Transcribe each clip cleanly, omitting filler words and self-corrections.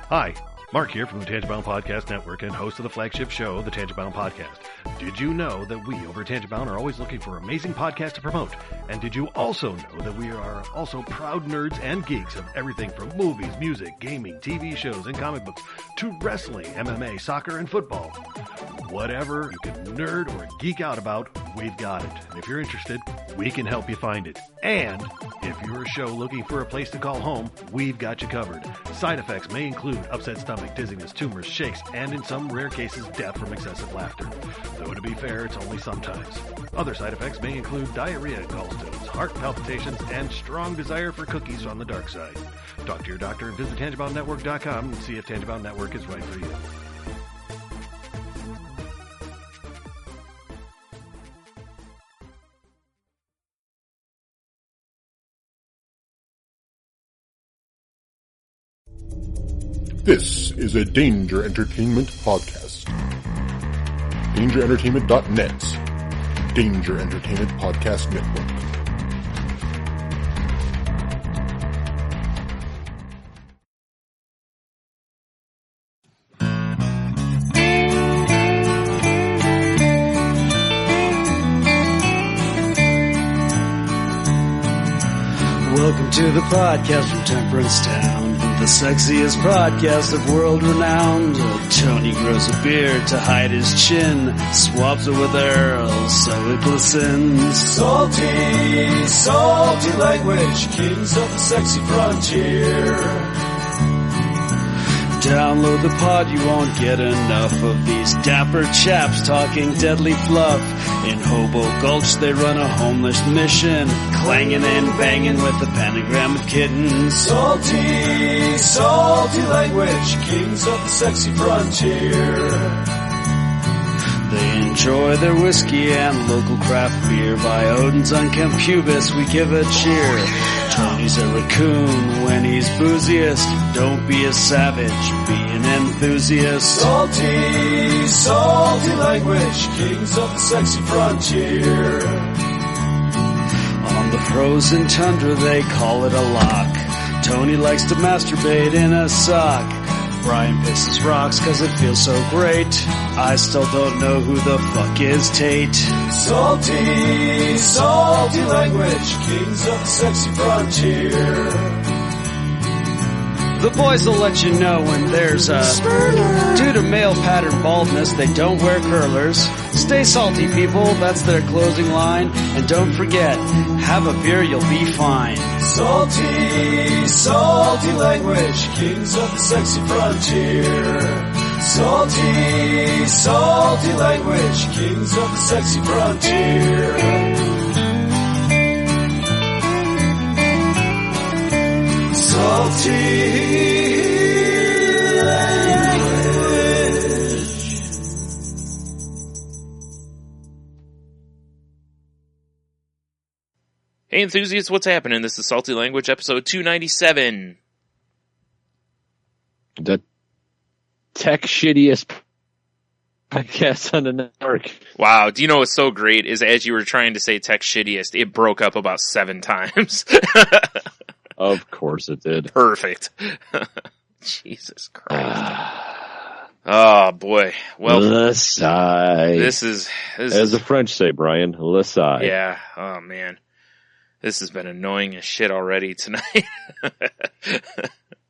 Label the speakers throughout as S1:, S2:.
S1: Hi, Mark here from the Tangent-Bound Podcast Network and host of the flagship show, the Tangent-Bound Podcast. Did you know that we over at Tangent-Bound are always looking for amazing podcasts to promote? And did you also know that we are also proud nerds and geeks of everything from movies, music, gaming, TV shows, and comic books to wrestling, MMA, soccer, and football? Whatever you can nerd or geek out about, we've got it. And if you're interested, we can help you find it. And if you're a show looking for a place to call home, we've got you covered. Side effects may include upset stomach, dizziness, tumors, shakes, and in some rare cases, death from excessive laughter. Though to be fair, it's only sometimes. Other side effects may include diarrhea, gallstones, heart palpitations, and strong desire for cookies on the dark side. Talk to your doctor and visit TangentBoundNetwork.com and see if Tangent-Bound Network is right for you.
S2: This is a Danger Entertainment podcast. DangerEntertainment.net. Danger Entertainment Podcast Network.
S3: Welcome to the podcast from Temperance Town, the sexiest podcast of world renowned. Tony grows a beard to hide his chin, swaps it with Earl so it glistens.
S4: Salty, salty language, kings of the sexy frontier.
S3: Download the pod, you won't get enough of these dapper chaps talking deadly fluff. In Hobo Gulch they run a homeless mission, clanging and banging with the pentagram of kittens.
S4: Salty, salty language, kings of the sexy frontier.
S3: They enjoy their whiskey and local craft beer. By Odin's unkempt pubis we give a cheer. Tony's a raccoon when he's booziest. Don't be a savage, be an enthusiast.
S4: Salty, salty language, kings of the sexy frontier.
S3: On the frozen tundra they call it a lock. Tony likes to masturbate in a sock. Brian pisses rocks cause it feels so great. I still don't know who the fuck is Tate.
S4: Salty, salty language, kings of the sexy frontier.
S3: The boys will let you know when there's a spurter. Due to male pattern baldness, they don't wear curlers. Stay salty, people, that's their closing line. And don't forget, have a beer, you'll be fine.
S4: Salty, salty language, kings of the sexy frontier. Salty, salty language, kings of the sexy frontier. Salty language.
S5: Hey enthusiasts, what's happening? This is Salty Language, episode 297.
S6: The tech shittiest podcast on the network.
S5: Wow, do you know what's so great is as you were trying to say tech shittiest, it broke up about 7 times.
S6: Of course it did.
S5: Perfect. Jesus Christ. Oh boy. Well,
S6: Le sigh.
S5: this is
S6: As the French say, Brian, le sigh.
S5: yeah. Oh man. This has been annoying as shit already tonight.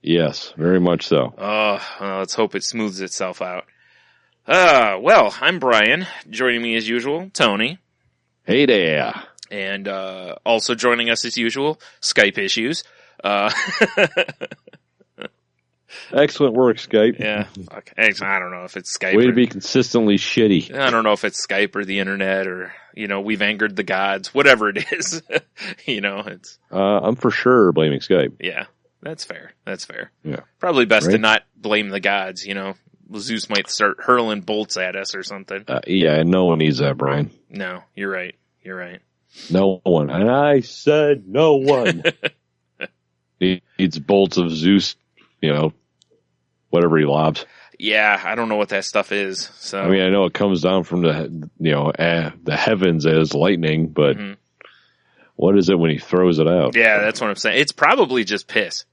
S6: Yes, very much so.
S5: Oh, well, let's hope it smooths itself out. Well, I'm Brian. Joining me as usual, Tony.
S6: Hey there.
S5: And also joining us as usual, Skype issues.
S6: Excellent work, Skype.
S5: Yeah. Okay. I don't know if it's Skype.
S6: Way
S5: or,
S6: to be consistently shitty.
S5: I don't know if it's Skype or the internet or, we've angered the gods, whatever it is. It's.
S6: I'm for sure blaming Skype.
S5: Yeah. That's fair.
S6: Yeah.
S5: Probably best to
S6: Right?
S5: not blame the gods, Zeus might start hurling bolts at us or something.
S6: Yeah, no one needs that, Brian.
S5: No, you're right.
S6: No one. And I said no one. Needs bolts of Zeus, whatever he lobs.
S5: Yeah, I don't know what that stuff is. So
S6: I mean, I know it comes down from the heavens as lightning, but what is it when he throws it out?
S5: Yeah, that's what I'm saying. It's probably just piss.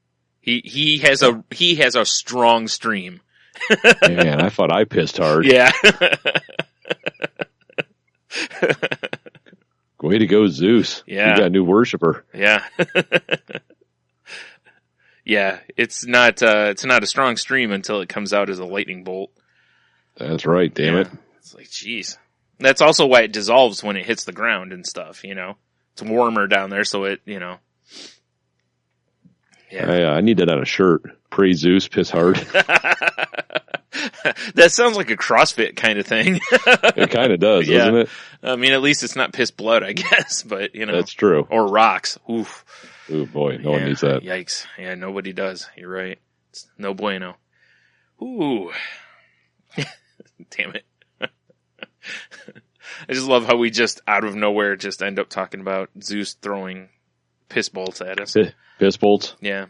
S5: He has a strong stream.
S6: Man, I thought I pissed hard.
S5: Yeah.
S6: Way to go, Zeus.
S5: Yeah.
S6: You got a new worshiper.
S5: Yeah. Yeah, it's not a strong stream until it comes out as a lightning bolt.
S6: That's right, damn it.
S5: It's like, jeez. That's also why it dissolves when it hits the ground and stuff, you know. It's warmer down there, so it, you know. Yeah.
S6: I need that on a shirt. Praise Zeus, piss hard.
S5: That sounds like a CrossFit kind of thing.
S6: It kind of does, doesn't it?
S5: I mean, at least it's not piss blood, I guess, but, you know.
S6: That's true.
S5: Or rocks. Oof.
S6: Oh boy, no one needs that.
S5: Yikes. Yeah, nobody does. You're right. It's no bueno. Ooh. Damn it. I just love how we just, out of nowhere, just end up talking about Zeus throwing piss bolts at us.
S6: Piss bolts?
S5: Yeah.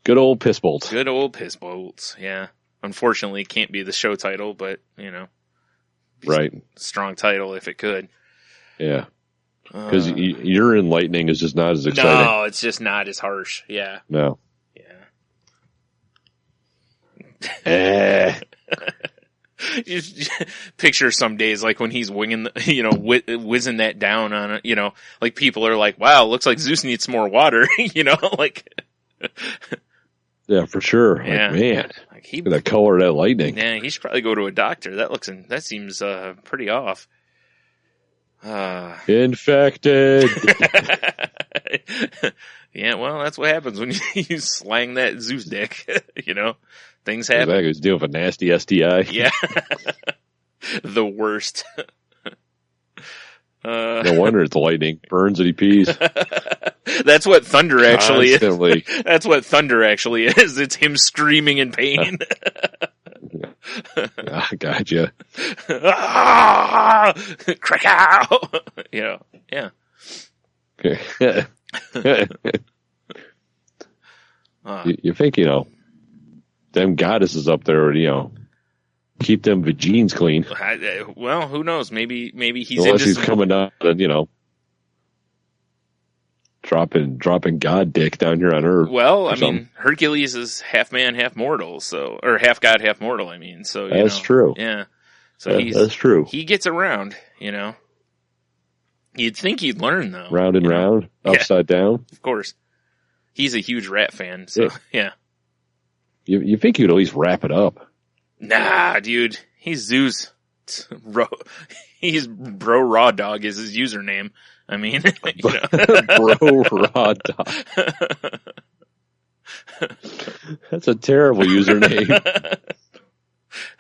S6: Good old piss bolts.
S5: Good old piss bolts, yeah. Unfortunately, it can't be the show title, but, you know.
S6: Right.
S5: Strong title if it could.
S6: Yeah. Because urine lightning is just not as exciting.
S5: No, it's just not as harsh. Yeah.
S6: No.
S5: Yeah. You picture some days like when he's winging, whizzing that down on it, you know, like people are like, wow, looks like Zeus needs some more water, you know, like.
S6: Yeah, for sure.
S5: Yeah.
S6: Like, man, look at that color of that lightning.
S5: Yeah, he should probably go to a doctor. That seems pretty off.
S6: Infected.
S5: Yeah, well, that's what happens when you slang that Zeus dick. You know, things happen.
S6: Exactly. He's dealing with a nasty STI.
S5: Yeah. The worst.
S6: No wonder the lightning burns and he pees.
S5: That's what thunder actually
S6: Constantly.
S5: is. That's what thunder actually is. It's him screaming in pain.
S6: Gotcha.
S5: Crack out. Yeah.
S6: You think, them goddesses up there, keep them vagines clean.
S5: Well, who knows? Maybe he's
S6: unless
S5: into
S6: he's coming down and, dropping God dick down here on Earth.
S5: Well, I mean, Hercules is half man, half mortal, or half god, half mortal. I mean, so
S6: that's true.
S5: Yeah, so
S6: that's true.
S5: He gets around, You'd think he'd learn though.
S6: Round and round, upside down.
S5: Of course, he's a huge rat fan. So yeah.
S6: You think you'd at least wrap it up?
S5: Nah, dude, he's Zeus. He's Bro Raw Dog is his username. I mean,
S6: Bro Raw Dog. That's a terrible username.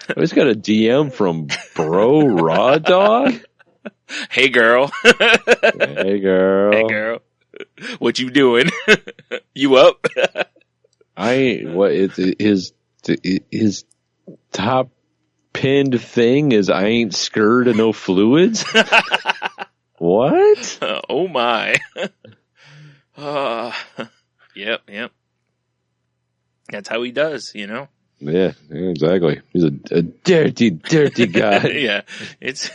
S6: I just got a DM from Bro Raw Dog.
S5: Hey girl.
S6: Hey girl.
S5: Hey girl. What you doing? You up?
S6: His top pinned thing is I ain't scared of no fluids. What?
S5: Oh my. Yep. That's how he does,
S6: Yeah, exactly. He's a dirty guy.
S5: Yeah. It's,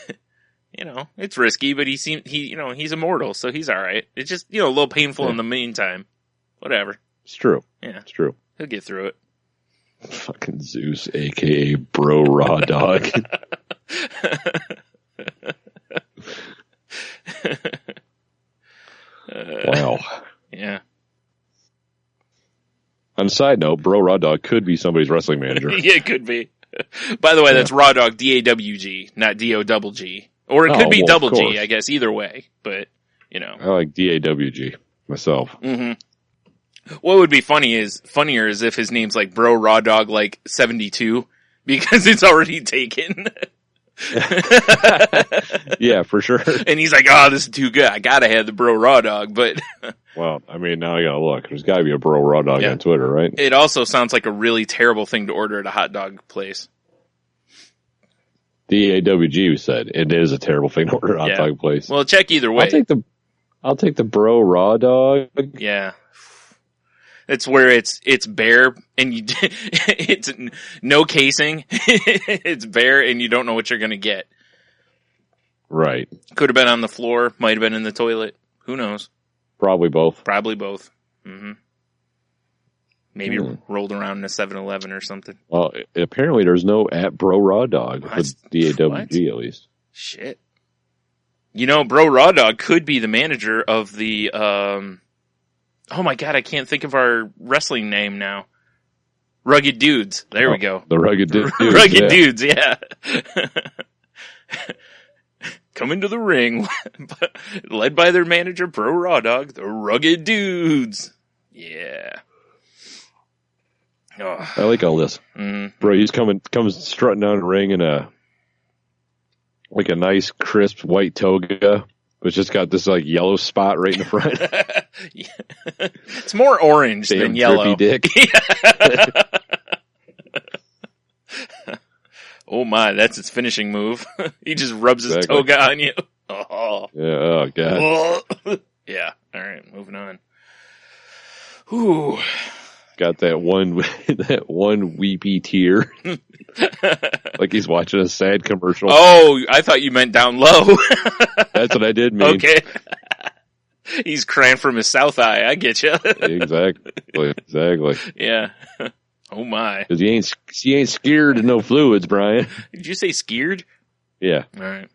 S5: it's risky, but he's immortal, so he's alright. It's just, a little painful in the meantime. Whatever.
S6: It's true.
S5: Yeah.
S6: It's true.
S5: He'll get through it.
S6: Fucking Zeus, aka Bro Raw Dog. Wow.
S5: Yeah.
S6: On a side note, Bro Raw Dog could be somebody's wrestling manager.
S5: Yeah, it could be. By the way, that's Raw Dog, D-A-W-G, not D-O-double-G. Or it could be double G, I guess, either way. But,
S6: I like D-A-W-G myself.
S5: Mm-hmm. What would be funnier is if his name's like Bro Raw Dog like 72, because it's already taken.
S6: Yeah, for sure.
S5: And he's like, oh, this is too good. I gotta have the Bro Raw Dog, but.
S6: Well, I mean, now I gotta look. There's gotta be a Bro Raw Dog on Twitter, right?
S5: It also sounds like a really terrible thing to order at a hot dog place.
S6: D-A-W-G said it is a terrible thing to order at a hot dog place.
S5: Well, check either way.
S6: I'll take the Bro Raw Dog.
S5: Yeah. It's where it's bare and it's no casing. It's bare and you don't know what you're going to get.
S6: Right.
S5: Could have been on the floor. Might have been in the toilet. Who knows?
S6: Probably both.
S5: Mm-hmm. Maybe rolled around in a 7-Eleven or something.
S6: Well, apparently there's no at Bro Raw Dog
S5: What?
S6: with DAWG at least.
S5: Shit. You know, Bro Raw Dog could be the manager of the, oh my god, I can't think of our wrestling name now. Rugged Dudes. There we go.
S6: The Rugged Dudes.
S5: Rugged Dudes, yeah. Come into the ring, led by their manager, Bro Raw Dog, the Rugged Dudes. Yeah. Oh.
S6: I like all this. Bro, he's comes strutting down the ring in a nice, crisp white toga. It's just got this like yellow spot right in the front.
S5: It's more orange than yellow.
S6: Dick.
S5: Oh my, that's its finishing move. He just rubs his toga on you. Oh.
S6: Yeah, oh god.
S5: Yeah. All right, moving on. Ooh.
S6: Got that one weepy tear. Like he's watching a sad commercial.
S5: Oh, I thought you meant down low.
S6: That's what I did mean.
S5: Okay. He's crying from his south eye. I get you.
S6: Exactly.
S5: Yeah. Oh my.
S6: Because he ain't scared of no fluids, Brian.
S5: Did you say scared?
S6: Yeah.
S5: All right.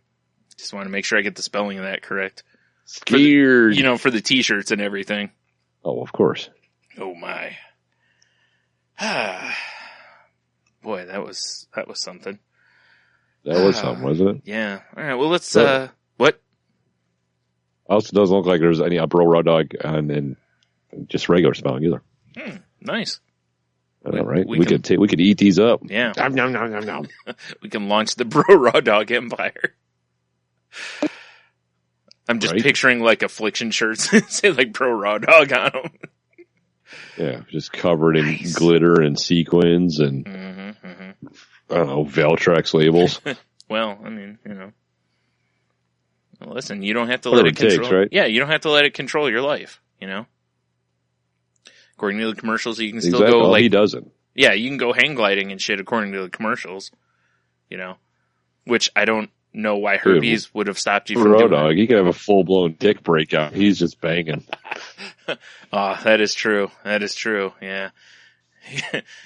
S5: Just want to make sure I get the spelling of that correct.
S6: Scared.
S5: For the t-shirts and everything.
S6: Oh, of course.
S5: Oh my. Boy, that was something.
S6: That was something, wasn't it?
S5: Yeah. All right. Well, let's.
S6: So,
S5: what?
S6: Also, doesn't look like there's any Bro Raw Dog and just regular spelling either.
S5: Nice.
S6: I know, right? We could eat these up.
S5: Yeah.
S6: Nom, nom, nom, nom.
S5: We can launch the Bro Raw Dog Empire. I'm just picturing like affliction shirts say like Bro Raw Dog on them.
S6: Yeah, just covered in glitter and sequins and I don't know, Veltrex labels.
S5: Well, I mean, Well, listen, you don't have to let it control.
S6: Takes, right?
S5: Yeah, you don't have to let it control your life. According to the commercials, you can still go
S6: he doesn't.
S5: Yeah, you can go hang gliding and shit according to the commercials. Which I don't know why herpes would have stopped you from doing.
S6: Dog, he could have a full blown dick breakout. He's just banging.
S5: Oh, that is true. That is true. Yeah.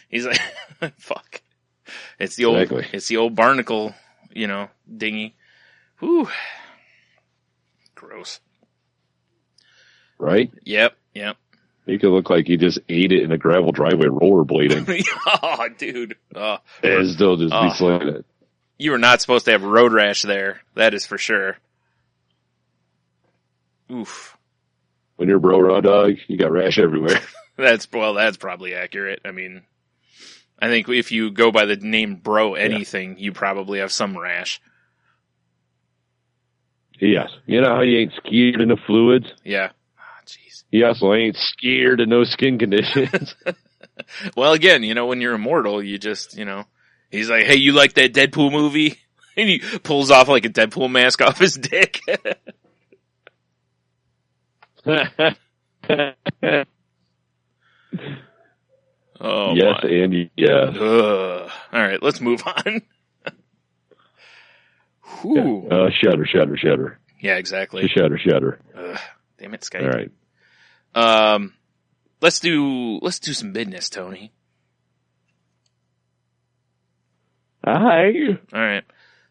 S5: He's like, fuck. It's the old barnacle, dinghy. Whew. Gross.
S6: Right?
S5: Yep.
S6: He could look like he just ate it in a gravel driveway rollerblading.
S5: Oh, dude.
S6: And still just be slinging it.
S5: You were not supposed to have road rash there. That is for sure. Oof.
S6: When you're Bro Raw Dog, you got rash everywhere.
S5: That's probably accurate. I mean, I think if you go by the name Bro anything, you probably have some rash.
S6: Yes. You know how you ain't scared of the fluids?
S5: Yeah. Oh, jeez.
S6: He also ain't scared of no skin conditions.
S5: Well, again, when you're immortal, you just, he's like, hey, you like that Deadpool movie? And he pulls off like a Deadpool mask off his dick. Oh,
S6: yes,
S5: my.
S6: Andy. Yeah.
S5: All right, let's move on.
S6: Shudder.
S5: Yeah, exactly.
S6: Shudder.
S5: Damn it, Skype.
S6: All right.
S5: Let's do some business, Tony.
S6: Hi.
S5: All right.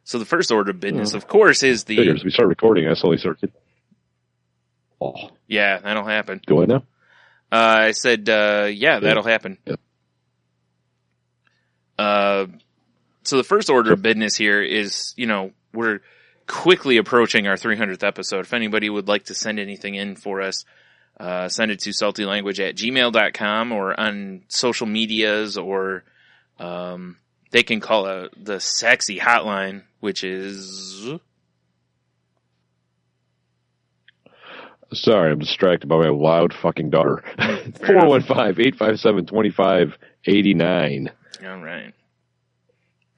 S5: So the first order of business, of course, is the.
S6: Figures. We start recording. I slowly start. Oh.
S5: Yeah, that'll happen.
S6: Go ahead now.
S5: I said, that'll happen.
S6: Yep.
S5: So the first order of business here is, we're quickly approaching our 300th episode. If anybody would like to send anything in for us, send it to saltylanguage@gmail.com or on social medias, or they can call the sexy hotline, which is...
S6: Sorry, I'm distracted by my loud fucking daughter. 415-857-2589.
S5: All right.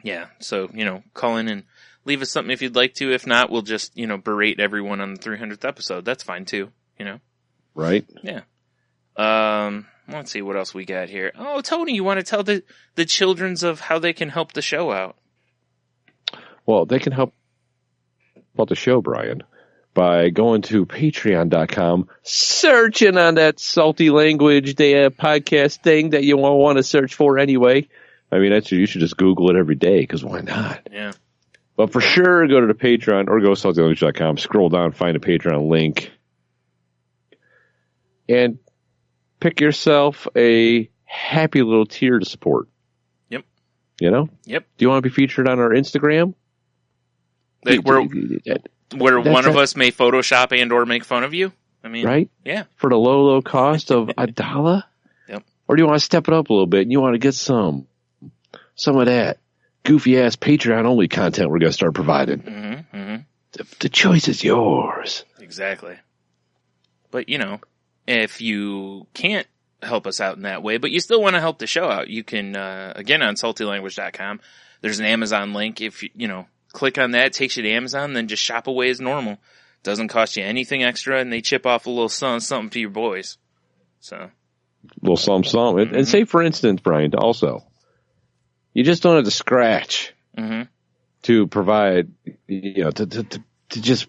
S5: Yeah, so, call in and leave us something if you'd like to. If not, we'll just, berate everyone on the 300th episode. That's fine too,
S6: Right?
S5: Yeah. Let's see what else we got here. Oh, Tony, you want to tell the childrens of how they can help the show out?
S6: Well, they can help about the show, Brian, by going to patreon.com, searching on that salty language, the podcast thing that you want to search for anyway. I mean, you should just Google it every day, because why not?
S5: Yeah.
S6: But for sure, go to the Patreon or go to saltylanguage.com, scroll down, find a Patreon link, and pick yourself a happy little tier to support.
S5: Yep.
S6: You know?
S5: Yep.
S6: Do you want to be featured on our Instagram?
S5: Like where one of us may Photoshop and or make fun of you? I mean,
S6: right?
S5: Yeah.
S6: For the low cost of $1?
S5: Yep.
S6: Or do you want to step it up a little bit and you want to get some of that goofy-ass Patreon-only content we're going to start providing?
S5: Mm-hmm, mm-hmm.
S6: The choice is yours.
S5: Exactly. But, if you can't help us out in that way, but you still want to help the show out, you can, again, on saltylanguage.com, there's an Amazon link. If you click on that, it takes you to Amazon, then just shop away as normal. Doesn't cost you anything extra, and they chip off a little something to your boys. So,
S6: a little something.
S5: Mm-hmm.
S6: And say, for instance, Brian, also, you just don't have to scratch to provide, to just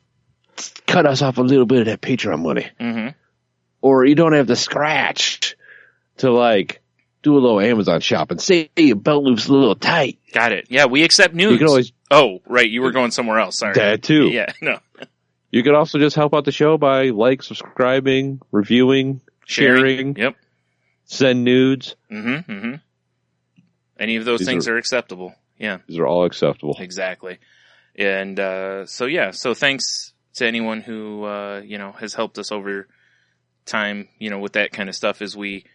S6: cut us off a little bit of that Patreon money.
S5: Mm-hmm.
S6: Or you don't have to scratch to, do a little Amazon shopping. Say your belt loop's a little tight.
S5: Got it. Yeah, we accept nudes.
S6: You can always...
S5: Oh, right. You were going somewhere else. Sorry.
S6: That too.
S5: Yeah, no.
S6: You could also just help out the show by subscribing, reviewing, sharing.
S5: Yep.
S6: Send nudes.
S5: Mm-hmm. Mm-hmm. Any of those things are acceptable. Yeah.
S6: These are all acceptable.
S5: Exactly. And so thanks to anyone who has helped us over time, with that kind of stuff as we,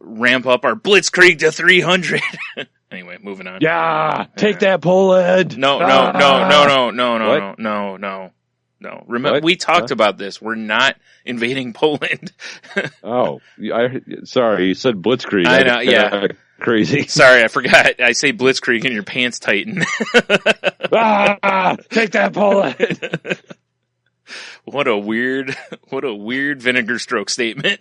S5: ramp up our Blitzkrieg to 300. Anyway, moving on.
S6: Yeah, take that, Poland.
S5: No. Remember, we talked about this. We're not invading Poland.
S6: Oh, sorry. You said Blitzkrieg.
S5: I know. Yeah.
S6: Crazy.
S5: Sorry, I forgot. I say Blitzkrieg and your pants tighten.
S6: Take that, Poland.
S5: What a weird vinegar stroke statement.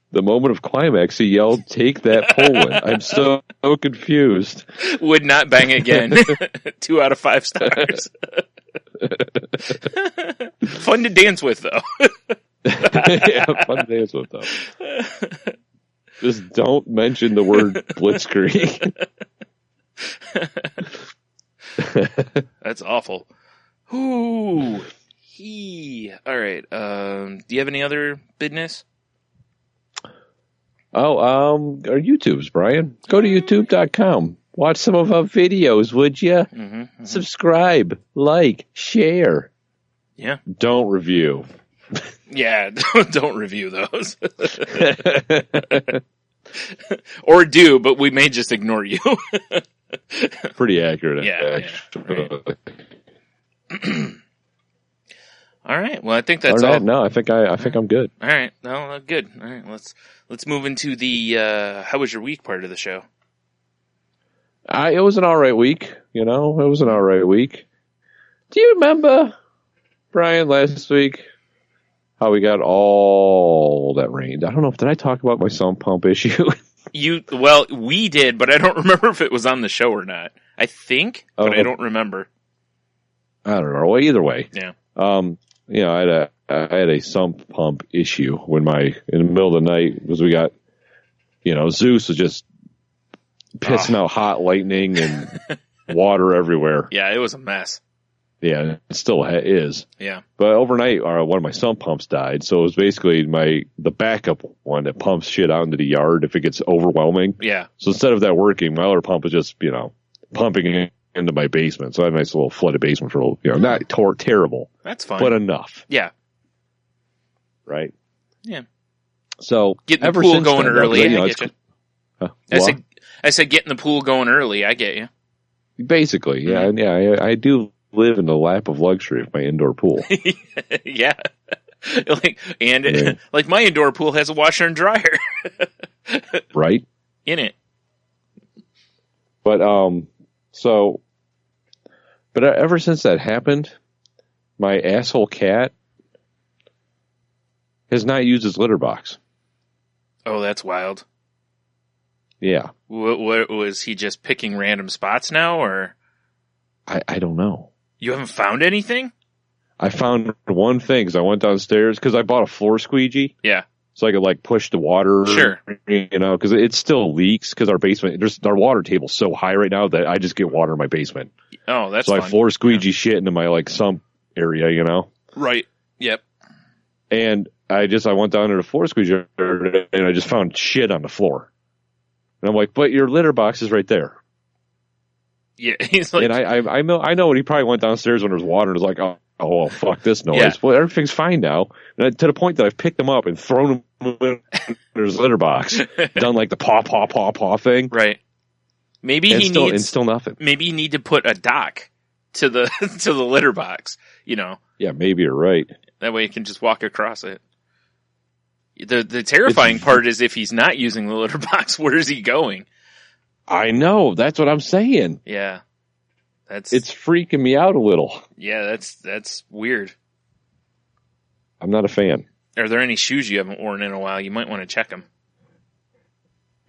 S6: The moment of climax, he yelled, "Take that, Poland." I'm so confused.
S5: Would not bang again. 2 out of 5 stars. Fun to dance with, though.
S6: Yeah, fun to dance with, though. Just don't mention the word Blitzkrieg.
S5: That's awful. Ooh. All right. Do you have any other business?
S6: Oh, our YouTubes, Brian. Go to youtube.com. Watch some of our videos, would you?
S5: Mm-hmm, mm-hmm.
S6: Subscribe, like, share.
S5: Yeah.
S6: Don't review.
S5: Yeah, don't review those. Or do, but we may just ignore you.
S6: Pretty accurate.
S5: Yeah. Right. All right. Well, I think that's all.
S6: No, I think I'm good.
S5: All right. No, good. All right. Let's move into the how was your week part of the show.
S6: It was an all right week. It was an all right week. Do you remember, Brian, last week how we got all that rain? I don't know did I talk about my sump pump issue?
S5: We did, but I don't remember if it was on the show or not. I think, but I don't remember.
S6: I don't know. Well, either way.
S5: Yeah.
S6: I had a sump pump issue in the middle of the night because we got, Zeus was just pissing out hot lightning and water everywhere.
S5: Yeah, it was a mess.
S6: Yeah, it still is.
S5: Yeah.
S6: But overnight, one of my sump pumps died, so it was basically the backup one that pumps shit out into the yard if it gets overwhelming.
S5: Yeah.
S6: So instead of that working, my other pump was just, pumping into my basement. So I had a nice little flooded basement for, not terrible.
S5: That's fine.
S6: But enough.
S5: Yeah.
S6: Right?
S5: Yeah.
S6: So
S5: getting the pool going early, I get you. I said getting the pool going early, I get you.
S6: Basically, yeah. Mm-hmm. Yeah, I do live in the lap of luxury of my indoor pool.
S5: Yeah. Like my indoor pool has a washer and dryer.
S6: Right?
S5: In it.
S6: But, but ever since that happened, my asshole cat has not used his litter box.
S5: Oh, that's wild.
S6: Yeah.
S5: What was he just picking random spots now, or?
S6: I don't know.
S5: You haven't found anything?
S6: I found one thing because I went downstairs because I bought a floor squeegee.
S5: Yeah.
S6: So I could like push the water.
S5: Sure.
S6: You know, because it still leaks because our basement, our water table's so high right now that I just get water in my basement.
S5: Oh, that's
S6: so
S5: fun.
S6: I floor squeegee shit into my like sump area, you know?
S5: Right. Yep.
S6: And I went down to the floor squeegee and I just found shit on the floor. And I'm like, but your litter box is right there.
S5: Yeah. He's like,
S6: and I know when he probably went downstairs when there was water and was like, oh, well, fuck this noise.
S5: Yeah.
S6: Well, everything's fine now. And to the point that I've picked them up and thrown them in his litter box. Done like the paw, paw, paw, paw thing.
S5: Right. Maybe
S6: and
S5: he
S6: still,
S5: needs,
S6: and still nothing.
S5: Maybe you need to put a dock to the, to the litter box, you know?
S6: Yeah, maybe you're right.
S5: That way you can just walk across it. The terrifying part is if he's not using the litter box, where is he going?
S6: I know. That's what I'm saying.
S5: Yeah.
S6: It's freaking me out a little.
S5: Yeah, that's weird.
S6: I'm not a fan.
S5: Are there any shoes you haven't worn in a while? You might want to check them.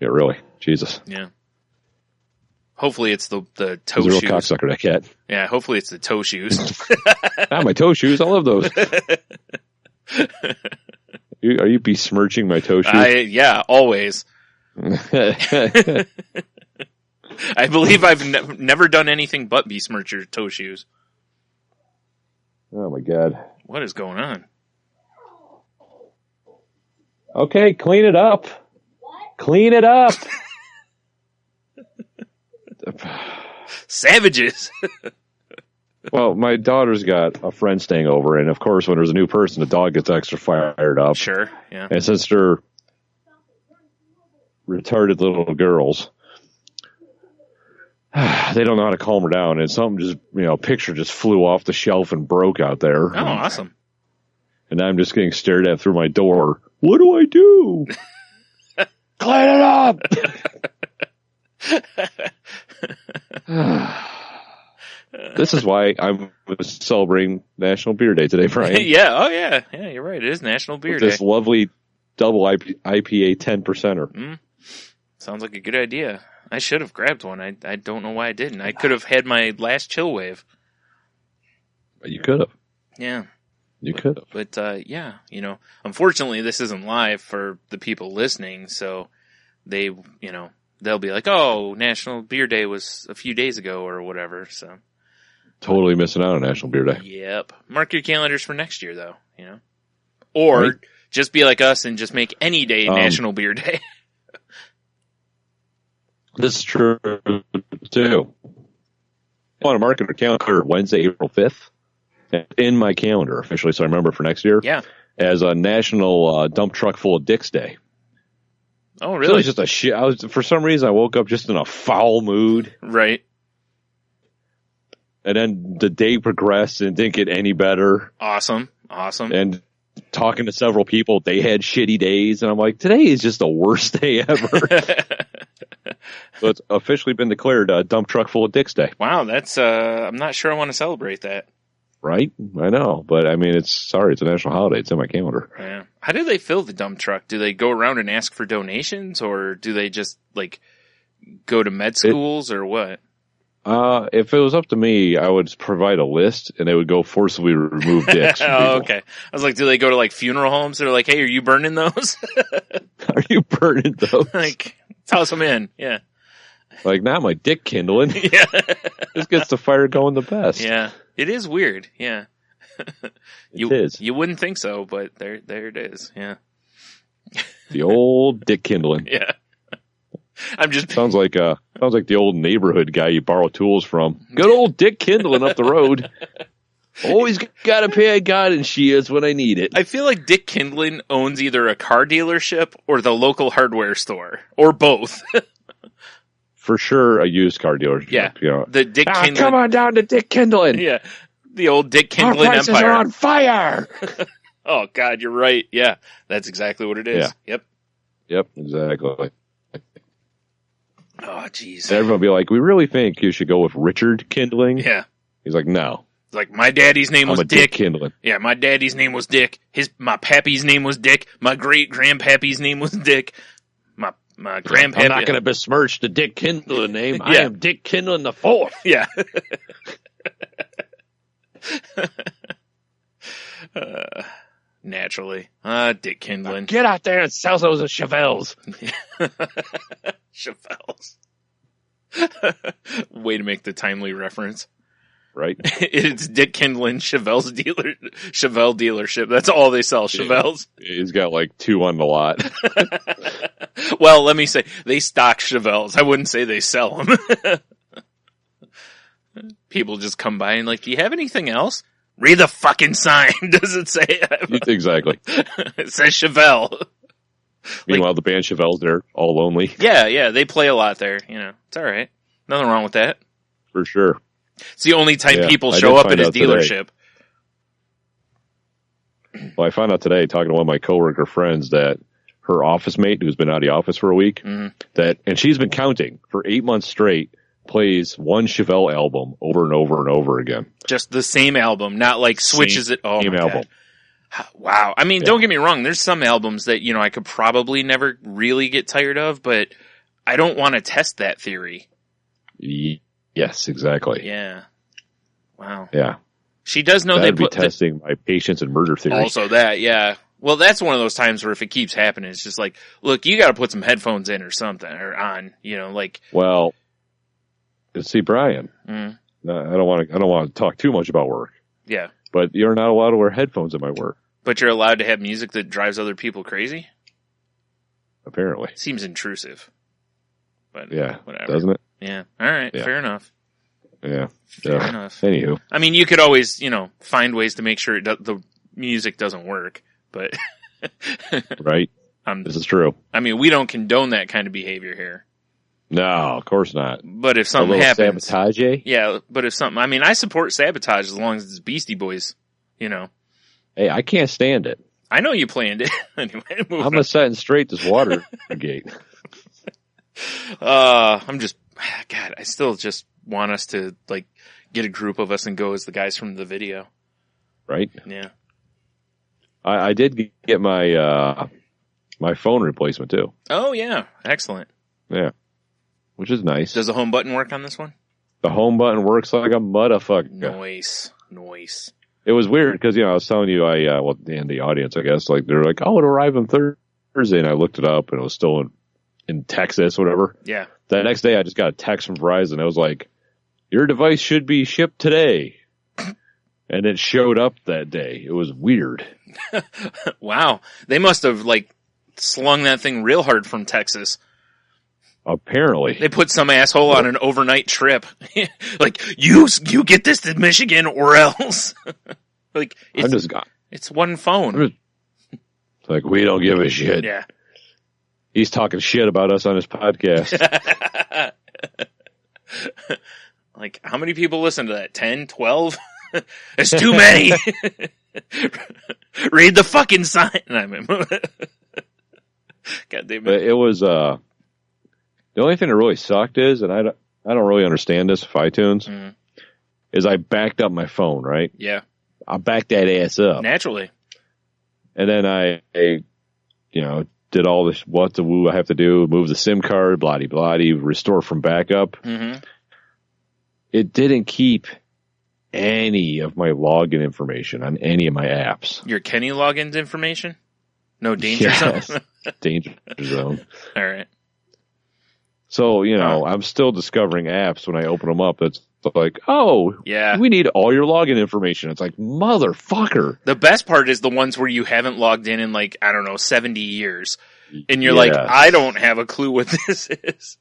S6: Yeah, really. Jesus.
S5: Yeah. Hopefully it's the toe
S6: He's a real
S5: shoes.
S6: cocksucker, that cat.
S5: Yeah, hopefully it's the toe shoes.
S6: My toe shoes. I love those. Are you besmirching my toe shoes?
S5: Yeah, always. I believe I've never done anything but besmirch your toe shoes.
S6: Oh my God.
S5: What is going on?
S6: Okay, clean it up. Clean it up.
S5: Savages.
S6: Well, my daughter's got a friend staying over, and of course, when there's a new person, the dog gets extra fired up.
S5: Sure, yeah.
S6: And since they're retarded little girls, they don't know how to calm her down, and something just, a picture just flew off the shelf and broke out there.
S5: Oh, awesome.
S6: And I'm just getting stared at through my door. What do I do? Clean it up! This is why I was celebrating National Beer Day today, Brian.
S5: Yeah, oh yeah. Yeah, you're right. It is National Beer Day.
S6: This lovely double IPA 10%er.
S5: Sounds like a good idea. I should have grabbed one. I don't know why I didn't. I could have had my last chill wave.
S6: You could have.
S5: Yeah.
S6: You could have.
S5: But yeah, unfortunately this isn't live for the people listening, so they, they'll be like, oh, National Beer Day was a few days ago or whatever, so.
S6: Totally missing out on National Beer Day.
S5: Yep. Mark your calendars for next year, though, Or right? Just be like us and just make any day National Beer Day.
S6: This is true, too. I want to mark your calendar Wednesday, April 5th. In my calendar, officially, so I remember for next year.
S5: Yeah.
S6: As a National Dump Truck Full of Dicks Day.
S5: Oh, really?
S6: So it was just a shit. For some reason, I woke up just in a foul mood.
S5: Right.
S6: And then the day progressed and didn't get any better.
S5: Awesome.
S6: And talking to several people, they had shitty days. And I'm like, today is just the worst day ever. So it's officially been declared a Dump Truck Full of Dicks Day.
S5: Wow, that's, I'm not sure I want to celebrate that.
S6: Right? I know. But I mean, it's a national holiday. It's in my calendar.
S5: Yeah. How do they fill the dump truck? Do they go around and ask for donations, or do they just, go to med schools, or what?
S6: If it was up to me, I would provide a list, and they would go forcibly remove dicks.
S5: Oh, okay. I was like, do they go to, funeral homes? They're like, hey, are you burning those?
S6: Are you burning those?
S5: Toss them in. Yeah.
S6: Not my dick kindling.
S5: Yeah.
S6: This gets the fire going the best.
S5: Yeah. It is weird. Yeah.
S6: It is.
S5: You wouldn't think so, but there it is. Yeah.
S6: The old dick kindling.
S5: Yeah. I'm just
S6: sounds like the old neighborhood guy you borrow tools from. Good old dick kindling up the road. Always gotta pay a god and she is when I need it.
S5: I feel like Dick Kindling owns either a car dealership or the local hardware store, or both.
S6: For sure, a used car dealership.
S5: Yeah, the Dick Kindling.
S6: Come on down to Dick Kindling.
S5: Yeah, the old Dick Kindling
S6: Our prices
S5: empire.
S6: Are on fire.
S5: Oh God, you're right. Yeah, that's exactly what it is.
S6: Yeah.
S5: Yep,
S6: exactly.
S5: Oh jeez.
S6: Everyone will be like, we really think you should go with Richard Kindling.
S5: Yeah.
S6: He's like, no.
S5: It's like, my daddy's name was
S6: Dick Kindling.
S5: Yeah, my daddy's name was Dick. My pappy's name was Dick. My great grandpappy's name was Dick. My my grandpappy.
S6: I'm not going to besmirch the Dick Kindlin name.
S5: Yeah.
S6: I am Dick Kindlin the Fourth.
S5: Yeah. Naturally. Dick Kindlin.
S6: Get out there and sell those Chevelles.
S5: Chevelles. Way to make the timely reference.
S6: Right?
S5: It's Dick Kindlin Chevelle dealership. That's all they sell, Chevelles.
S6: He's got like 2 on the lot.
S5: Well, let me say, they stock Chevelles. I wouldn't say they sell them. People just come by and like, do you have anything else? Read the fucking sign. Does it say?
S6: Exactly.
S5: It says Chevelle.
S6: Meanwhile, the band Chevelle's there, all lonely.
S5: Yeah, they play a lot there. You know, it's all right. Nothing wrong with that.
S6: For sure.
S5: It's the only time
S6: Yeah,
S5: people
S6: I
S5: show
S6: did
S5: up at
S6: find
S5: his
S6: out today.
S5: dealership.
S6: Well, I found out today, talking to one of my coworker friends, that her office mate, who's been out of the office for a week, and she's been counting for 8 months straight, plays one Chevelle album over and over and over again.
S5: Just the same album, not like switches it. Oh,
S6: Same
S5: my
S6: album.
S5: God. Wow. I mean, don't get me wrong. There's some albums that, you know, I could probably never really get tired of, but I don't want to test that theory.
S6: Yes, exactly.
S5: Yeah. Wow.
S6: Yeah.
S5: She does know
S6: That'd
S5: they
S6: be
S5: put
S6: testing my patience and murder theory.
S5: also that, yeah. Well, that's one of those times where if it keeps happening, it's just like, look, you got to put some headphones in or something or on, you know, like.
S6: Well, see, Brian, no, I don't want to talk too much about work,
S5: Yeah.
S6: but you're not allowed to wear headphones at my work,
S5: But you're allowed to have music that drives other people crazy?
S6: apparently.
S5: Seems intrusive. But
S6: Yeah.
S5: whatever.
S6: Doesn't it?
S5: Yeah. All right.
S6: Yeah.
S5: Fair enough.
S6: Yeah.
S5: Fair enough.
S6: Anywho.
S5: I mean, you could always, you know, find ways to make sure the music doesn't work, but
S6: Right. This is true.
S5: I mean, we don't condone that kind of behavior here.
S6: No, of course not.
S5: But if
S6: A
S5: something
S6: little
S5: happens,
S6: sabotage, eh?
S5: yeah. But if something, I mean, I support sabotage as long as it's Beastie Boys. You know,
S6: Hey, I can't stand it.
S5: I know you planned it anyway.
S6: I'm gonna set and straight this water gate.
S5: I'm just, God, I still just want us to like get a group of us and go as the guys from the video.
S6: Right?
S5: Yeah.
S6: I did get my my phone replacement too.
S5: Oh yeah, excellent.
S6: Yeah. Which is nice.
S5: Does the home button work on this one?
S6: The home button works like a motherfucker.
S5: Nice.
S6: It was weird because, you know, I was telling you, and the audience, I guess, like, they're like, oh, it'll arrive on Thursday. And I looked it up and it was still in Texas, whatever.
S5: Yeah.
S6: The next day, I just got a text from Verizon. It was like, your device should be shipped today. And it showed up that day. It was weird.
S5: Wow. They must have like slung that thing real hard from Texas.
S6: Apparently.
S5: They put some asshole on an overnight trip. Like, you get this to Michigan or else. Like, it's one phone.
S6: Like, we don't give a shit.
S5: Yeah.
S6: He's talking shit about us on his podcast.
S5: Like, how many people listen to that? 10? 12? It's too many. Read the fucking sign. I mean, God damn
S6: But
S5: it.
S6: it was, the only thing that really sucked is, and I don't really understand this with iTunes, is I backed up my phone, right?
S5: Yeah.
S6: I backed that ass up.
S5: Naturally.
S6: And then I you know, did all this, what the woo I have to do, move the SIM card, blah-de-blah-de, restore from backup.
S5: Mm-hmm.
S6: It didn't keep any of my login information on any of my apps.
S5: Your Kenny logins information? No danger zone?
S6: Danger zone.
S5: All right.
S6: So, you know, I'm still discovering apps when I open them up. It's like, oh,
S5: Yeah.
S6: we need all your login information. It's like, motherfucker.
S5: The best part is the ones where you haven't logged in like, I don't know, 70 years. And you're like,
S6: Yes.
S5: I don't have a clue what this is.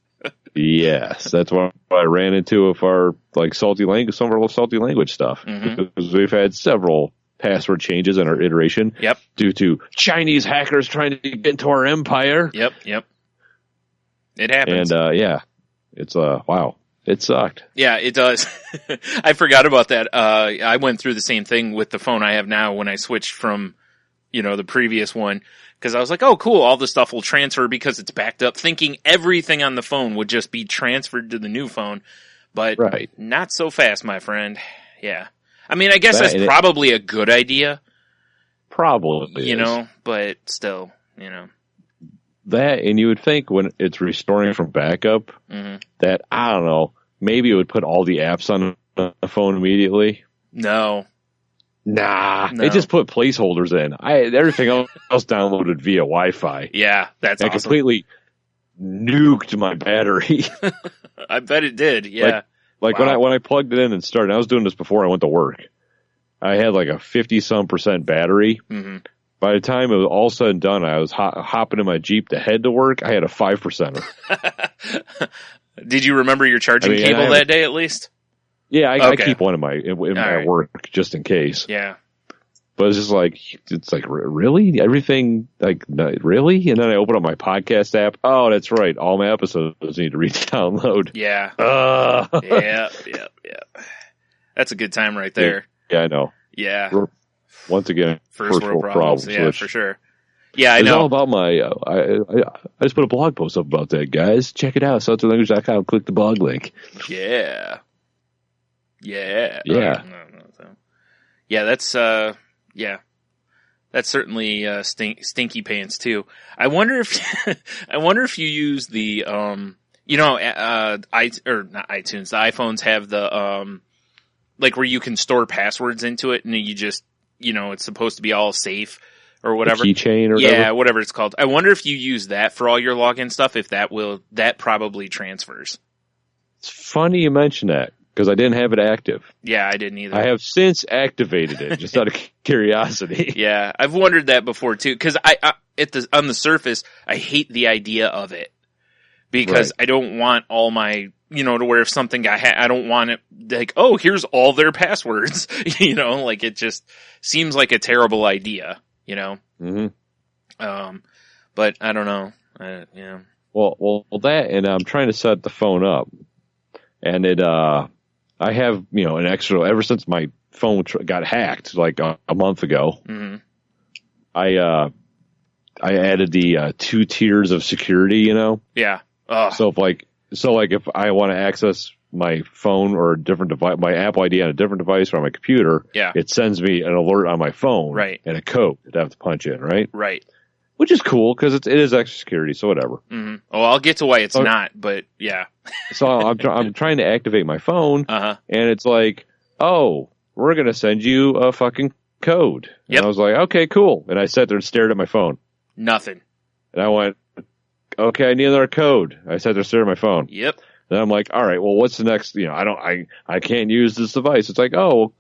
S6: Yes, that's what I ran into with our like some of our salty language stuff. Because we've had several password changes in our iteration.
S5: Yep.
S6: Due to Chinese hackers trying to get into our empire.
S5: Yep. It happens.
S6: And yeah, it's wow, it sucked.
S5: Yeah, it does. I forgot about that. I went through the same thing with the phone I have now when I switched from, you know, the previous one. Because I was like, oh, cool, all the stuff will transfer because it's backed up, thinking everything on the phone would just be transferred to the new phone. But not so fast, my friend. Yeah. I mean, I guess that's probably a good idea.
S6: Probably.
S5: You know, but still, you know.
S6: that, and you would think when it's restoring from backup that, I don't know, maybe it would put all the apps on the phone immediately.
S5: No.
S6: Nah, they just put placeholders in. Everything else downloaded via Wi-Fi.
S5: Yeah, that's awesome.
S6: Completely nuked my battery.
S5: I bet it did. Yeah.
S6: Like
S5: wow.
S6: when I plugged it in and started, I was doing this before I went to work. I had like a 50-some% battery. Mm-hmm. By the time it was all said and done, I was hopping in my Jeep to head to work. I had a 5%er.
S5: Did you remember your charging cable that day at least?
S6: Yeah, I keep one in my work just in case.
S5: Yeah.
S6: But it's just like, really? Everything, really? And then I open up my podcast app. Oh, that's right. All my episodes need to re-download.
S5: Yeah. Yeah. That's a good time right there.
S6: Yeah, I know.
S5: Yeah.
S6: Once again,
S5: first world problems. Yeah, for sure. Yeah, I know.
S6: It's all about my, I just put a blog post up about that, guys. Check it out. Southernlanguage.com. Click the blog link.
S5: Yeah. Yeah.
S6: Yeah.
S5: Yeah, that's, that's certainly stinky pants too. I wonder if you use the not iTunes. The iPhones have the where you can store passwords into it, and you just it's supposed to be all safe or whatever.
S6: Keychain or whatever.
S5: Yeah, whatever it's called. I wonder if you use that for all your login stuff. If that probably transfers.
S6: It's funny you mention that. Because I didn't have it active.
S5: Yeah, I didn't either.
S6: I have since activated it, just out of curiosity.
S5: Yeah, I've wondered that before too. Because on the surface, I hate the idea of it because I don't want all my to where if something got hacked, I don't want it like, oh, here's all their passwords. It just seems like a terrible idea.
S6: Mm-hmm.
S5: But I don't know. Yeah.
S6: Well, that, and I'm trying to set the phone up, and it I have, an extra, ever since my phone got hacked like a month ago, I added the 2 tiers of security,
S5: Yeah.
S6: So if I want to access my phone or a different device, my Apple ID on a different device or on my computer, it sends me an alert on my phone and a code that I have to punch in, right?
S5: Right.
S6: Which is cool because it is extra security, so whatever.
S5: Mm-hmm. Oh, I'll get to why it's not, but yeah.
S6: So I'm trying to activate my phone, and it's like, oh, we're going to send you a fucking code. Yep. And I was like, okay, cool. And I sat there and stared at my phone.
S5: Nothing.
S6: And I went, okay, I need another code. I sat there and stared at my phone.
S5: Yep.
S6: Then I'm like, all right, well, what's the next? I can't use this device. It's like, oh,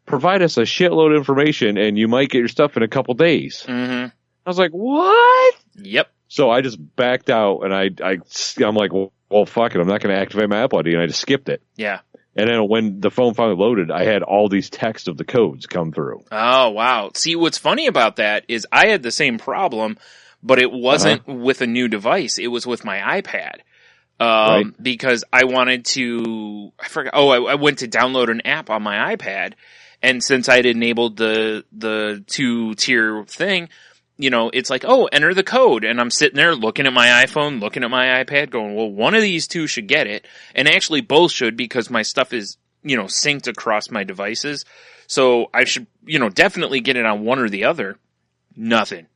S6: provide us a shitload of information, and you might get your stuff in a couple days.
S5: Mm-hmm.
S6: I was like, what?
S5: Yep.
S6: So I just backed out, and I'm like, well, fuck it. I'm not going to activate my Apple ID, and I just skipped it.
S5: Yeah.
S6: And then when the phone finally loaded, I had all these text of the codes come through.
S5: Oh, wow. See, what's funny about that is I had the same problem, but it wasn't with a new device. It was with my iPad. Because I wanted to, I forgot, I went to download an app on my iPad, and since I'd enabled the 2-tier thing, it's like, oh, enter the code. And I'm sitting there looking at my iPhone, looking at my iPad going, well, one of these two should get it. And actually both should because my stuff is, synced across my devices. So I should, definitely get it on one or the other. Nothing.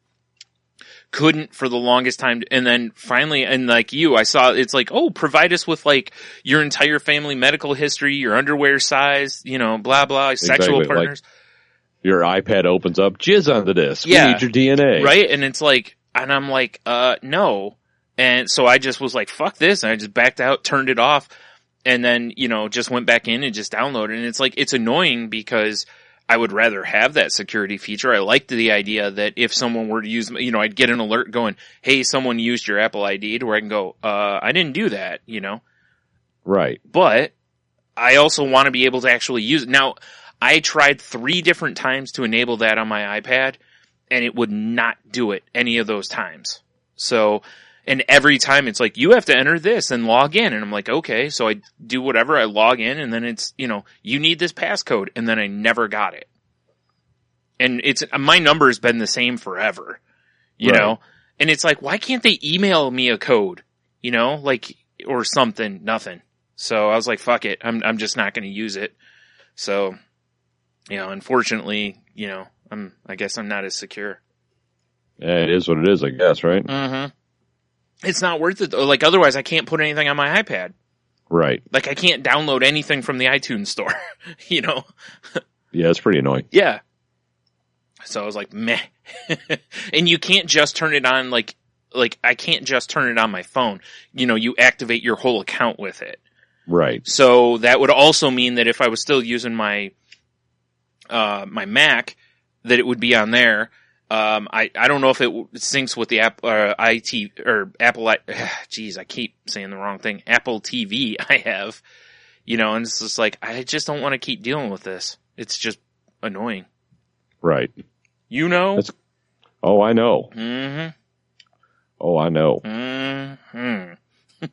S5: Couldn't for the longest time. And then finally, and like you, I saw it's like, oh, provide us with like your entire family medical history, your underwear size, blah, blah, sexual partners.
S6: Like, your iPad opens up, jizz onto this. We need your DNA.
S5: Right? And it's like, and I'm like, no. And so I just was like, fuck this. And I just backed out, turned it off, and then, just went back in and just downloaded. And it's like, it's annoying because I would rather have that security feature. I liked the idea that if someone were to use, I'd get an alert going, hey, someone used your Apple ID, to where I can go, I didn't do that,
S6: Right.
S5: But I also want to be able to actually use it. Now, I tried 3 different times to enable that on my iPad, and it would not do it any of those times. So, and every time it's like, you have to enter this and log in. And I'm like, okay. So I do whatever, I log in, and then it's, you need this passcode. And then I never got it. And my number has been the same forever, you know? And it's like, why can't they email me a code, or something? Nothing. So I was like, fuck it. I'm just not going to use it. So, unfortunately, I guess I'm not as secure.
S6: Yeah, it is what it is, I guess, right?
S5: Mm-hmm. It's not worth it though. Like otherwise I can't put anything on my iPad.
S6: Right.
S5: Like I can't download anything from the iTunes store, you know?
S6: Yeah, it's pretty annoying.
S5: Yeah. So I was like, meh. And you can't just turn it on like I can't just turn it on my phone. You know, you activate your whole account with it.
S6: Right.
S5: So that would also mean that if I was still using my my Mac, that it would be on there. I don't know if it syncs with the Apple geez, I keep saying the wrong thing. Apple TV I have, you know, and it's just like, I just don't want to keep dealing with this. It's just annoying.
S6: Right.
S5: You know?
S6: Oh, I know.
S5: Mm-hmm.
S6: Oh, I know.
S5: Mm-hmm.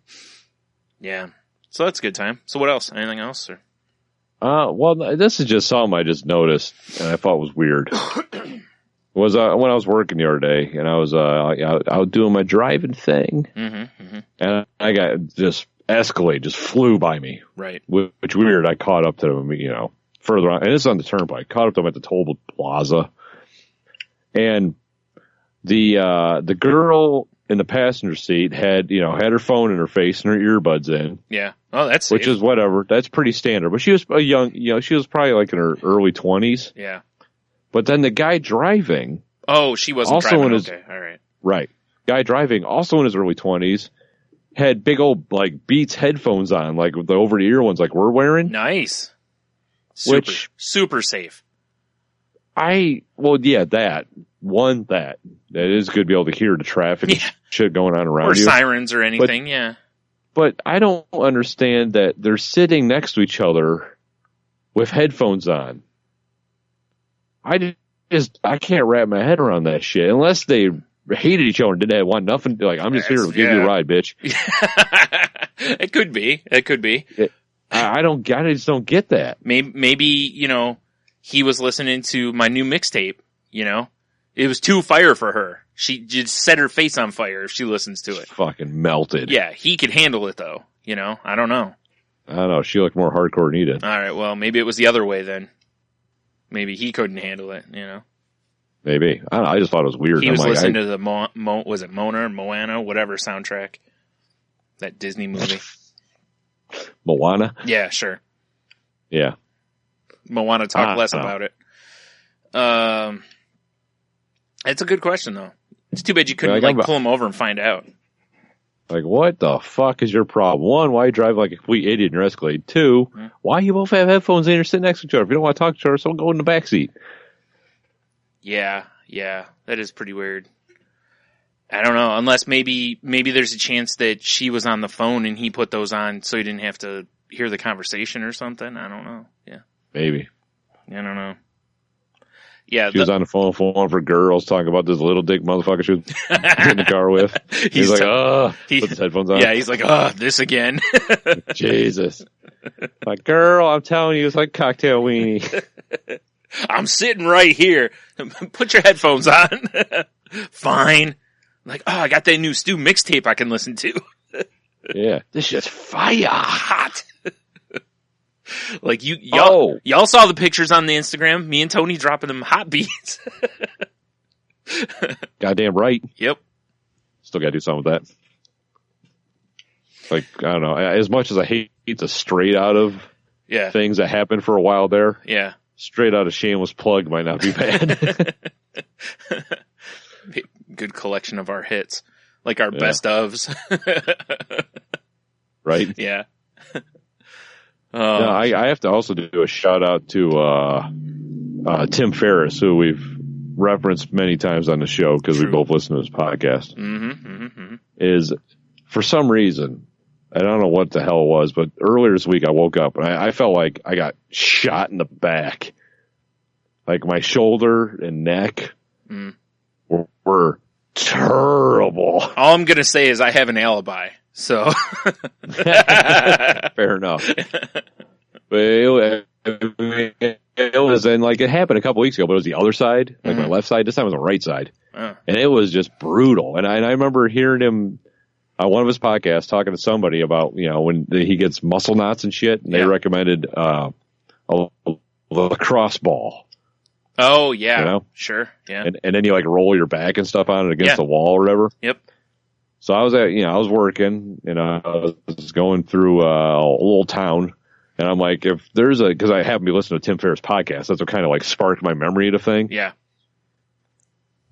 S5: Yeah. So that's a good time. So what else? Anything else? Or?
S6: Well, this is just something I just noticed and I thought was weird. Was when I was working the other day, and I was out doing my driving thing, and I got just Escalade just flew by me.
S5: Right.
S6: Which weird. I caught up to them, you know, further on, and it's on the turnpike. Caught up to them at the toll plaza, and the girl in the passenger seat had her phone in her face and her earbuds in.
S5: Yeah. Oh, that's safe.
S6: Which is whatever. That's pretty standard. But she was a young, she was probably like in her early 20s.
S5: Yeah.
S6: But then the guy driving.
S5: Oh, she wasn't
S6: also
S5: driving.
S6: Okay,
S5: all right.
S6: Right. Guy driving, also in his early 20s, had big old, like, Beats headphones on, like the over-the-ear ones like we're wearing.
S5: Nice. Super safe.
S6: That is good to be able to hear the traffic shit going on around you.
S5: Or sirens or anything, yeah.
S6: But I don't understand that they're sitting next to each other with headphones on. I can't wrap my head around that shit unless they hated each other and didn't want nothing. Like, I'm just here to give you a ride, bitch.
S5: It could be.
S6: I just don't get that.
S5: Maybe, he was listening to my new mixtape, It was too fire for her. She just set her face on fire if she listens to it.
S6: Fucking melted.
S5: Yeah, he could handle it though, I don't know.
S6: I don't know. She looked more hardcore than he did.
S5: All right, well, maybe it was the other way then. Maybe he couldn't handle it,
S6: Maybe. I don't know. I just thought it was weird.
S5: He was listening to the was it Mona or Moana, whatever soundtrack. That Disney movie.
S6: Moana?
S5: Yeah, sure.
S6: Yeah.
S5: Moana talked less about it. It's a good question though. It's too bad you couldn't pull him over and find out.
S6: Like, what the fuck is your problem? One, why you drive like a complete idiot in your Escalade? Two, why you both have headphones in and you're sitting next to each other? If you don't want to talk to each other, so go in the back seat.
S5: Yeah, that is pretty weird. I don't know, unless maybe there's a chance that she was on the phone and he put those on so he didn't have to hear the conversation or something. I don't know. Yeah.
S6: Maybe.
S5: I don't know. Yeah,
S6: she was on the phone for girls talking about this little dick motherfucker she was in the car with. He's like, put his headphones on.
S5: Yeah, he's like, this again.
S6: Jesus. Like, girl, I'm telling you, it's like cocktail weenie.
S5: I'm sitting right here. Put your headphones on. Fine. Like, I got that new Stu mixtape I can listen to.
S6: Yeah. This shit's fire.
S5: Hot. Like y'all saw the pictures on the Instagram. Me and Tony dropping them hot beats.
S6: Goddamn right.
S5: Yep.
S6: Still got to do something with that. Like, I don't know. As much as I hate the straight out of things that happened for a while there.
S5: Yeah.
S6: Straight out of Shameless Plug might not be bad.
S5: Good collection of our hits, like our best ofs.
S6: Right.
S5: Yeah.
S6: I have to also do a shout out to Tim Ferriss, who we've referenced many times on the show because we both listen to his podcast. Is for some reason, I don't know what the hell it was, but earlier this week I woke up and I felt like I got shot in the back. Like my shoulder and neck were terrible.
S5: All I'm going to say is I have an alibi. So
S6: fair enough. But it was, and like it happened a couple weeks ago, but it was the other side, like my left side. This time it was the right side. And it was just brutal. And I remember hearing him on one of his podcasts talking to somebody about, when he gets muscle knots and shit, and they recommended a lacrosse ball.
S5: Oh, yeah. Sure. Yeah.
S6: And then you like roll your back and stuff on it against the wall or whatever.
S5: Yep.
S6: So I was working, and I was going through a little town, and I'm like, if there's because I happen to be listening to Tim Ferriss' podcast, that's what kind of like sparked my memory to thing.
S5: Yeah.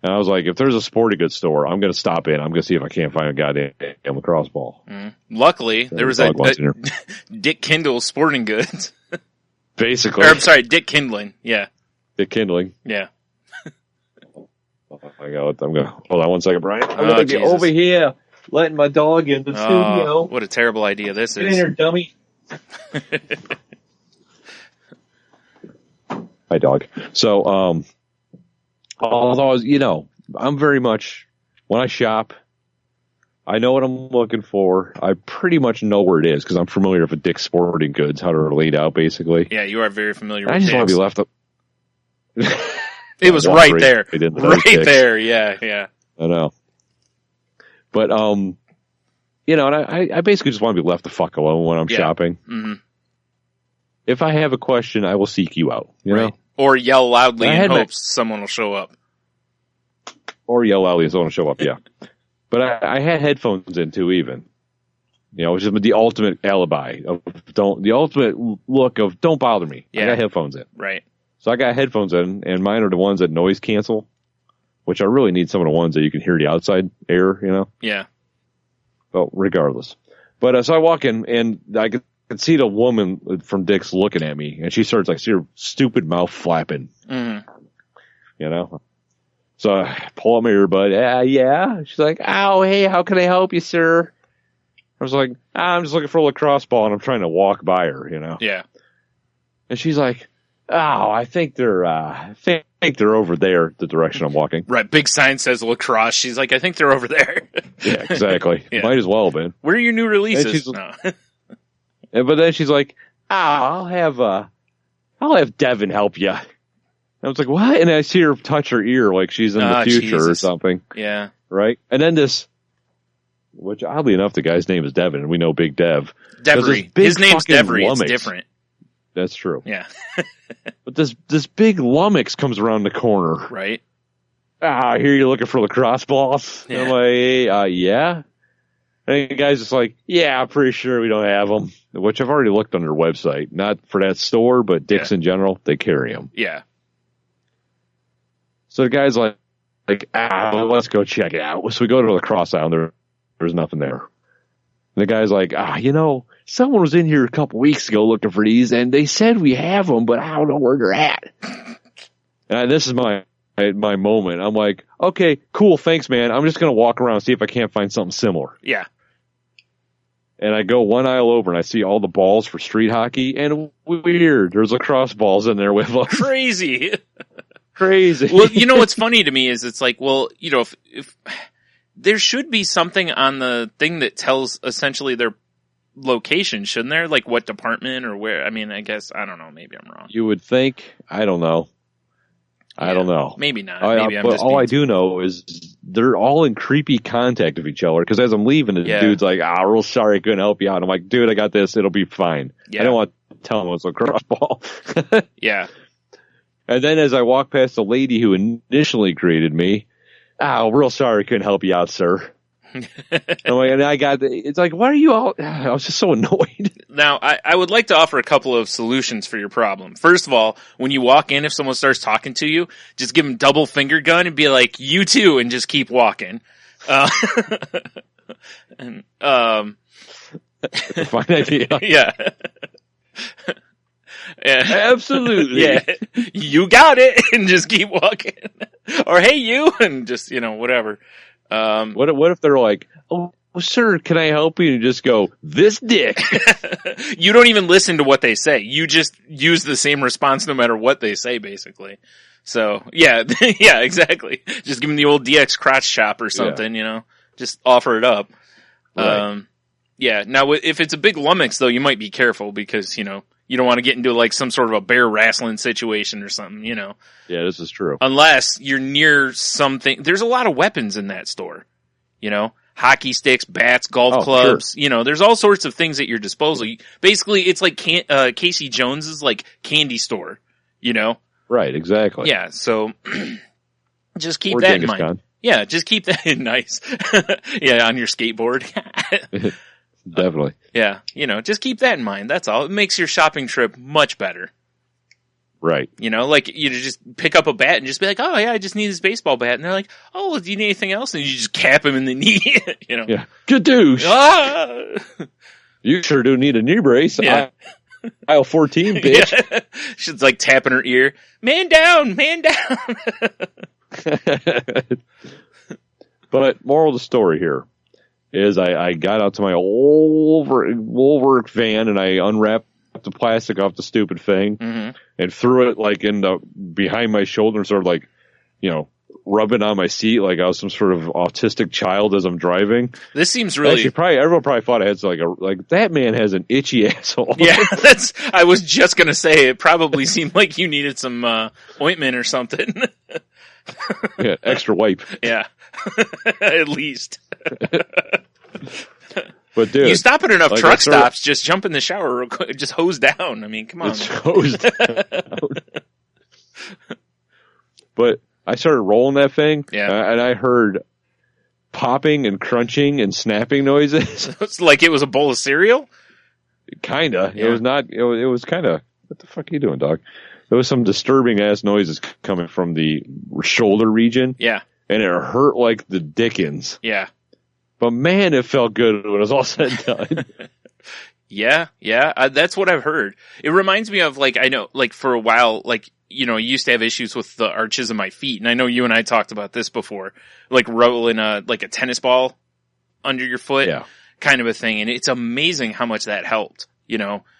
S6: And I was like, if there's a sporting goods store, I'm going to stop in. I'm going to see if I can't find a goddamn lacrosse ball.
S5: Luckily, there was a Dick Kindle Sporting Goods.
S6: Basically.
S5: Or, I'm sorry, Dick Kindling. Yeah.
S6: Dick Kindling.
S5: Yeah.
S6: I'm going to hold on one second, Brian. I'm going to get
S5: Jesus.
S6: over here, letting my dog in the studio.
S5: What a terrible idea this
S6: Get
S5: is.
S6: in here, dummy. Hi, dog. So, although, I'm very much, when I shop, I know what I'm looking for. I pretty much know where it is because I'm familiar with Dick's Sporting Goods, how they're laid out, basically.
S5: Yeah, you are very familiar with
S6: I just want to be left up.
S5: It was right there.
S6: Right
S5: there, yeah.
S6: I know. But, and I basically just want to be left the fuck alone when I'm shopping.
S5: Mm-hmm.
S6: If I have a question, I will seek you out, you know?
S5: Or yell loudly in hopes someone will show up.
S6: Or yell loudly and someone will show up, yeah. But I had headphones in too, even. Which is the ultimate alibi of the ultimate look of don't bother me.
S5: Yeah.
S6: I got headphones in.
S5: Right.
S6: So I got headphones in, and mine are the ones that noise cancel, which I really need some of the ones that you can hear the outside air,
S5: Yeah.
S6: Well, regardless. But so I walk in, and I could see the woman from Dick's looking at me, and she starts see her stupid mouth flapping.
S5: Mm-hmm.
S6: So I pull out my earbud. Yeah. She's like, "Oh, hey, how can I help you, sir?" I was like, "I'm just looking for a lacrosse ball, and I'm trying to walk by her,
S5: Yeah.
S6: And she's like, "Oh, I think they're over there, the direction I'm walking."
S5: Right. Big sign says lacrosse. She's like, I think they're over there.
S6: Yeah, exactly.
S5: Yeah.
S6: Might as well have been.
S5: Where are your new releases? No.
S6: But then she's like, I'll have Devin help you. I was like, what? And I see her touch her ear like she's in the future or something.
S5: Yeah.
S6: Right? And then which oddly enough, the guy's name is Devin, and we know Big Dev.
S5: Devery. His name's Devery. It's different.
S6: That's true.
S5: Yeah.
S6: But this big lummox comes around the corner.
S5: Right.
S6: I hear you're looking for lacrosse balls.
S5: Yeah.
S6: I'm like, yeah. And the guy's just like, yeah, I'm pretty sure we don't have them. Which I've already looked on their website. Not for that store, but Dick's in general, they carry them.
S5: Yeah.
S6: So the guy's like, let's go check it out. So we go to the lacrosse aisle, there's nothing there. And the guy's like, someone was in here a couple weeks ago looking for these, and they said we have them, but I don't know where they're at. And this is my moment. I'm like, okay, cool, thanks, man. I'm just going to walk around and see if I can't find something similar.
S5: Yeah.
S6: And I go one aisle over, and I see all the balls for street hockey, and weird, there's lacrosse balls in there with them.
S5: Crazy.
S6: Crazy.
S5: Well, what's funny to me is it's like, well, if there should be something on the thing that tells essentially their location, shouldn't there? Like what department or where? I mean, I guess, I don't know. Maybe I'm wrong.
S6: You would think. I don't know. I don't know.
S5: Maybe not. Maybe
S6: but all I do know is they're all in creepy contact with each other. Because as I'm leaving, the dude's like, real sorry I couldn't help you out. I'm like, dude, I got this. It'll be fine.
S5: Yeah.
S6: I don't want to tell him it's a lacrosse ball.
S5: Yeah.
S6: And then as I walk past the lady who initially greeted me, real sorry I couldn't help you out, sir. I'm like, and it's like, why are you all, I was just so annoyed.
S5: Now, I would like to offer a couple of solutions for your problem. First of all, when you walk in, if someone starts talking to you, just give them double finger gun and be like, you too, and just keep walking.
S6: That's a fine idea.
S5: Yeah. Yeah.
S6: Absolutely.
S5: Yeah. You got it, and just keep walking. Or hey, you, and just, whatever.
S6: What if they're like, oh, sir, can I help you? And just go, this dick.
S5: You don't even listen to what they say. You just use the same response no matter what they say, basically. So, yeah, yeah, exactly. Just give them the old DX crotch chop or something, just offer it up.
S6: Right.
S5: Yeah. Now, if it's a big lummox, though, you might be careful because, you don't want to get into like some sort of a bear wrestling situation or something,
S6: Yeah, this is true.
S5: Unless you're near something. There's a lot of weapons in that store, hockey sticks, bats, golf clubs,
S6: sure.
S5: There's all sorts of things at your disposal. Basically, it's like Casey Jones's like candy store,
S6: Right, exactly.
S5: Yeah, so just keep
S6: or
S5: that
S6: Genghis
S5: in mind.
S6: Khan.
S5: Yeah, just keep that in nice. Yeah, on your skateboard.
S6: Definitely.
S5: Yeah, just keep that in mind. That's all. It makes your shopping trip much better.
S6: Right.
S5: Like you just pick up a bat and just be like, oh yeah, I just need this baseball bat. And they're like, oh, well, do you need anything else? And you just cap him in the knee,
S6: Yeah. Good douche.
S5: Ah!
S6: You sure do need a knee brace.
S5: Yeah.
S6: Aisle 14, bitch.
S5: Yeah. She's like tapping her ear. Man down, man down.
S6: But moral of the story here is I got out to my old work van and I unwrapped the plastic off the stupid thing and threw it like in the behind my shoulder and sort of like, rubbing on my seat like I was some sort of autistic child as I'm driving.
S5: This seems really...
S6: Actually, everyone probably thought I had like that man has an itchy asshole.
S5: Yeah, I was just going to say, it probably seemed like you needed some ointment or something.
S6: Yeah, extra wipe.
S5: Yeah, at least.
S6: But dude,
S5: you stop at enough truck stops, just jump in the shower real quick, just hose down. I mean, come on.
S6: It's hosed down. But I started rolling that thing, and I heard popping and crunching and snapping noises.
S5: It's like it was a bowl of cereal?
S6: Kinda.
S5: Yeah.
S6: It was not, it was kinda, what the fuck are you doing, dog? There was some disturbing ass noises coming from the shoulder region.
S5: Yeah.
S6: And it hurt like the dickens.
S5: Yeah.
S6: But man, it felt good when it was all said and done.
S5: Yeah. That's what I've heard. It reminds me of I know, for a while, I used to have issues with the arches of my feet. And I know you and I talked about this before, rolling a tennis ball under your foot.
S6: Yeah.
S5: Kind of a thing. And it's amazing how much that helped,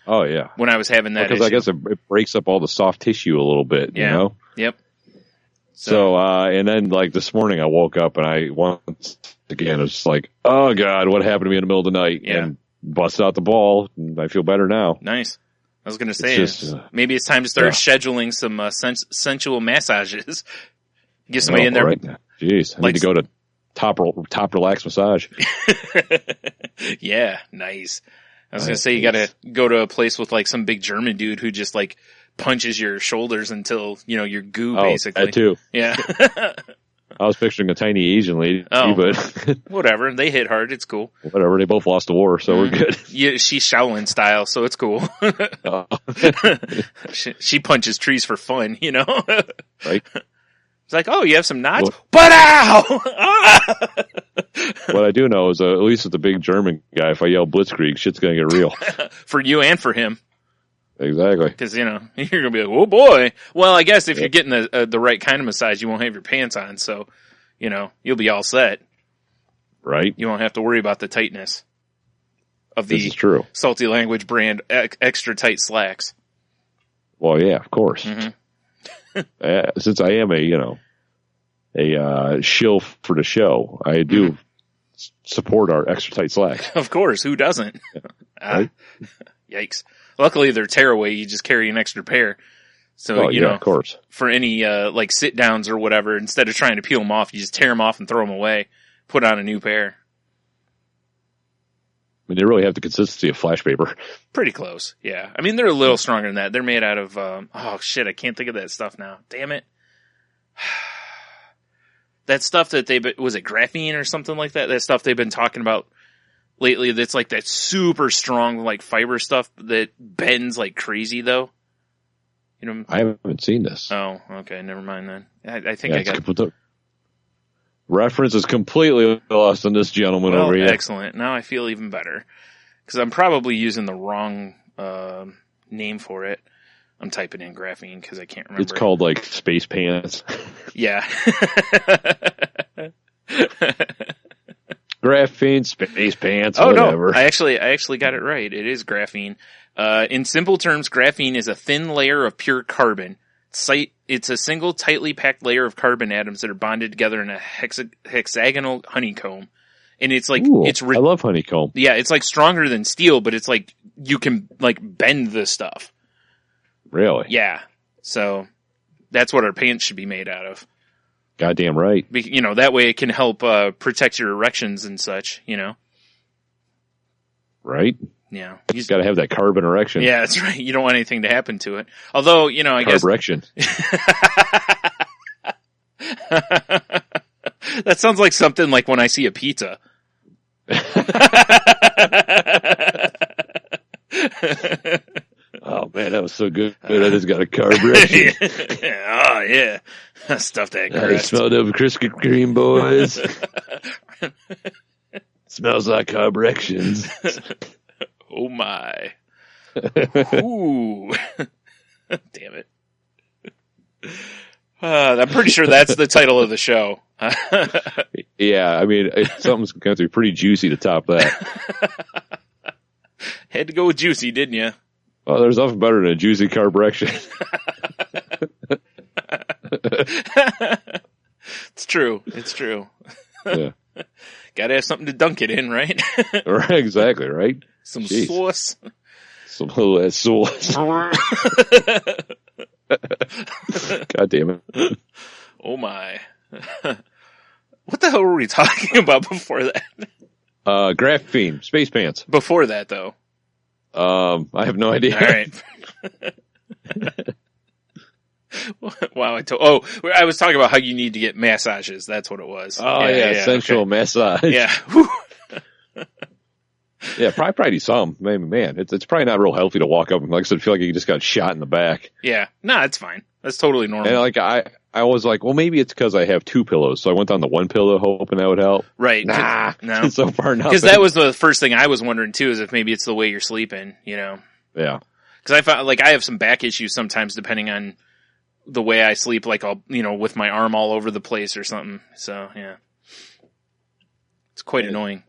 S6: Oh yeah.
S5: when I was having that
S6: because
S5: issue.
S6: I guess it breaks up all the soft tissue a little bit,
S5: Yeah.
S6: you know?
S5: Yep.
S6: So, and then this morning I woke up and I once again, it was just like, oh God, what happened to me in the middle of the night?
S5: Yeah.
S6: And busted out the ball and I feel better now.
S5: Nice. I was going to say,
S6: just,
S5: maybe it's time to start scheduling some sensual massages. Get somebody in there.
S6: Right. Jeez, I need to go to top relax massage.
S5: Yeah, nice. I was going to say, you got to go to a place with some big German dude who just punches your shoulders until, you're goo, basically.
S6: That too.
S5: Yeah.
S6: I was picturing a tiny Asian lady, but
S5: whatever. They hit hard. It's cool.
S6: Whatever. They both lost the war, so we're good.
S5: Yeah, she's Shaolin style, so it's cool. She punches trees for fun,
S6: Right.
S5: It's like, oh, you have some knots? But ow!
S6: What I do know is, at least with the big German guy, if I yell Blitzkrieg, shit's gonna get real.
S5: For you and for him.
S6: Exactly.
S5: Because, you're going to be like, oh boy. Well, I guess if you're getting the right kind of massage, you won't have your pants on. So, you'll be all set.
S6: Right.
S5: You won't have to worry about the tightness of
S6: This
S5: the
S6: is true.
S5: Salty Language brand extra tight slacks.
S6: Well, yeah, of course.
S5: Mm-hmm.
S6: Since I am a shill for the show, I do support our extra tight slacks.
S5: Of course. Who doesn't?
S6: Right?
S5: Yikes. Luckily, they're tearaway. You just carry an extra pair. So,
S6: of course.
S5: For any, sit downs or whatever, instead of trying to peel them off, you just tear them off and throw them away. Put on a new pair.
S6: I mean, they really have the consistency of flash paper.
S5: Pretty close. Yeah. I mean, they're a little stronger than that. They're made out of, I can't think of that stuff now. Damn it. That stuff that was it graphene or something like that? That stuff they've been talking about lately, that's that super strong, fiber stuff that bends like crazy, though.
S6: I haven't seen this.
S5: Oh, okay. Never mind then. I think I got...
S6: The reference is completely lost on this gentleman over here.
S5: Excellent. Now I feel even better. Because I'm probably using the wrong name for it. I'm typing in graphene because I can't remember.
S6: It's called, space pants.
S5: Yeah.
S6: Graphene, space pants,
S5: No.
S6: whatever.
S5: I actually got it right. It is graphene. In simple terms, graphene is a thin layer of pure carbon. It's a single tightly packed layer of carbon atoms that are bonded together in a hexagonal honeycomb. And it's I
S6: love honeycomb.
S5: Yeah, it's stronger than steel, but it's you can bend the stuff.
S6: Really?
S5: Yeah. So that's what our pants should be made out of.
S6: Goddamn right.
S5: That way it can help protect your erections and such,
S6: Right?
S5: Yeah.
S6: You just got to have that carbon erection.
S5: Yeah, that's right. You don't want anything to happen to it. Although, I guess...
S6: Carbrection.
S5: That sounds like something like when I see a pizza.
S6: Oh man, that was so good. I just got a Carbrection.
S5: Oh yeah, stuff that
S6: I
S5: crust.
S6: smelled them Krispy Kreme boys. Smells like Carbrections.
S5: Oh my. Ooh. Damn it. I'm pretty sure that's the title of the show.
S6: Yeah, I mean, something's going to be pretty juicy to top that.
S5: Had to go with juicy, didn't you?
S6: Oh, there's nothing better than a juicy Carbrection.
S5: It's true. It's true.
S6: Yeah.
S5: Gotta have something to dunk it in, right?
S6: Right, exactly, right?
S5: Some
S6: Jeez.
S5: sauce.
S6: Some little ass sauce. God damn it.
S5: Oh my. What the hell were we talking about before that?
S6: Graphene, space pants.
S5: Before that, though.
S6: I have no idea.
S5: All right. Wow. I was talking about how you need to get massages. That's what it was.
S6: Oh, yeah, essential massage.
S5: Yeah.
S6: Yeah, probably do some. Man, it's probably not real healthy to walk up and, like I said, feel like you just got shot in the back.
S5: Yeah. No, it's fine. That's totally normal.
S6: And like I was like, well, maybe it's because I have two pillows, so I went on the one pillow hoping that would help.
S5: Right.
S6: Nah,
S5: no.
S6: So far nothing.
S5: Because that was the first thing I was wondering too, is if maybe it's the way you're sleeping, you know?
S6: Yeah.
S5: Because I found, like, I have some back issues sometimes depending on the way I sleep, like I'll, with my arm all over the place or something. So, yeah. It's quite annoying.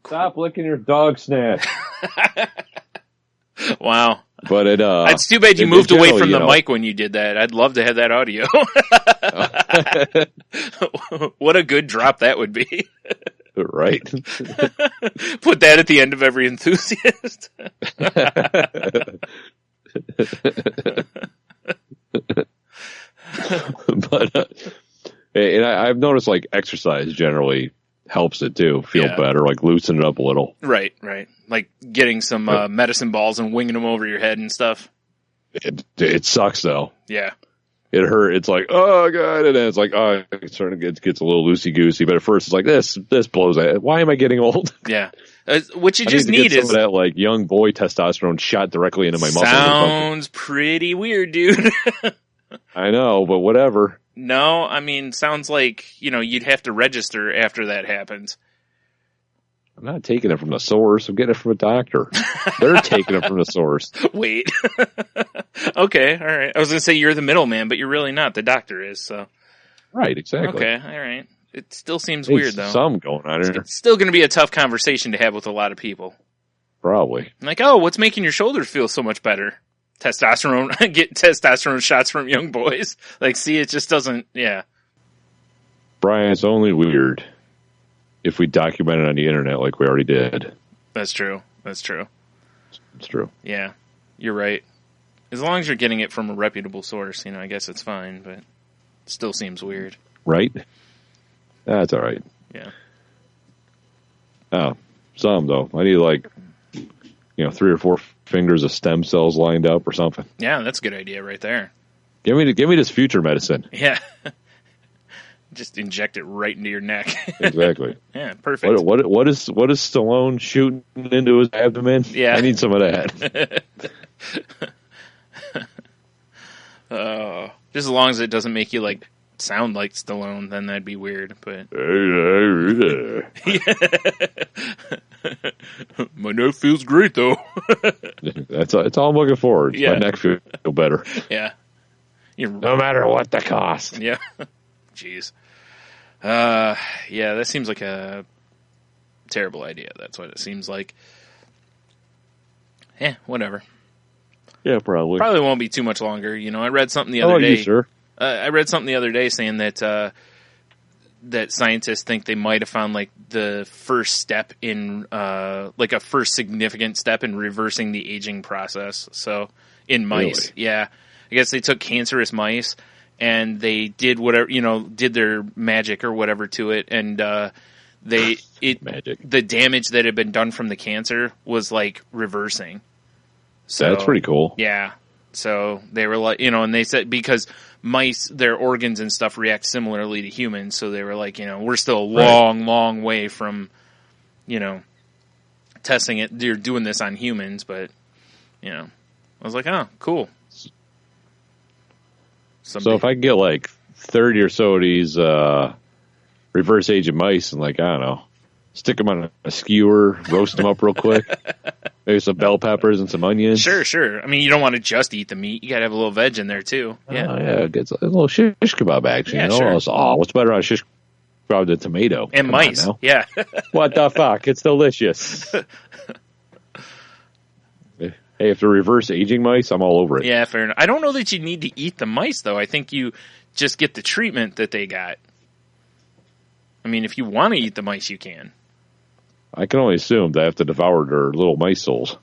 S6: Stop licking your dog snack.
S5: Wow.
S6: But
S5: it's too bad you moved away from the mic when you did that. I'd love to have that audio. What a good drop that would be.
S6: Right.
S5: Put that at the end of every enthusiast.
S6: But and I've noticed like exercise generally helps it too. Feel better, like loosen it up a little.
S5: Right. Like getting some medicine balls and winging them over your head and stuff.
S6: It sucks though.
S5: Yeah.
S6: It hurt. It's like, oh god, and then it's like, oh, it sort of gets a little loosey goosey. But at first, it's like this blows out. Why am I getting old?
S5: Yeah. What you just
S6: need
S5: is
S6: some of that like young boy testosterone shot directly into my muscles.
S5: Sounds pretty weird, dude.
S6: I know, but whatever.
S5: No, I mean, sounds like, you'd have to register after that happens.
S6: I'm not taking it from the source. I'm getting it from a doctor. They're taking it from the source.
S5: Wait. Okay, all right. I was going to say you're the middleman, but you're really not. The doctor is, so.
S6: Right, exactly.
S5: Okay, all right. It still seems weird, though.
S6: Some going on here.
S5: It's still going to be a tough conversation to have with a lot of people.
S6: Probably.
S5: Like, oh, what's making your shoulders feel so much better? Testosterone. Get testosterone shots from young boys. Like, see, it just doesn't, yeah.
S6: Brian, it's only weird if we document it on the internet like we already did.
S5: That's true.
S6: It's true.
S5: Yeah, you're right. As long as you're getting it from a reputable source, I guess it's fine, but it still seems weird.
S6: Right? That's all right.
S5: Yeah.
S6: Oh, some, though. I need, 3 or 4 fingers of stem cells lined up or something.
S5: Yeah, that's a good idea right there.
S6: Give me this future medicine.
S5: Yeah. Just inject it right into your neck.
S6: Exactly.
S5: Yeah, perfect.
S6: What is Stallone shooting into his abdomen?
S5: Yeah.
S6: I need some of that.
S5: Just as long as it doesn't make you sound like Stallone, then that'd be weird. But my neck feels great though.
S6: That's all I'm looking for.
S5: Yeah.
S6: My neck feel better.
S5: Yeah.
S6: No matter what the cost.
S5: Yeah. Jeez. Yeah, that seems like a terrible idea. That's what it seems like. Yeah, whatever.
S6: Yeah, probably.
S5: Probably won't be too much longer. I read something the other day.
S6: Sure.
S5: I read something the other day saying that that scientists think they might have found the first step in a first significant step in reversing the aging process. So in mice,
S6: Really?
S5: yeah, I guess they took cancerous mice and they did whatever, did their magic or whatever to it, and magic. The damage that had been done from the cancer was reversing. So
S6: that's pretty cool.
S5: Yeah. So they were like, and they said because mice, their organs and stuff react similarly to humans. So they were like, we're still a long way from, testing it. They're doing this on humans, but, I was like, oh, cool.
S6: So if I get like 30 or so of these reverse aged mice and like, I don't know, stick them on a skewer, roast them up real quick, maybe some bell peppers and some onions.
S5: Sure. I mean, you don't want to just eat the meat. You got to have a little veg in there too. Yeah.
S6: Yeah, it gets a little shish kebab action.
S5: Yeah,
S6: Sure.
S5: sure.
S6: What's better on a shish kebab than tomato?
S5: And
S6: Come
S5: mice.
S6: on now.
S5: Yeah.
S6: What the fuck? It's delicious. Hey, if they're reverse aging mice, I'm all over it.
S5: Yeah, fair enough. I don't know that you need to eat the mice, though. I think you just get the treatment that they got. I mean, if you want to eat the mice, you can.
S6: I can only assume they have to devour their little mice souls.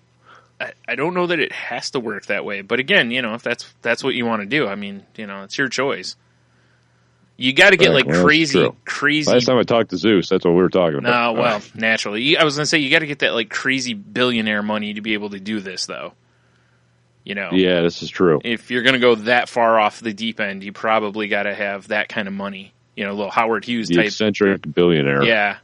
S5: I don't know that it has to work that way. But again, if that's what you want to do, I mean, it's your choice. You got to get crazy.
S6: Last time I talked to Zeus, that's what we were talking about.
S5: No, well, naturally. I was going to say, you got to get that like crazy billionaire money to be able to do this, though.
S6: Yeah, this is true.
S5: If you're going to go that far off the deep end, you probably got to have that kind of money. A little Howard Hughes type.
S6: Eccentric billionaire.
S5: Yeah.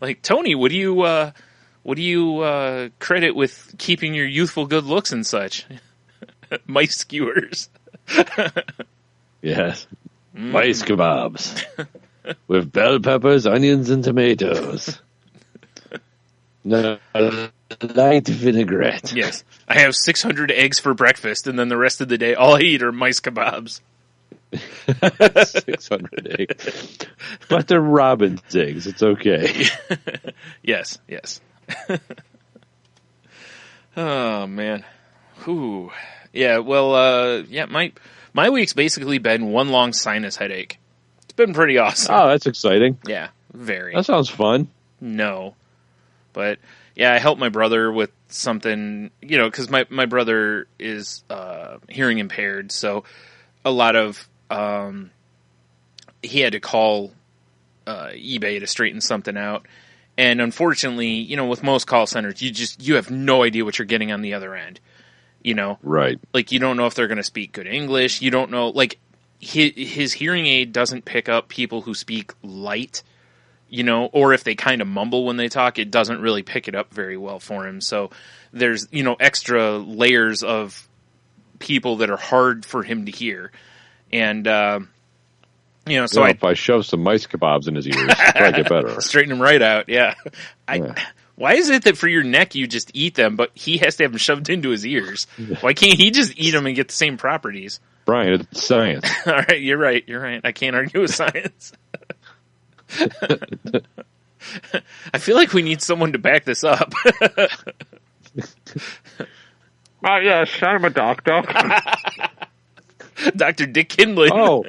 S5: Like, Tony, what do you credit with keeping your youthful good looks and such? Mice skewers.
S6: Yes. Mice kebabs. With bell peppers, onions, and tomatoes. No, light vinaigrette.
S5: Yes. I have 600 eggs for breakfast, and then the rest of the day, all I eat are mice kebabs.
S6: 600 eggs. But they're robin's eggs. It's okay.
S5: Yes. Oh, man. Whew. Yeah, well, my week's basically been one long sinus headache. It's been pretty awesome.
S6: Oh, that's exciting.
S5: Yeah, very.
S6: That sounds fun.
S5: No. But, yeah, I helped my brother with something, because my brother is hearing impaired, so a lot of, he had to call eBay to straighten something out. And unfortunately, with most call centers, you have no idea what you're getting on the other end.
S6: Right.
S5: Like, you don't know if they're going to speak good English. You don't know, like, his hearing aid doesn't pick up people who speak light, or if they kind of mumble when they talk, it doesn't really pick it up very well for him. So there's, extra layers of people that are hard for him to hear. And, so
S6: if I shove some mice kebabs in his ears, it'll probably get better.
S5: Straighten him right out, yeah. Why is it that for your neck you just eat them, but he has to have them shoved into his ears? Why can't he just eat them and get the same properties?
S6: Brian, it's science.
S5: All right, you're right. I can't argue with science. I feel like we need someone to back this up.
S6: Yes, I'm a doctor.
S5: Dr. Dick Kindlin.
S6: Oh.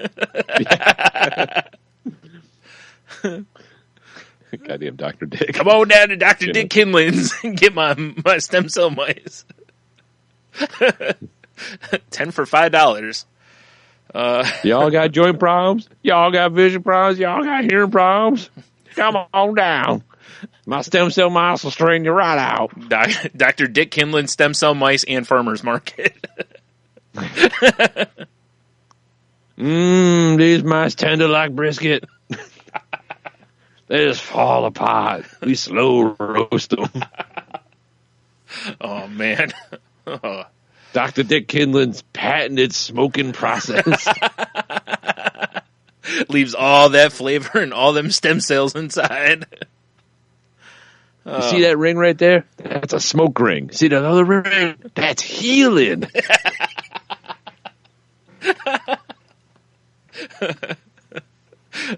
S6: Goddamn Dr. Dick.
S5: Come on down to Dr. Dick Kindlin's and get my stem cell mice. 10 for $5.
S6: Y'all got joint problems? Y'all got vision problems? Y'all got hearing problems? Come on down. My stem cell mice will straighten you right out.
S5: Dr. Dick Kindlin Stem Cell Mice and Farmers Market.
S6: These mice tender like brisket. They just fall apart. We slow roast them.
S5: Oh, man. Oh.
S6: Dr. Dick Kindlin's patented smoking process.
S5: Leaves all that flavor and all them stem cells inside.
S6: You see that ring right there? That's a smoke ring. See that other ring? That's healing.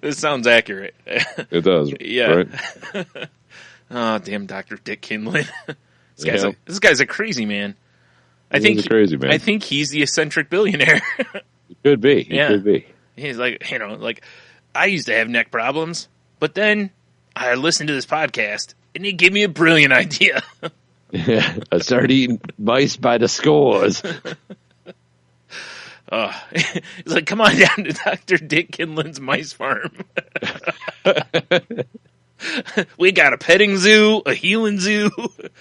S5: This sounds accurate.
S6: It does.
S5: Yeah.
S6: Right?
S5: Oh, damn Dr. Dick Kindlin. This guy's a crazy man.
S6: He's a crazy man.
S5: I think he's the eccentric billionaire.
S6: He could be. He could be.
S5: He's like, I used to have neck problems, but then I listened to this podcast and it gave me a brilliant idea.
S6: Yeah, I started eating mice by the scores.
S5: He's like, come on down to Dr. Dick Kindlin's Mice Farm. We got a petting zoo, a healing zoo,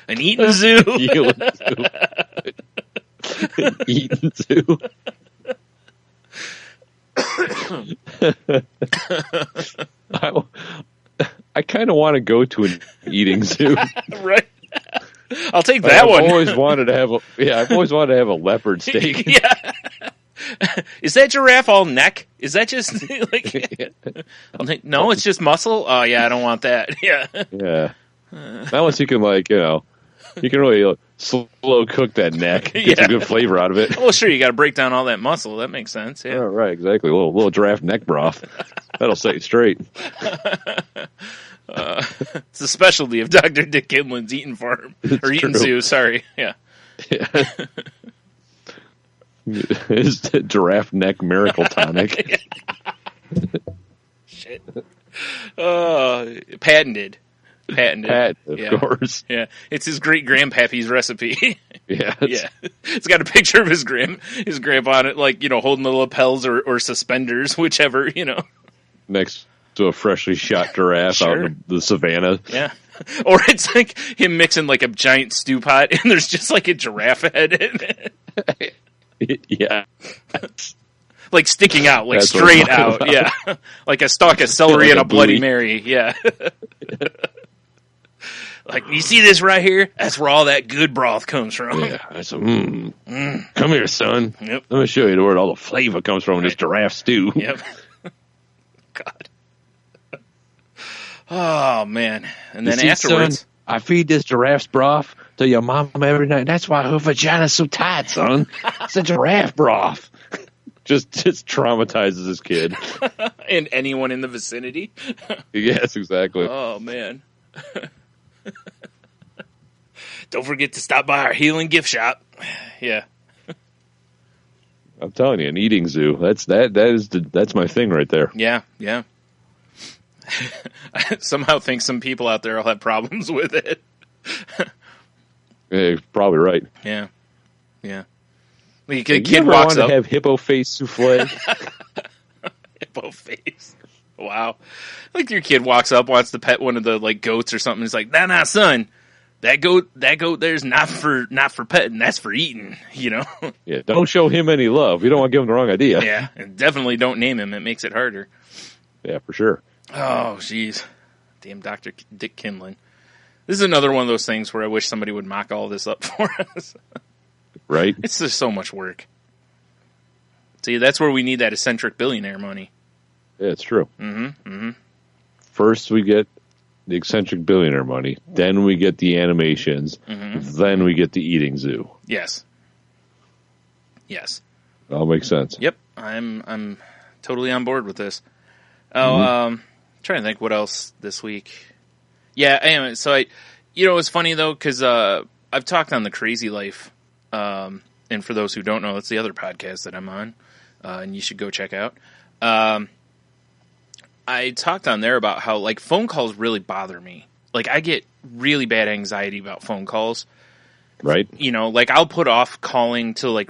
S5: an eating zoo.
S6: Eating zoo. I kind of want to go to an eating zoo.
S5: Right. I'll take that one.
S6: I've always wanted to have a leopard steak.
S5: Yeah. Is that giraffe all neck? Is that just like? No, it's just muscle. Oh yeah, I don't want that. Yeah.
S6: Yeah. Unless you can you can really slow cook that neck, get some good flavor out of it.
S5: Well, sure, you got to break down all that muscle. That makes sense. Yeah.
S6: Oh, right, exactly. A little giraffe neck broth. That'll set you straight.
S5: It's a specialty of Dr. Dick Kinlan's eating farm or eating zoo. Sorry. Yeah.
S6: It's the giraffe neck miracle tonic.
S5: Shit. Patented,
S6: of course.
S5: Yeah, it's his great grandpappy's recipe.
S6: Yeah,
S5: it's got a picture of his grandpa on it, like holding the lapels or suspenders, whichever
S6: next to a freshly shot giraffe out in the savannah.
S5: Yeah, or it's like him mixing like a giant stew pot, and there's just like a giraffe head in it.
S6: Yeah.
S5: Like sticking out, like that's straight out. About. Yeah. Like a stalk of celery like and a Bloody Mary. Yeah. Like, you see this right here? That's where all that good broth comes from.
S6: Yeah. Come here, son.
S5: Yep.
S6: Let me show you where all the flavor comes from in this giraffe stew.
S5: Yep. God. Oh, man. And then afterwards.
S6: Son, I feed this giraffe's broth to your mom every night. That's why her vagina's so tight, son. It's a giraffe broth. Just traumatizes his kid.
S5: And anyone in the vicinity.
S6: Yes, exactly.
S5: Oh, man. Don't forget to stop by our healing gift shop. Yeah.
S6: I'm telling you, an eating zoo. That's my thing right there.
S5: Yeah. I somehow think some people out there will have problems with it.
S6: Yeah, you're probably right.
S5: Yeah. Like
S6: a kid walks up. To have hippo face souffle.
S5: Hippo face. Wow. Like your kid walks up, wants to pet one of the goats or something. It's like, nah, son. That goat there's not for petting. That's for eating. Yeah.
S6: Don't show him any love. You don't want to give him the wrong idea.
S5: Yeah. And definitely don't name him. It makes it harder.
S6: Yeah, for sure.
S5: Oh, jeez. Damn Dr. Dick Kinlan. This is another one of those things where I wish somebody would mock all this up for us.
S6: Right?
S5: It's just so much work. See, that's where we need that eccentric billionaire money.
S6: Yeah, it's true.
S5: Mm-hmm.
S6: First we get the eccentric billionaire money. Then we get the animations.
S5: Mm-hmm.
S6: Then we get the eating zoo.
S5: Yes.
S6: All makes sense.
S5: Yep. I'm totally on board with this. Oh, trying to think what else this week. Yeah, anyway, so it's funny though, because I've talked on the Crazy Life, and for those who don't know, it's the other podcast that I'm on, and you should go check out. I talked on there about how phone calls really bother me. I get really bad anxiety about phone calls.
S6: Right.
S5: I'll put off calling to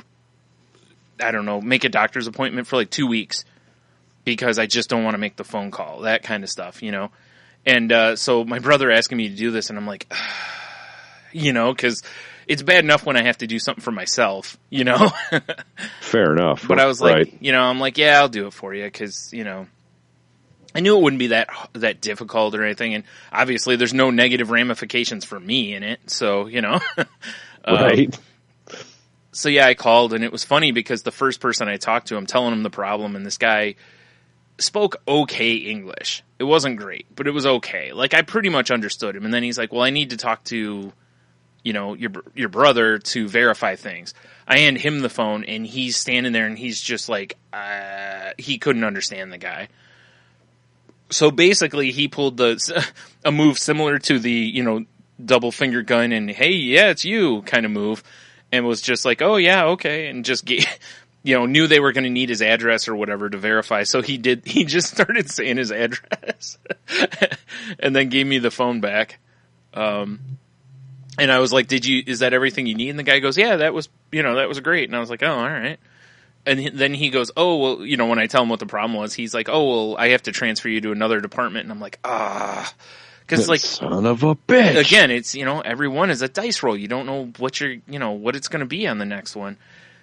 S5: I don't know, make a doctor's appointment for 2 weeks because I just don't want to make the phone call, that kind of stuff, And so my brother asking me to do this, and I'm like, because it's bad enough when I have to do something for myself,
S6: Fair enough.
S5: But I was like,
S6: right.
S5: I'm like, yeah, I'll do it for you because, I knew it wouldn't be that difficult or anything. And obviously there's no negative ramifications for me in it. So,
S6: Right.
S5: So yeah, I called, and it was funny because the first person I talked to, I'm telling him the problem, and this guy spoke okay English. It wasn't great, but it was okay. I pretty much understood him. And then he's like, well, I need to talk to, your brother to verify things. I hand him the phone, and he's standing there, and he's just he couldn't understand the guy. So basically he pulled a move similar to the, double finger gun and, hey, yeah, it's you kind of move, and was just like, oh yeah, okay. And just knew they were going to need his address or whatever to verify. So he just started saying his address and then gave me the phone back. And I was like, is that everything you need? And the guy goes, yeah, that was great. And I was like, oh, all right. And then he goes, oh, well, when I tell him what the problem was, he's like, oh, well, I have to transfer you to another department. And I'm like, because
S6: son of a bitch.
S5: Again, it's, every one is a dice roll. You don't know what what it's going to be on the next one.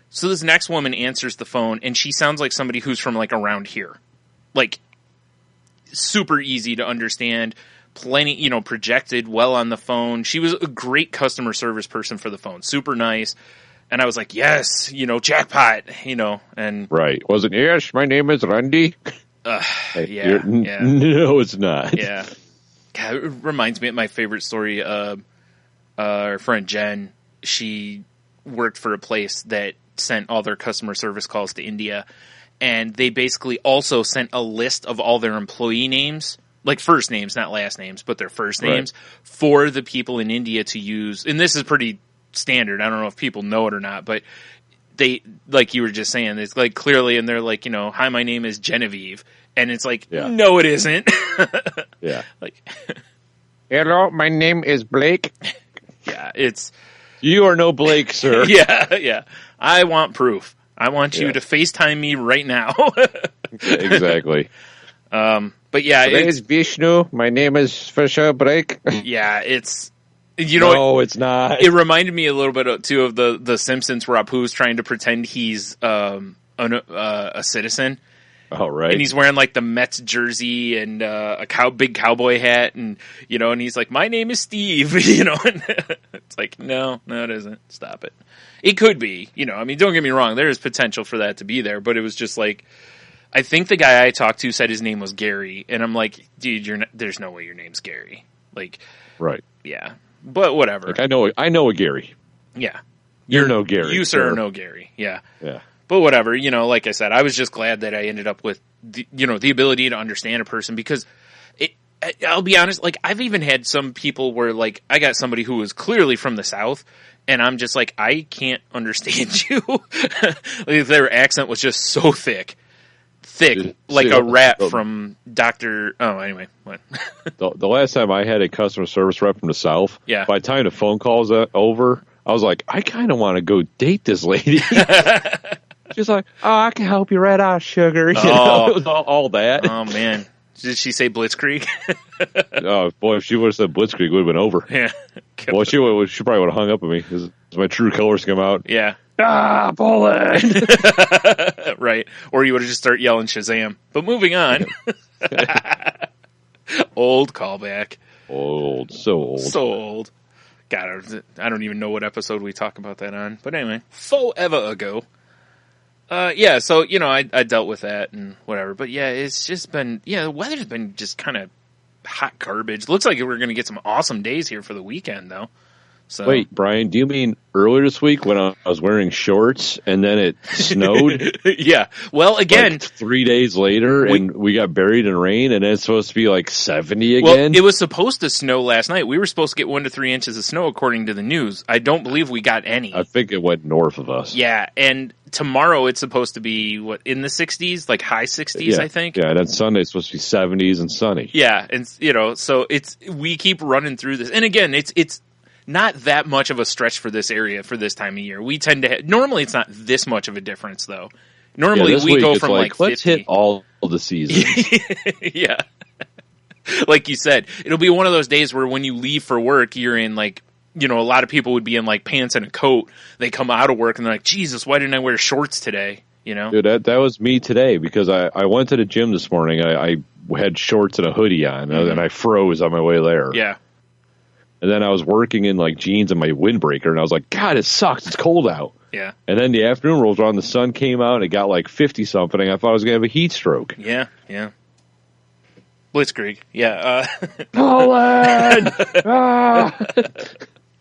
S5: So this next woman answers the phone, and she sounds like somebody who's from, like, around here. Like, super easy to understand, plenty, projected well on the phone. She was a great customer service person for the phone. Super nice. And I was like, yes, jackpot, and...
S6: Right. Was it, yes, my name is Randy?
S5: Yeah.
S6: No, it's not.
S5: Yeah. God, it reminds me of my favorite story. Our friend Jen, she worked for a place that sent all their customer service calls to India, and they basically also sent a list of all their employee names, like first names, not last names, but their first names, for the people in India to use. And this is pretty standard. I don't know if people know it or not, but they, like you were just saying, it's like clearly, and they're like, hi, my name is Genevieve. And it's like, no, it isn't.
S6: Yeah.
S5: Like,
S6: hello, my name is Blake.
S5: Yeah, it's...
S6: You are no Blake, sir.
S5: Yeah. I want proof. I want you to FaceTime me right now.
S6: Exactly.
S5: But yeah,
S6: it's Vishnu. My name is Fisher Blake.
S5: Yeah, it's...
S6: No, it's not.
S5: It reminded me a little bit, too, of the Simpsons where Apu's trying to pretend he's a citizen.
S6: Oh, right.
S5: And he's wearing, like, the Mets jersey and a big cowboy hat, and, and he's like, my name is Steve, and it's like, no, it isn't. Stop it. It could be, don't get me wrong, there is potential for that to be there, but it was just like, I think the guy I talked to said his name was Gary, and I'm like, dude, there's no way your name's Gary. Like,
S6: right.
S5: Yeah. But whatever.
S6: Like, I know a Gary.
S5: Yeah.
S6: You're no Gary.
S5: You, sir, are no Gary. Yeah.
S6: Yeah.
S5: But whatever, like I said, I was just glad that I ended up with, the ability to understand a person, because I'll be honest, like, I've even had some people where, like, I got somebody who was clearly from the South, and I'm just like, I can't understand you. Like, their accent was just so thick, like a rat from Dr. Oh, anyway, what?
S6: The last time I had a customer service rep from the South, by the time the phone call's over, I was like, I kind of want to go date this lady. She's like, oh, I can help you right out, sugar. It was all that.
S5: Oh, man. Did she say Blitzkrieg?
S6: Oh, boy, if she would have said Blitzkrieg, it would have been over.
S5: Yeah.
S6: Well, she probably would have hung up on me because my true colors come out.
S5: Yeah.
S6: Ah, Poland!
S5: Right. Or you would have just started yelling Shazam. But moving on. Old callback.
S6: Old. So old.
S5: So old. God, I don't even know what episode we talk about that on. But anyway, forever ago. So, I dealt with that and whatever. But yeah, it's just been, the weather's been just kind of hot garbage. Looks like we're going to get some awesome days here for the weekend, though. So.
S6: Wait, Brian, do you mean earlier this week when I was wearing shorts and then it snowed?
S5: Yeah. Well, again.
S6: Like 3 days later and we got buried in rain and it's supposed to be like 70 again?
S5: Well, it was supposed to snow last night. We were supposed to get 1 to 3 inches of snow according to the news. I don't believe we got any.
S6: I think it went north of us.
S5: Yeah, and tomorrow it's supposed to be, in the 60s? Like high 60s, I think?
S6: Yeah, and then Sunday it's supposed to be 70s and sunny.
S5: Yeah, and, so we keep running through this. And again, it's not that much of a stretch for this area for this time of year. We tend to normally it's not this much of a difference though. Normally we go from like 50.
S6: Let's hit all of the seasons.
S5: Yeah. Like you said, it'll be one of those days where when you leave for work, you're in like, a lot of people would be in like pants and a coat. They come out of work and they're like, Jesus, why didn't I wear shorts today?
S6: Dude, that was me today because I went to the gym this morning. I had shorts and a hoodie on and I froze on my way there.
S5: Yeah.
S6: And then I was working in like jeans and my windbreaker, and I was like, God, it sucks. It's cold out.
S5: Yeah. And
S6: then the afternoon rolls around, the sun came out, and it got like 50-something. I thought I was going to have a heat stroke.
S5: Yeah. Blitzkrieg. Yeah.
S6: Poland!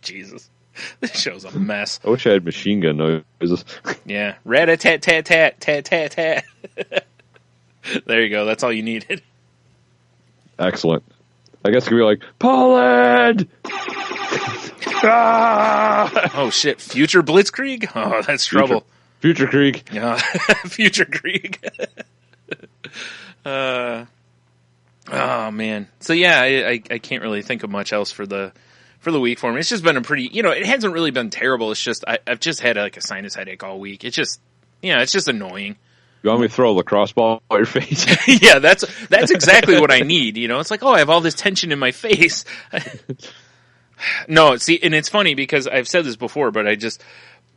S5: Jesus. This show's a mess.
S6: I wish I had machine gun noises.
S5: Yeah. Rat-a-tat-tat-tat-tat-tat-tat. There you go. That's all you needed.
S6: Excellent. I guess it could be like, Poland!
S5: Oh, shit. Future Blitzkrieg? Oh, that's trouble.
S6: Future Krieg.
S5: Yeah. Future Krieg. Oh, man. So, yeah, I can't really think of much else for the week for me. It's just been a pretty, it hasn't really been terrible. It's just, I've just had like a sinus headache all week. It's just, it's just annoying.
S6: You want me to throw a lacrosse ball at your face?
S5: Yeah, that's exactly what I need. It's like, I have all this tension in my face. No, see, and it's funny because I've said this before, but I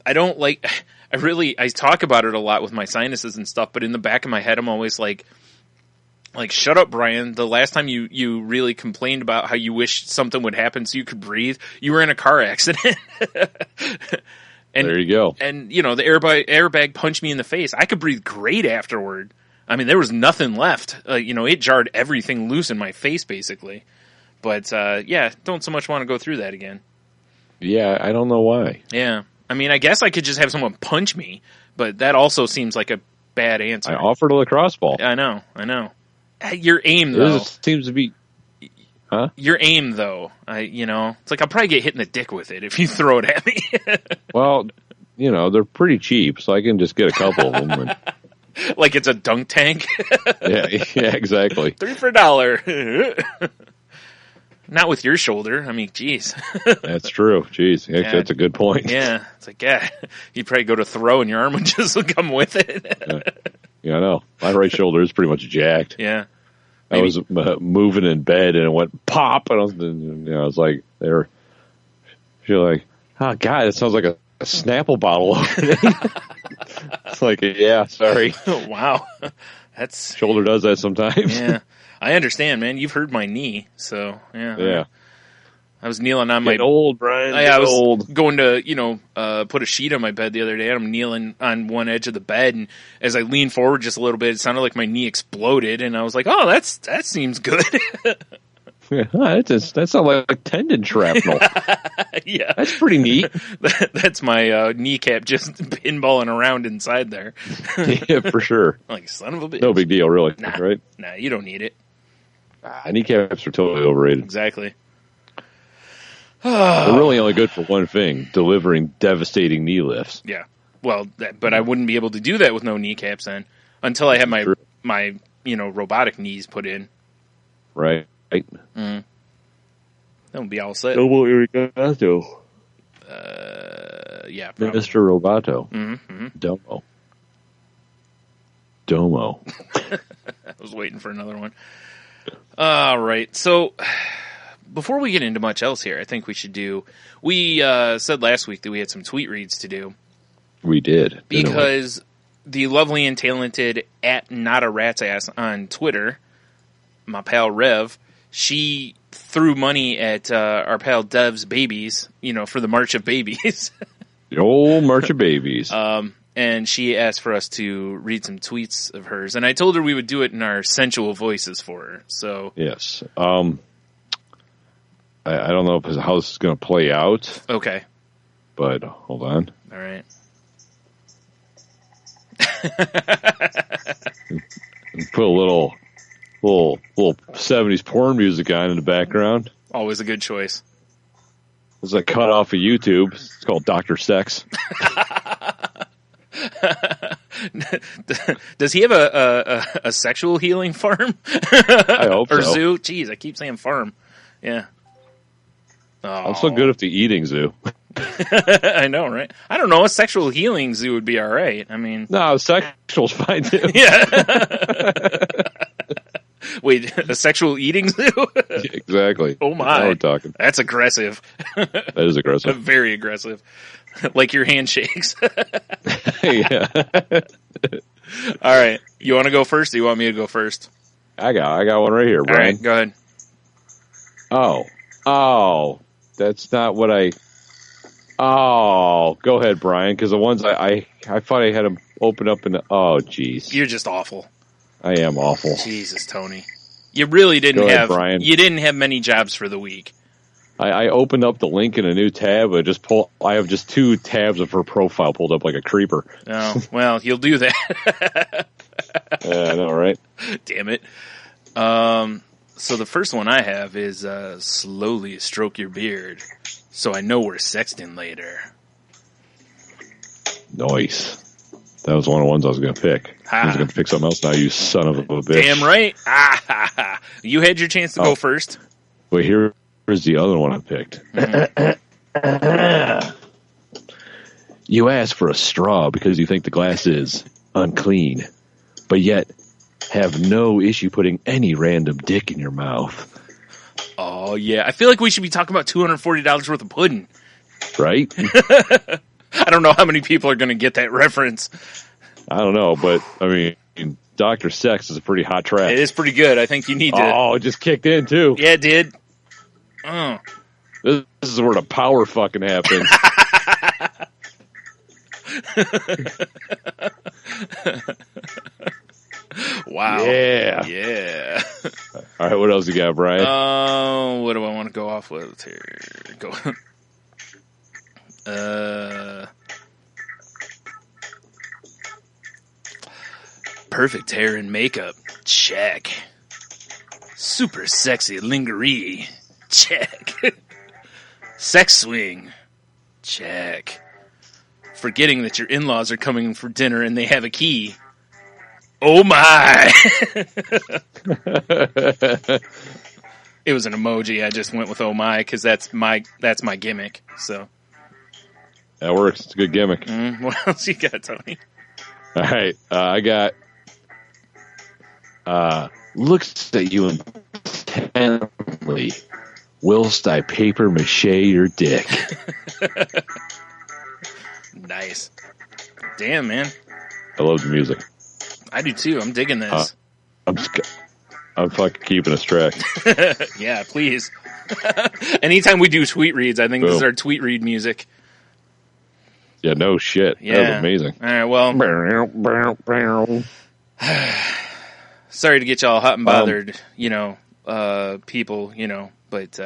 S5: I don't like, I talk about it a lot with my sinuses and stuff, but in the back of my head, I'm always like, shut up, Brian. The last time you really complained about how you wish something would happen so you could breathe, you were in a car accident. And,
S6: there you go.
S5: And, you know, the airbag punched me in the face. I could breathe great afterward. I mean, there was nothing left. You know, it jarred everything loose in my face, basically. But, yeah, don't so much want to go through that again.
S6: Yeah, I don't know why.
S5: Yeah. I mean, I guess I could just have someone punch me, but that also seems like a bad answer.
S6: I offered a lacrosse ball.
S5: I know. Your aim, though.
S6: It seems to be... Huh?
S5: Your aim, though, it's like I'll probably get hit in the dick with it if you throw it at me.
S6: Well, you know, they're pretty cheap, so I can just get a couple of them. And...
S5: Like it's a dunk tank?
S6: yeah, exactly.
S5: 3 for $1. Not with your shoulder. I mean, geez.
S6: That's true. Jeez, actually, that's a good point.
S5: Yeah, it's like, you'd probably go to throw and your arm would just come with it.
S6: Yeah, I know. My right shoulder is pretty much jacked.
S5: Yeah.
S6: Maybe. I was moving in bed and it went pop, and I was like, you're like, oh God, it sounds like a Snapple bottle opening. It's like, yeah, sorry.
S5: Wow, that's
S6: shoulder does that sometimes.
S5: Yeah, I understand, man. You've heard my knee, so
S6: yeah.
S5: I was kneeling on my
S6: old Brian.
S5: I was going to put a sheet on my bed the other day, and I'm kneeling on one edge of the bed, and as I leaned forward just a little bit, it sounded like my knee exploded, and I was like, "Oh, that seems good."
S6: Yeah, that sounds like tendon shrapnel.
S5: Yeah,
S6: that's pretty neat.
S5: That's my kneecap just pinballing around inside there.
S6: Yeah, for sure.
S5: Like, son of a bitch.
S6: No big deal, really.
S5: Nah,
S6: right?
S5: Nah, you don't need it.
S6: Kneecaps are totally overrated.
S5: Exactly.
S6: They're really only good for one thing: delivering devastating knee lifts.
S5: Yeah. Well, but I wouldn't be able to do that with no kneecaps then, until I have my robotic knees put in.
S6: Right.
S5: Mm. That would be all set.
S6: Domo Arigato.
S5: Yeah, probably.
S6: Mr. Roboto.
S5: Mm-hmm.
S6: Domo.
S5: I was waiting for another one. All right, so before we get into much else here, I think we should do... We said last week that we had some tweet reads to do.
S6: We did.
S5: Because the lovely and talented @NotARatsAss on Twitter, my pal Rev, she threw money at our pal Dev's babies, for the March of Babies.
S6: The old March of Babies.
S5: And she asked for us to read some tweets of hers. And I told her we would do it in our sensual voices for her. So
S6: yes. I don't know how this is going to play out.
S5: Okay.
S6: But hold on.
S5: All right.
S6: Put a little 70s porn music on in the background.
S5: Always a good choice.
S6: It's a cut off of YouTube. It's called Dr. Sex.
S5: Does he have a sexual healing farm?
S6: I hope
S5: or
S6: so.
S5: zoo? Jeez, I keep saying farm. Yeah. Oh.
S6: I'm so good at the eating zoo.
S5: I know, right? I don't know. A sexual healing zoo would be all right. I mean,
S6: no, sexual's fine too.
S5: Yeah. Wait, a sexual eating zoo?
S6: Exactly.
S5: Oh my!
S6: Now we're talking.
S5: That's aggressive.
S6: That is aggressive.
S5: Very aggressive. Like your handshakes.
S6: Yeah.
S5: All right. You want to go first? Or you want me to go first?
S6: I got one right here, Brian.
S5: All right, go ahead.
S6: Oh, that's not what I. Oh, go ahead, Brian. Because the ones I thought I had them open up in the. Oh, jeez.
S5: You're just awful.
S6: I am awful.
S5: Jesus, Tony. You really didn't
S6: Go ahead,
S5: have.
S6: Brian.
S5: You didn't have many jobs for the week.
S6: I opened up the link in a new tab. I have just 2 tabs of her profile pulled up like a creeper.
S5: Oh, well, you'll do that.
S6: Yeah, I know, right?
S5: Damn it. So the first one I have is slowly stroke your beard, so I know we're sexting later.
S6: Nice. That was one of the ones I was going to pick. I was going to pick something else now, you son of a bitch.
S5: Damn right. You had your chance to go first.
S6: Wait, here's the other one I picked.
S5: Mm-hmm.
S6: You ask for a straw because you think the glass is unclean, but yet have no issue putting any random dick in your mouth.
S5: Oh, yeah. I feel like we should be talking about $240 worth of pudding.
S6: Right?
S5: I don't know how many people are going to get that reference.
S6: I don't know, but I mean, Dr. Sex is a pretty hot track.
S5: It is pretty good. I think you need to.
S6: Oh, it just kicked in too.
S5: Yeah, it did. Oh.
S6: This is where the power fucking happens.
S5: Wow.
S6: Yeah.
S5: Yeah.
S6: All right, what else you got, Brian?
S5: What do I want to go off with here? Go. Perfect hair and makeup. Check. Super sexy lingerie. Check. Sex swing. Check. Forgetting that your in-laws are coming for dinner and they have a key. Oh my! It was an emoji. I just went with oh my because that's my gimmick. So
S6: That works. It's a good gimmick.
S5: what else you got, Tony?
S6: All right, I got. Looks at you intently, whilst I paper mache your dick.
S5: Nice. Damn, man.
S6: I love the music.
S5: I do too. I'm digging this.
S6: I'm fucking keeping us track.
S5: Yeah, please. Anytime we do tweet reads, I think this is our tweet read music.
S6: Yeah, no shit.
S5: Yeah.
S6: That was amazing.
S5: All right, well, sorry to get y'all hot and bothered, people, but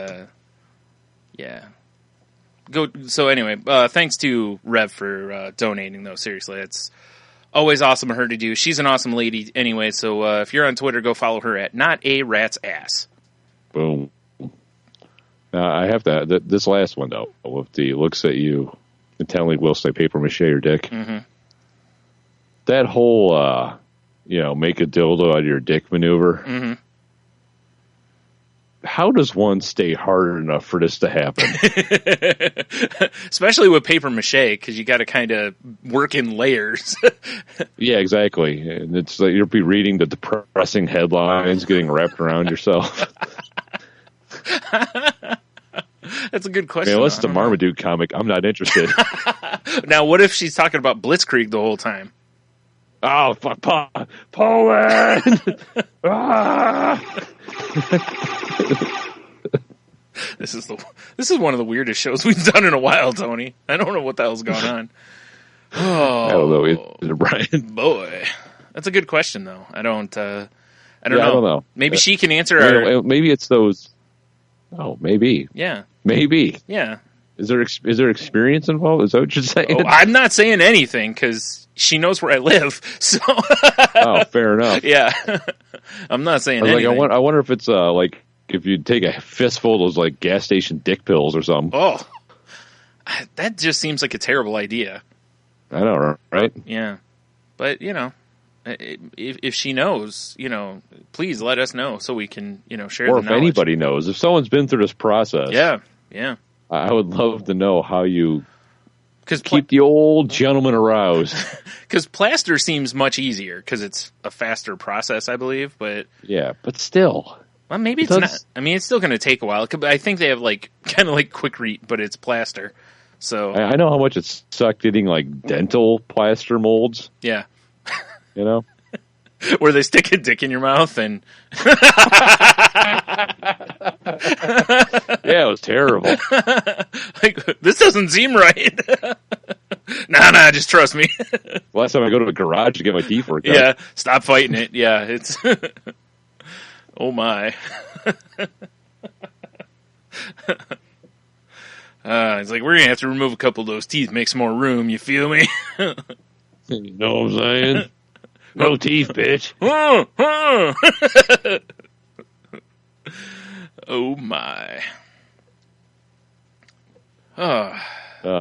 S5: yeah. So anyway, thanks to Rev for donating, though. Seriously, it's always awesome of her to do. She's an awesome lady anyway, so if you're on Twitter, go follow her at Not a Rat's Ass.
S6: Boom. I have to. This last one, though, with the looks at you intently whilst I paper mache your dick.
S5: Mm-hmm.
S6: That whole, make a dildo out of your dick maneuver.
S5: Mm-hmm.
S6: How does one stay hard enough for this to happen?
S5: Especially with paper mache, because you got to kind of work in layers.
S6: Yeah, exactly. And it's like you'll be reading the depressing headlines, getting wrapped around yourself.
S5: That's a good question.
S6: Unless it's a Marmaduke comic, I'm not interested.
S5: Now, what if she's talking about Blitzkrieg the whole time?
S6: Oh, fuck, Poland! Ah!
S5: This is one of the weirdest shows we've done in a while, Tony. I don't know what the hell's going on. Oh,
S6: I don't know either, Brian.
S5: Boy, that's a good question, though. I don't know.
S6: I don't know.
S5: Maybe she can answer.
S6: Maybe it's those. Oh, maybe.
S5: Yeah.
S6: Maybe.
S5: Yeah.
S6: Is there experience involved? Is that what you're saying?
S5: Oh, I'm not saying anything because she knows where I live. So.
S6: Oh, fair enough.
S5: Yeah. I'm not saying anything.
S6: I wonder if it's like if you take a fistful of those like gas station dick pills or something.
S5: Oh, that just seems like a terrible idea.
S6: I don't know, right?
S5: Yeah, but if she knows, please let us know so we can share.
S6: Or
S5: the
S6: if
S5: knowledge.
S6: anybody knows, if someone's been through this process,
S5: yeah,
S6: I would love to know how you
S5: keep
S6: the old gentleman aroused.
S5: Because plaster seems much easier because it's a faster process, I believe. But
S6: yeah, but still.
S5: Well, maybe it's not. I mean, it's still going to take a while. I think they have kind of like Quikrete, but it's plaster. So
S6: I know how much it sucked getting like dental plaster molds.
S5: Yeah,
S6: where
S5: they stick a dick in your mouth and.
S6: Yeah, it was terrible.
S5: This doesn't seem right. Nah, just trust me.
S6: Last time I go to a garage to get my teeth worked out.
S5: Yeah, stop fighting it. Yeah, it's. Oh my. It's like, we're going to have to remove a couple of those teeth, make some more room, you feel me?
S6: You know what I'm saying? No teeth, bitch.
S5: Oh my.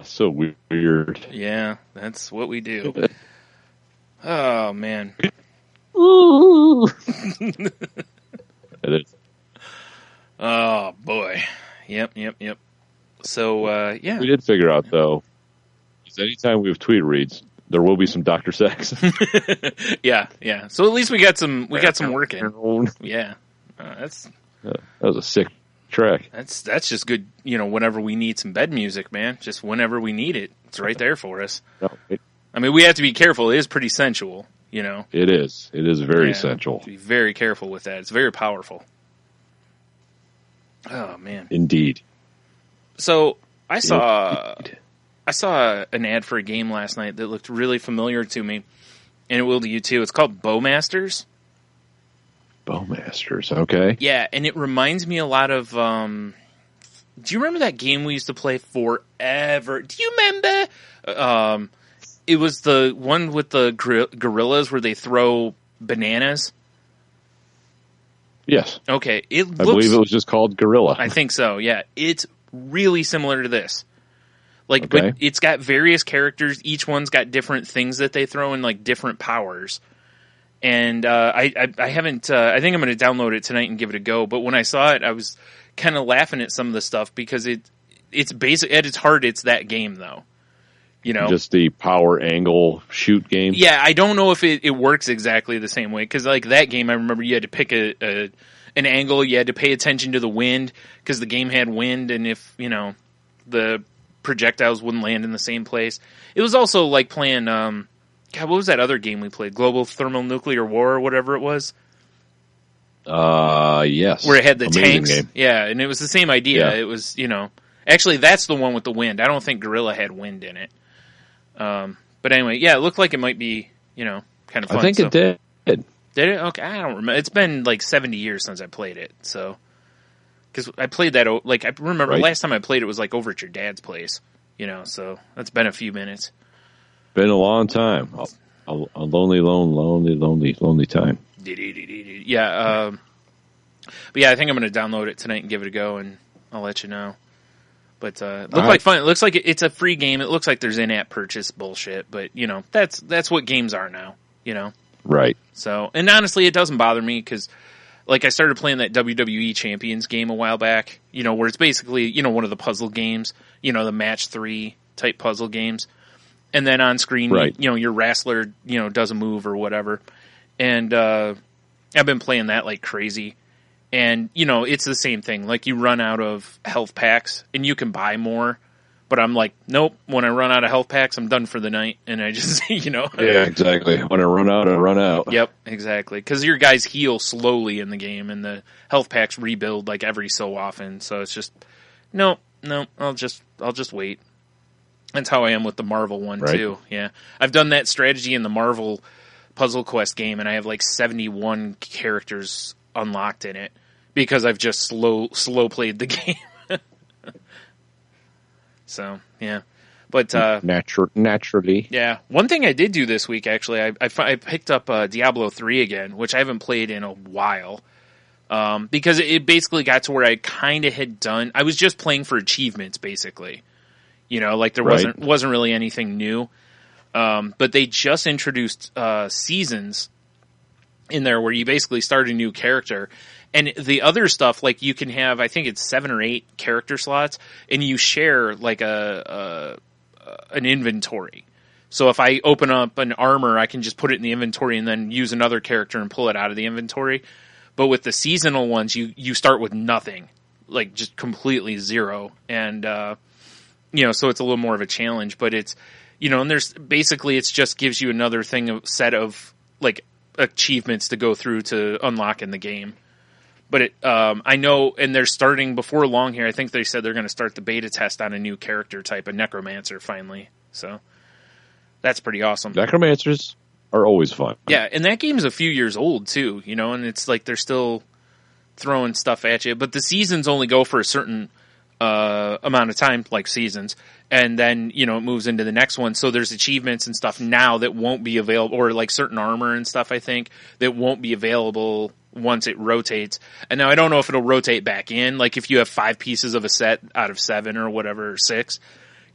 S6: So weird.
S5: Yeah, that's what we do. Oh man.
S6: Ooh. It is.
S5: Oh boy. Yep. So yeah.
S6: We did figure out though, is anytime we have tweet reads, there will be some Dr. Sex.
S5: Yeah. So at least we got some work in. Yeah. That
S6: was a sick track.
S5: That's just good. Whenever we need some bed music, man, just whenever we need it, it's right there for us.
S6: No,
S5: I mean, we have to be careful. It is pretty sensual,
S6: It is. It is very sensual.
S5: Be very careful with that. It's very powerful. Oh man,
S6: Indeed.
S5: So I saw an ad for a game last night that looked really familiar to me, and it will to you too. It's called Bowmasters.
S6: Bowmasters, okay.
S5: Yeah, and it reminds me a lot of. Do you remember that game we used to play forever? Do you remember? It was the one with the gorillas where they throw bananas.
S6: Yes.
S5: Okay,
S6: I believe it was just called Gorilla.
S5: I think so, yeah. It's really similar to this.
S6: Okay.
S5: But it's got various characters. Each one's got different things that they throw in, different powers. And I haven't... I think I'm going to download it tonight and give it a go. But when I saw it, I was kind of laughing at some of the stuff because it's basic. At its heart, it's that game, though.
S6: Just the power angle shoot game?
S5: Yeah, I don't know if it works exactly the same way. Because, that game, I remember you had to pick an angle. You had to pay attention to the wind because the game had wind. And if, the projectiles wouldn't land in the same place. It was also like playing, God, what was that other game we played? Global Thermonuclear War or whatever it was?
S6: Yes.
S5: Where it had the
S6: Amazing
S5: tanks.
S6: Game.
S5: Yeah, and it was the same idea.
S6: Yeah.
S5: It was, actually that's the one with the wind. I don't think Gorilla had wind in it. But anyway, yeah, it looked like it might be, kind of fun.
S6: I think it did.
S5: Did it? Okay, I don't remember. It's been 70 years since I played it, so... Because I played that, I remember last time I played it was over at your dad's place, so that's been a few minutes.
S6: Been a long time. A lonely time.
S5: Yeah, but yeah, I think I'm going to download it tonight and give it a go, and I'll let you know. But it looked like fun. It looks like it's a free game. It looks like there's in-app purchase bullshit, but that's what games are now,
S6: Right.
S5: So, and honestly, it doesn't bother me because. I started playing that WWE Champions game a while back, where it's basically, one of the puzzle games, the match 3 type puzzle games. And then on screen,
S6: right.
S5: Your wrestler, does a move or whatever. And I've been playing that like crazy. And, it's the same thing. You run out of health packs and you can buy more. But I'm like, nope, when I run out of health packs, I'm done for the night. And I just,
S6: Yeah, exactly. When I run out, I run out.
S5: Yep, exactly. Because your guys heal slowly in the game, and the health packs rebuild every so often. So it's just, no, I'll just wait. That's how I am with the Marvel one,
S6: right.
S5: too. Yeah. I've done that strategy in the Marvel Puzzle Quest game, and I have 71 characters unlocked in it. Because I've just slow played the game. So, yeah. But
S6: naturally.
S5: Yeah. One thing I did do this week, actually, I picked up Diablo 3 again, which I haven't played in a while. Because it basically got to where I kind of had done... I was just playing for achievements, basically. There wasn't really anything new. But they just introduced seasons in there where you basically start a new character. And the other stuff, you can have, I think it's 7 or 8 character slots, and you share an inventory. So if I open up an armor, I can just put it in the inventory and then use another character and pull it out of the inventory. But with the seasonal ones, you start with nothing, just completely zero. And so it's a little more of a challenge. But it's and there's basically it just gives you another set of achievements to go through to unlock in the game. But I know, and they're starting before long here. I think they said they're going to start the beta test on a new character type, a necromancer, finally. So that's pretty awesome.
S6: Necromancers are always fun.
S5: Yeah, and that game's a few years old too, and it's they're still throwing stuff at you. But the seasons only go for a certain amount of time, seasons, and then it moves into the next one. So there's achievements and stuff now that won't be available, or certain armor and stuff, I think, that won't be available once it rotates. And now I don't know if it'll rotate back in, if you have 5 pieces of a set out of 7 or whatever, or 6,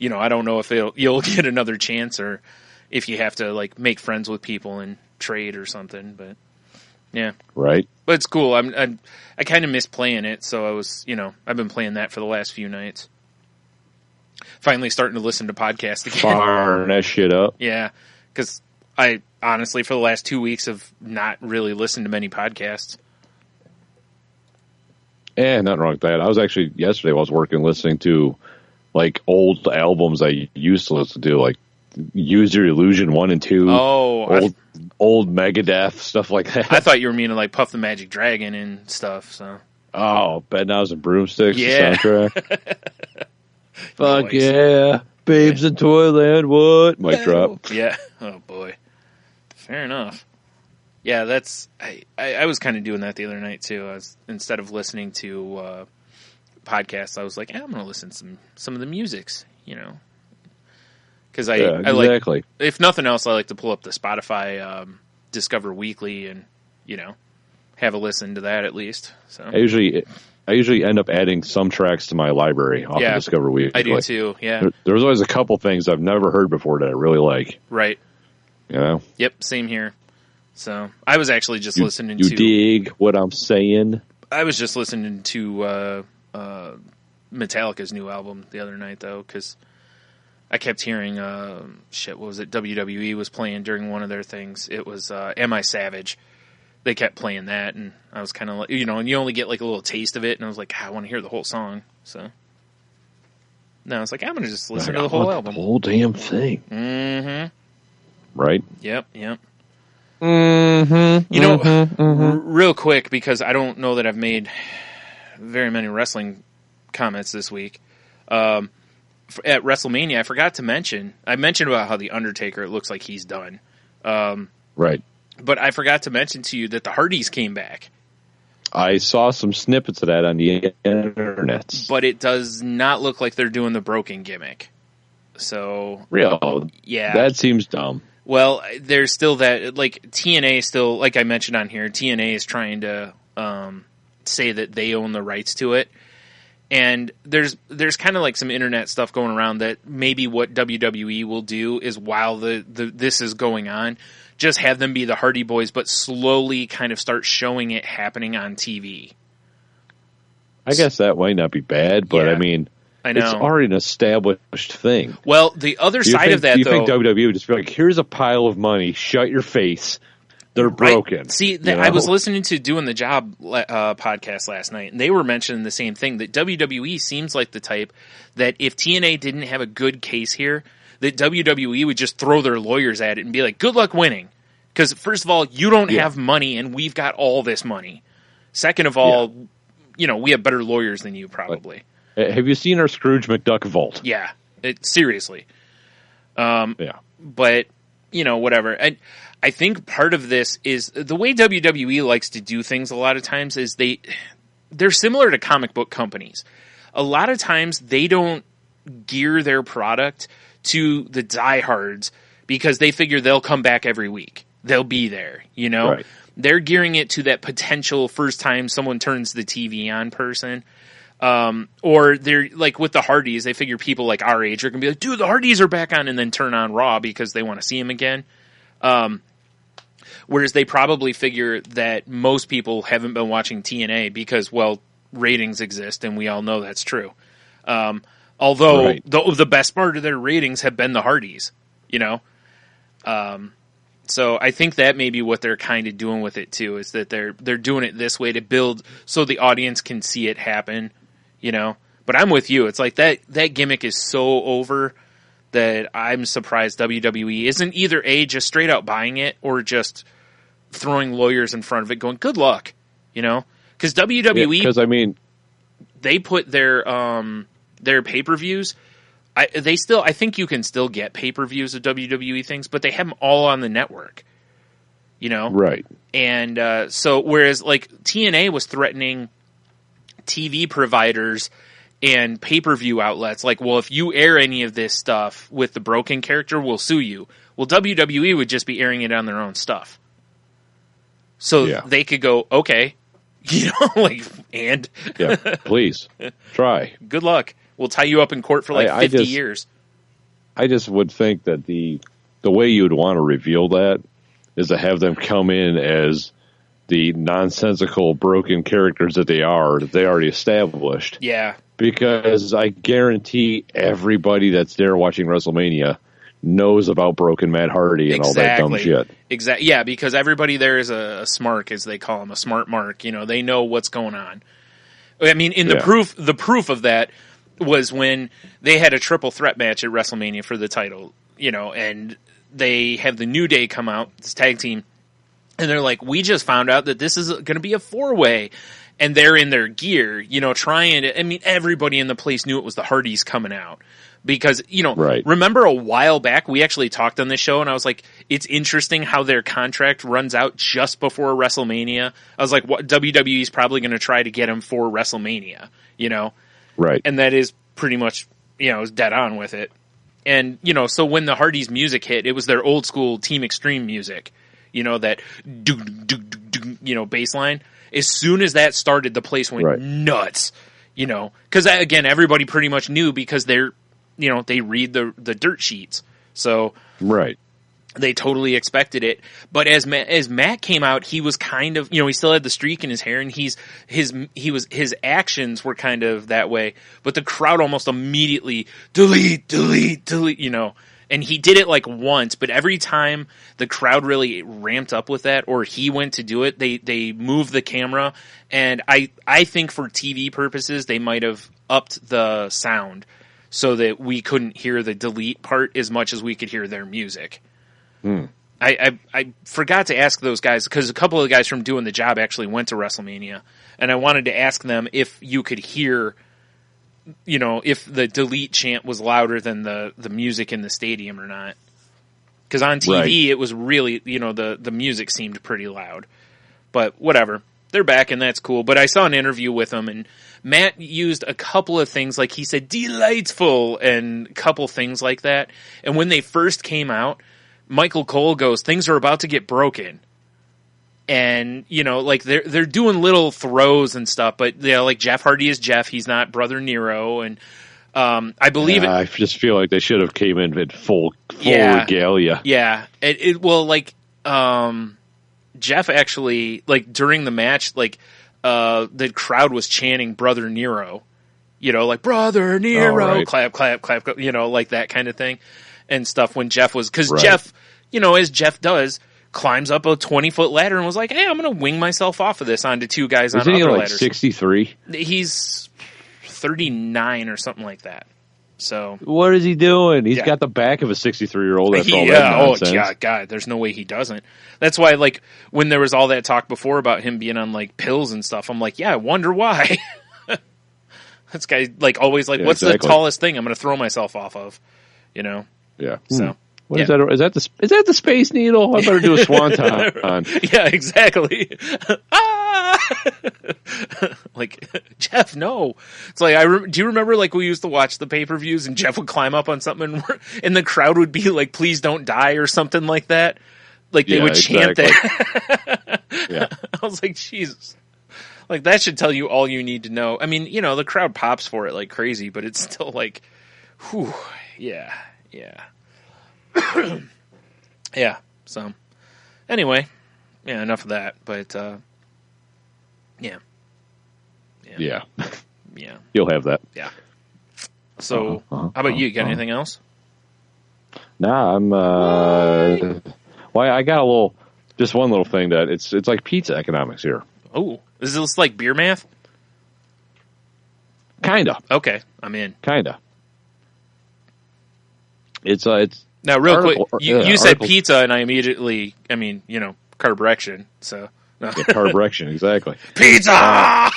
S5: I don't know if you'll get another chance, or if you have to make friends with people and trade or something. But yeah,
S6: right.
S5: But it's cool. I kind of miss playing it, so I was, I've been playing that for the last few nights. Finally starting to listen to podcasts again.
S6: Firing that shit up.
S5: Yeah, because I honestly, for the last 2 weeks, have not really listened to many podcasts.
S6: Nothing wrong with that. I was actually, yesterday I was working listening to, like, old albums I used to listen to, like Use Your Illusion 1 and 2.
S5: Oh,
S6: old Megadeth, stuff like that.
S5: I thought you were meaning like Puff the Magic Dragon and stuff, so.
S6: Oh, Bedknobs and Broomsticks,
S5: Yeah.
S6: the soundtrack. Fuck
S5: Nice.
S6: yeah. Babes in Toyland, what? Mic drop.
S5: Yeah. Oh, boy. Fair enough. Yeah, that's... I was kind of doing that the other night, too. Instead of listening to podcasts, I was like, I'm going to listen to some of the musics, you know. Because I
S6: exactly.
S5: like... If nothing else, I like to pull up the Spotify Discover Weekly and, you know, have a listen to that at least. So
S6: I usually end up adding some tracks to my library off of Discover Weekly.
S5: I do too, yeah.
S6: There's always a couple things I've never heard before that I really like.
S5: Right.
S6: You know?
S5: Yep, same here. So I was actually just listening to...
S6: You dig what I'm saying?
S5: I was just listening to Metallica's new album the other night, though, because I kept hearing, what was it? WWE was playing during one of their things. It was Am I Savage? They kept playing that, and I was kind of like, you know, and you only get like a little taste of it, and I was like, I want to hear the whole song. So now it's like, I'm going to just listen to the whole album.
S6: The whole damn thing.
S5: Mm-hmm.
S6: Right?
S5: Yep.
S6: Mm-hmm.
S5: You know, real quick, because I don't know that I've made very many wrestling comments this week. At WrestleMania, I forgot to mention, I mentioned about how The Undertaker, it looks like he's done.
S6: Right.
S5: But I forgot to mention to you that the Hardys came back.
S6: I saw some snippets of that on the internet.
S5: But it does not look like they're doing the broken gimmick. So...
S6: Real?
S5: Yeah.
S6: That seems dumb.
S5: Well, there's still that, like, TNA still, like I mentioned on here, TNA is trying to say that they own the rights to it. And there's kind of like some internet stuff going around that maybe what WWE will do is while this is going on, just have them be the Hardy Boys, but slowly kind of start showing it happening on TV.
S6: I guess that might not be bad, but
S5: Yeah,
S6: I mean,
S5: I know.
S6: it's already an established thing.
S5: Well, the other side of that,
S6: do you
S5: though...
S6: think WWE would just be like, here's a pile of money, shut your face, they're broken.
S5: Right. See,
S6: you know?
S5: I was listening to Doing the Job podcast last night, and they were mentioning the same thing, that WWE seems like the type that if TNA didn't have a good case here, that WWE would just throw their lawyers at it and be like, good luck winning. Because, first of all, you don't have money, and we've got all this money. Second of all, you know, we have better lawyers than you, probably.
S6: Have you seen our Scrooge McDuck vault?
S5: Yeah. Seriously.
S6: Yeah.
S5: But, you know, whatever. I think part of this is the way WWE likes to do things a lot of times is they're similar to comic book companies. A lot of times they don't gear their product to the diehards because they figure they'll come back every week. They'll be there, you know?
S6: Right.
S5: They're gearing it to that potential first time someone turns the TV on person. Or they're like with the Hardys, they figure people like our age are going to be like, dude, the Hardys are back on, and then turn on Raw because they want to see him again. Whereas they probably figure that most people haven't been watching TNA because, well, ratings exist, and we all know that's true. Although the best part of their ratings have been the Hardys, you know? So I think that may be what they're kind of doing with it too, is that they're doing it this way to build so the audience can see it happen, you know? But I'm with you. It's like that gimmick is so over that I'm surprised WWE isn't either just straight out buying it or just throwing lawyers in front of it going, good luck, you know? Because WWE,
S6: because I mean,
S5: they put their pay-per-views. I think you can still get pay-per-views of WWE things, but they have them all on the network, you know?
S6: Right.
S5: And so whereas like TNA was threatening TV providers and pay-per-view outlets, like, well, if you air any of this stuff with the broken character, we'll sue you. Well, WWE would just be airing it on their own stuff. So they could go, okay, you know, like, and?
S6: Yeah, please, try.
S5: Good luck. We'll tie you up in court for like 50 years.
S6: I just would think that the way you would want to reveal that is to have them come in as the nonsensical, broken characters that they already established.
S5: Yeah.
S6: Because I guarantee everybody that's there watching WrestleMania knows about broken Matt Hardy and all that dumb shit.
S5: Exactly. Yeah, because everybody there is a smark, as they call him, a smart mark. You know, they know what's going on. I mean, the proof of that was when they had a triple threat match at WrestleMania for the title, and they have the New Day come out, this tag team, and they're like, we just found out that this is going to be a 4-way, and they're in their gear, trying to, I mean, everybody in the place knew it was the Hardys coming out. Because, remember a while back, we actually talked on this show, and I was like, it's interesting how their contract runs out just before WrestleMania. I was like, WWE's probably going to try to get him for WrestleMania,
S6: Right.
S5: And that is pretty much, is dead on with it. And, so when the Hardys music hit, it was their old school Team Extreme music, that bass line. As soon as that started, the place went nuts, because, again, everybody pretty much knew because they're, they read the dirt sheets. So they totally expected it. But as Matt came out, he was kind of, he still had the streak in his hair, and his actions were kind of that way. But the crowd almost immediately delete, and he did it like once, but every time the crowd really ramped up with that, or he went to do it, they moved the camera. And I think for TV purposes, they might have upped the sound so that we couldn't hear the delete part as much as we could hear their music. I forgot to ask those guys, because a couple of the guys from doing the job actually went to WrestleMania, and I wanted to ask them if you could hear, if the delete chant was louder than the music in the stadium or not. Because on TV, it was really, the music seemed pretty loud. But whatever. They're back, and that's cool. But I saw an interview with them, and Matt used a couple of things, like he said, delightful, and a couple things like that. And when they first came out, Michael Cole goes, things are about to get broken. And, like they're doing little throws and stuff, but like Jeff Hardy is Jeff. He's not Brother Nero. And, I believe
S6: I just feel like they should have came in full regalia.
S5: Yeah. Jeff actually, like during the match, like, the crowd was chanting Brother Nero, like Brother Nero, clap, clap, clap, like that kind of thing and stuff when Jeff was, cause Jeff, as Jeff does, climbs up a 20-foot ladder and was like, hey, I'm going to wing myself off of this onto two guys on upper ladders.
S6: 63?
S5: He's 39 or something like that. So
S6: what is he doing? He's got the back of a 63-year-old. That's all that nonsense.
S5: Oh, God, there's no way he doesn't. That's why, like, when there was all that talk before about him being on, like, pills and stuff, I'm like, yeah, I wonder why. This guy, like, always like, what's the tallest thing I'm going to throw myself off of?
S6: Yeah.
S5: So.
S6: What is that? Is that the Space Needle? I better do a swanton.
S5: Yeah, exactly. Like, Jeff, no. It's like, do you remember, like, we used to watch the pay-per-views and Jeff would climb up on something and the crowd would be like, please don't die or something like that? Like, they would chant that.
S6: Yeah.
S5: I was like, Jesus. Like, that should tell you all you need to know. I mean, the crowd pops for it like crazy, but it's still like, whew, yeah. Yeah, so anyway, enough of that, but yeah.
S6: You'll have that.
S5: Yeah. So how about you? Got anything else?
S6: Nah, I'm well, I got just one little thing that it's like pizza economics here.
S5: Oh, is this like beer math?
S6: Kinda.
S5: Okay, I'm in.
S6: Kinda. It's
S5: now, real quick, you said pizza, and I immediately, Carbrection, so. No.
S6: Yeah, Carbrection, exactly.
S5: Pizza!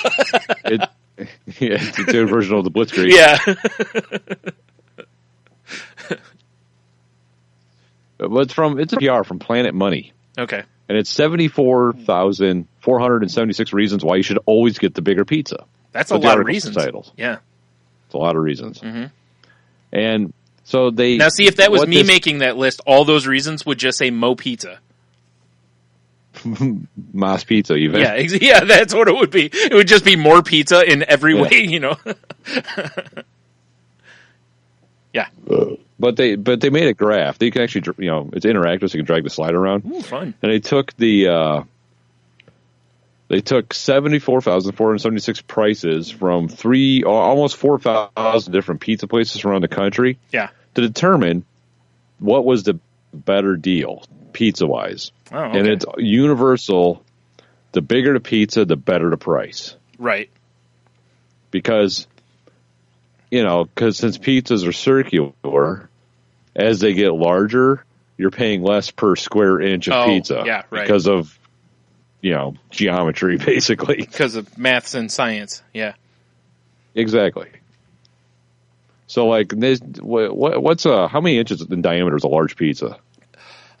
S6: It's its own version of the Blitzkrieg.
S5: Yeah.
S6: It's a PR from Planet Money.
S5: Okay.
S6: And it's 74,476 reasons why you should always get the bigger pizza.
S5: That's a lot of reasons.
S6: Titles.
S5: Yeah.
S6: It's a lot of reasons.
S5: Mm-hmm.
S6: And so they...
S5: Now, see, if that was me making that list, all those reasons would just say Mo Pizza.
S6: Mas Pizza, even.
S5: Yeah, that's what it would be. It would just be more pizza in every way, Yeah.
S6: But they made a graph. They can actually, it's interactive, so you can drag the slide around.
S5: Ooh, fun.
S6: And they took 74,476 prices from almost 4,000 different pizza places around the country.
S5: Yeah.
S6: To determine what was the better deal, pizza-wise.
S5: Oh, okay.
S6: And it's universal. The bigger the pizza, the better the price.
S5: Right.
S6: because, since pizzas are circular, as they get larger, you're paying less per square inch of pizza.
S5: Yeah, right.
S6: Because of, geometry, basically.
S5: Because of maths and science, yeah.
S6: Exactly. So, like, what's how many inches in diameter is a large pizza?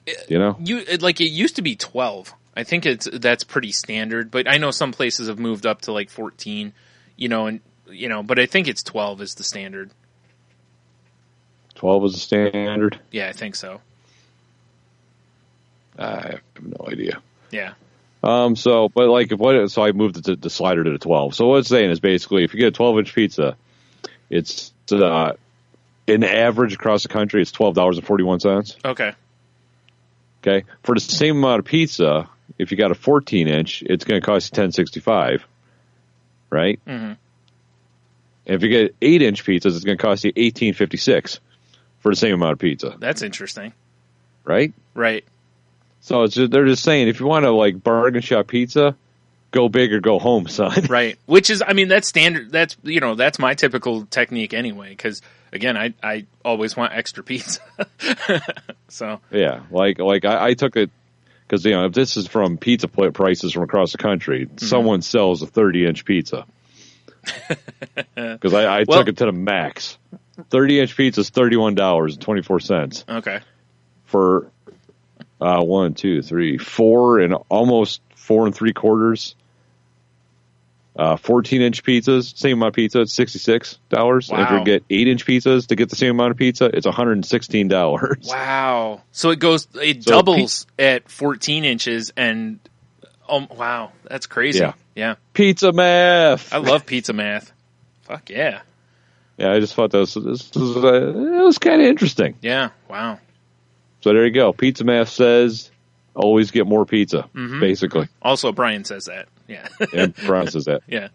S5: It used to be 12. I think that's pretty standard, but I know some places have moved up to like 14. But I think it's 12 is the standard.
S6: 12 is the standard?
S5: Yeah, I think so.
S6: I have no idea.
S5: Yeah.
S6: So I moved the slider to the 12. So what it's saying is basically if you get a 12-inch pizza, it's in average across the country, it's $12.41.
S5: Okay.
S6: Okay. For the same amount of pizza, if you got a 14-inch, it's going to cost you $10.65. Right?
S5: Mm-hmm.
S6: And if you get 8-inch pizzas, it's going to cost you $18.56 for the same amount of pizza.
S5: That's interesting.
S6: Right?
S5: Right.
S6: So they're just saying, if you want to like bargain shop pizza, go big or go home, son.
S5: Right. Which is, that's standard. That's that's my typical technique anyway. Because again, I always want extra pizza. So
S6: yeah, I took it because if this is from pizza prices from across the country, someone sells a 30-inch pizza. Because I took it to the max. 30-inch pizza is $31.24.
S5: Okay.
S6: For 1, 2, 3, 4 and almost 4 3/4. 14-inch pizzas, same amount of pizza, it's $66.
S5: Wow.
S6: If you get 8-inch pizzas to get the same amount of pizza, it's $116.
S5: Wow. So it doubles at 14 inches and wow, that's crazy. Yeah.
S6: Pizza math.
S5: I love pizza math. Fuck yeah.
S6: Yeah, I just thought it was kind of interesting.
S5: Yeah. Wow.
S6: So there you go. Pizza math says always get more pizza, basically.
S5: Also, Brian says that. Yeah.
S6: And Brian says that.
S5: Yeah.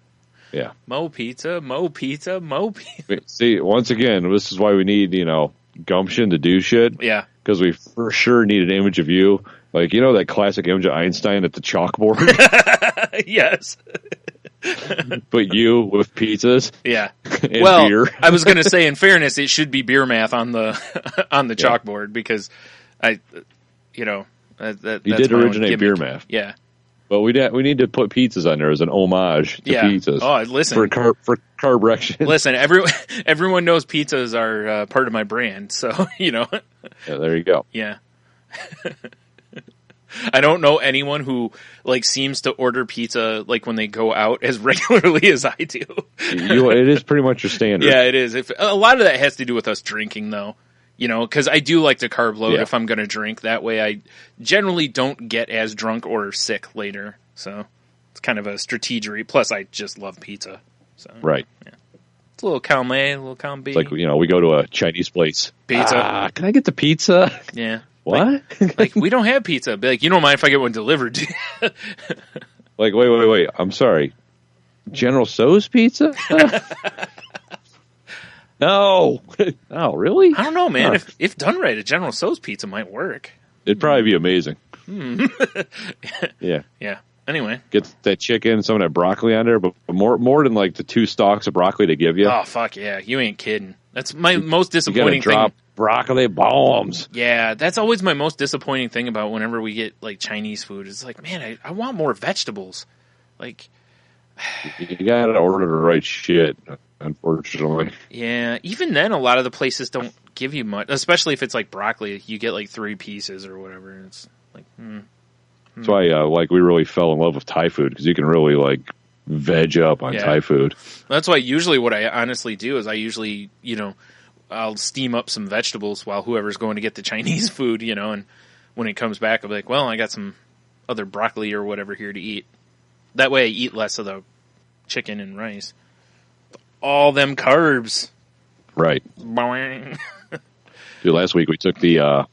S6: Yeah.
S5: Mo pizza, mo pizza, mo pizza.
S6: See, once again, this is why we need, gumption to do shit.
S5: Yeah.
S6: Because we for sure need an image of you. Like, that classic image of Einstein at the chalkboard?
S5: Yes.
S6: But you with pizzas.
S5: Yeah.
S6: And beer.
S5: I was going to say, in fairness, it should be beer math on the chalkboard because
S6: you
S5: that's
S6: did originate beer math.
S5: Yeah.
S6: But we need to put pizzas on there as an homage to pizzas.
S5: Oh, listen.
S6: For Carbrection.
S5: Listen, everyone knows pizzas are part of my brand, so,
S6: Yeah, there you go.
S5: Yeah. I don't know anyone who seems to order pizza when they go out as regularly as I do.
S6: It is pretty much your standard.
S5: Yeah, it is. A lot of that has to do with us drinking, though. Because I do like to carb load if I'm going to drink. That way I generally don't get as drunk or sick later. So it's kind of a strategery. Plus, I just love pizza. So,
S6: right.
S5: Yeah. It's a little column A, a little column B.
S6: It's like, we go to a Chinese place.
S5: Pizza.
S6: Can I get the pizza?
S5: Yeah.
S6: What?
S5: We don't have pizza. Be like, you don't mind if I get one delivered?
S6: Wait. I'm sorry. General Tso's pizza? No. Oh, really?
S5: I don't know, man. If done right, a General Tso's pizza might work.
S6: It'd probably be amazing. Yeah.
S5: Yeah. Anyway.
S6: Get that chicken, some of that broccoli on there, but more than the 2 stalks of broccoli they give you.
S5: Oh, fuck yeah. You ain't kidding. That's my most disappointing
S6: thing. You gotta drop broccoli bombs.
S5: Yeah, that's always my most disappointing thing about whenever we get Chinese food. It's man, I want more vegetables.
S6: You gotta order the right shit, unfortunately.
S5: Yeah, even then, a lot of the places don't give you much, especially if it's broccoli. You get 3 pieces or whatever. And it's
S6: That's why we really fell in love with Thai food, because you can really veg up on Thai food.
S5: That's why usually what I honestly do is I usually, I'll steam up some vegetables while whoever's going to get the Chinese food, and when it comes back, I'll be like, well, I got some other broccoli or whatever here to eat. That way I eat less of the chicken and rice. All them carbs.
S6: Right.
S5: Boing.
S6: Dude, last week we took the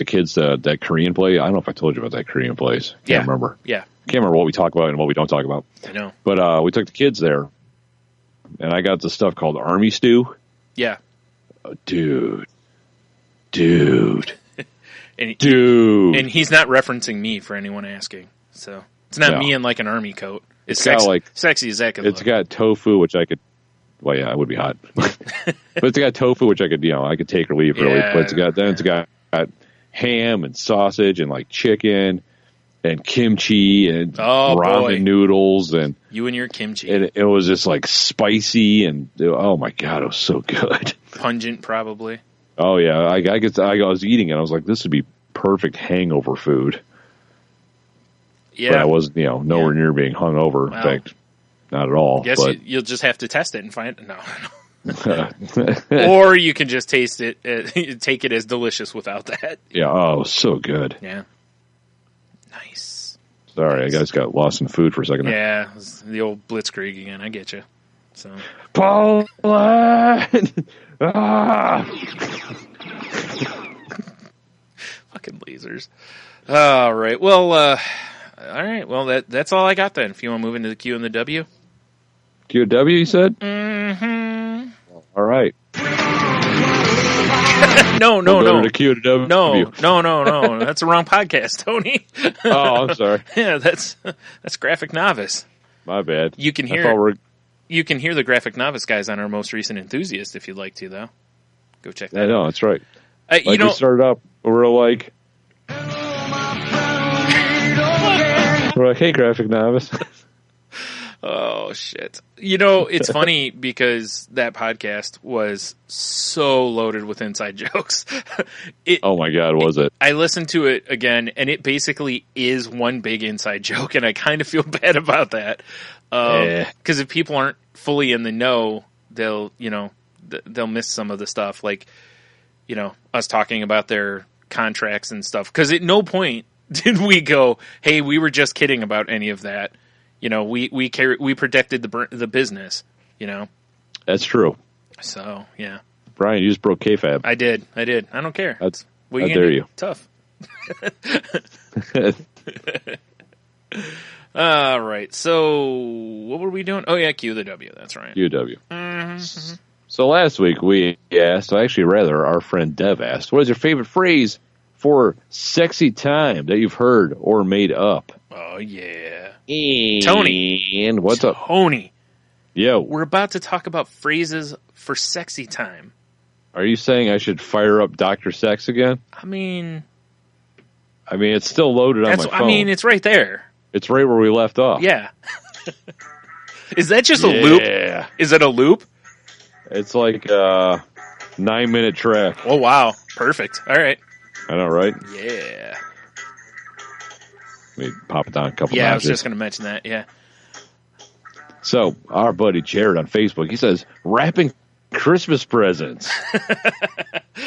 S6: kids to that Korean place. I don't know if I told you about that Korean place. Can't remember.
S5: Yeah.
S6: Can't remember what we talk about and what we don't talk about.
S5: I know.
S6: But we took the kids there, and I got this stuff called army stew.
S5: Yeah.
S6: Dude.
S5: And
S6: Dude.
S5: And he's not referencing me for anyone asking. So it's not me in an army coat. sexy as that could
S6: It's
S5: look.
S6: got tofu, which I could. Well, yeah, it would be hot. But it's got tofu, which I could take or leave really.
S5: Yeah.
S6: But it's got ham and sausage and like chicken and kimchi and ramen noodles and
S5: you and your kimchi.
S6: And it was just like spicy and oh my god, it was so good.
S5: Pungent, probably.
S6: Oh yeah, I was eating it. I was like, this would be perfect hangover food.
S5: Yeah,
S6: but I was nowhere near being hungover.
S5: Wow.
S6: In fact, not at all.
S5: Guess
S6: but
S5: you'll just have to test it and find no. Or you can just taste it, take it as delicious without that.
S6: Yeah. Oh, so good.
S5: Yeah. Nice.
S6: Sorry, I just got lost in food for a second.
S5: Yeah, it was the old blitzkrieg again. I get you. So,
S6: Poland.
S5: fucking lasers. All right. Well. All right. Well, that's all I got then. If you want to move into the Q and the W.
S6: QW, you said?
S5: Mm-hmm.
S6: All right.
S5: No.
S6: To Q to W.
S5: No. That's the wrong podcast, Tony.
S6: Oh, I'm sorry.
S5: Yeah, that's Graphic Novice.
S6: My bad.
S5: You can hear the Graphic Novice guys on our most recent Enthusiast if you'd like to, though. Go check that out.
S6: I know, that's right.
S5: We
S6: started up, we're like, hey, Graphic Novice.
S5: Oh, shit. It's funny because that podcast was so loaded with inside jokes.
S6: Oh, my God, was it?
S5: I listened to it again, and it basically is one big inside joke, and I kind of feel bad about that. Because if people aren't fully in the know, they'll miss some of the stuff, like, us talking about their contracts and stuff. Because at no point did we go, hey, we were just kidding about any of that. We protected the business,
S6: That's true.
S5: So, yeah.
S6: Brian, you just broke kayfabe.
S5: I did. I don't care.
S6: How
S5: you
S6: dare you?
S5: Tough. All right. So, what were we doing? Oh, yeah, Q the W. That's right.
S6: QW.
S5: Mm-hmm.
S6: So last week we asked, our friend Dev asked, what is your favorite phrase for sexy time that you've heard or made up?
S5: Oh, yeah.
S6: Tony. And what's up?
S5: Tony.
S6: Yo.
S5: We're about to talk about phrases for sexy time.
S6: Are you saying I should fire up Dr. Sex again?
S5: I mean,
S6: it's still loaded on my phone.
S5: It's right there.
S6: It's right where we left off.
S5: Yeah. Is that just a loop?
S6: Yeah.
S5: Is it a loop?
S6: It's like a 9-minute track.
S5: Oh, wow. Perfect. All right.
S6: I know, right?
S5: Yeah.
S6: Let me pop it down a couple
S5: Yeah,
S6: notches.
S5: I was just going to mention that, yeah.
S6: So, our buddy Jared on Facebook, he says, wrapping Christmas presents.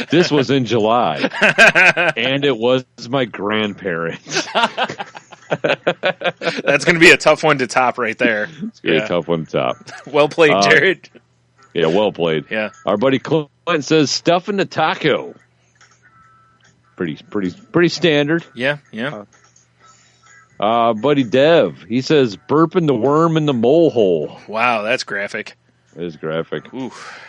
S6: This was in July. And it was my grandparents.
S5: That's going to be a tough one to top right there.
S6: It's going to be a tough one to top.
S5: Well played, Jared.
S6: Yeah, well played.
S5: Yeah.
S6: Our buddy Clint says, stuffing the taco. Pretty standard.
S5: Yeah.
S6: Buddy Dev, he says, burping the worm in the mole hole.
S5: Wow, that's graphic.
S6: It is graphic.
S5: Oof.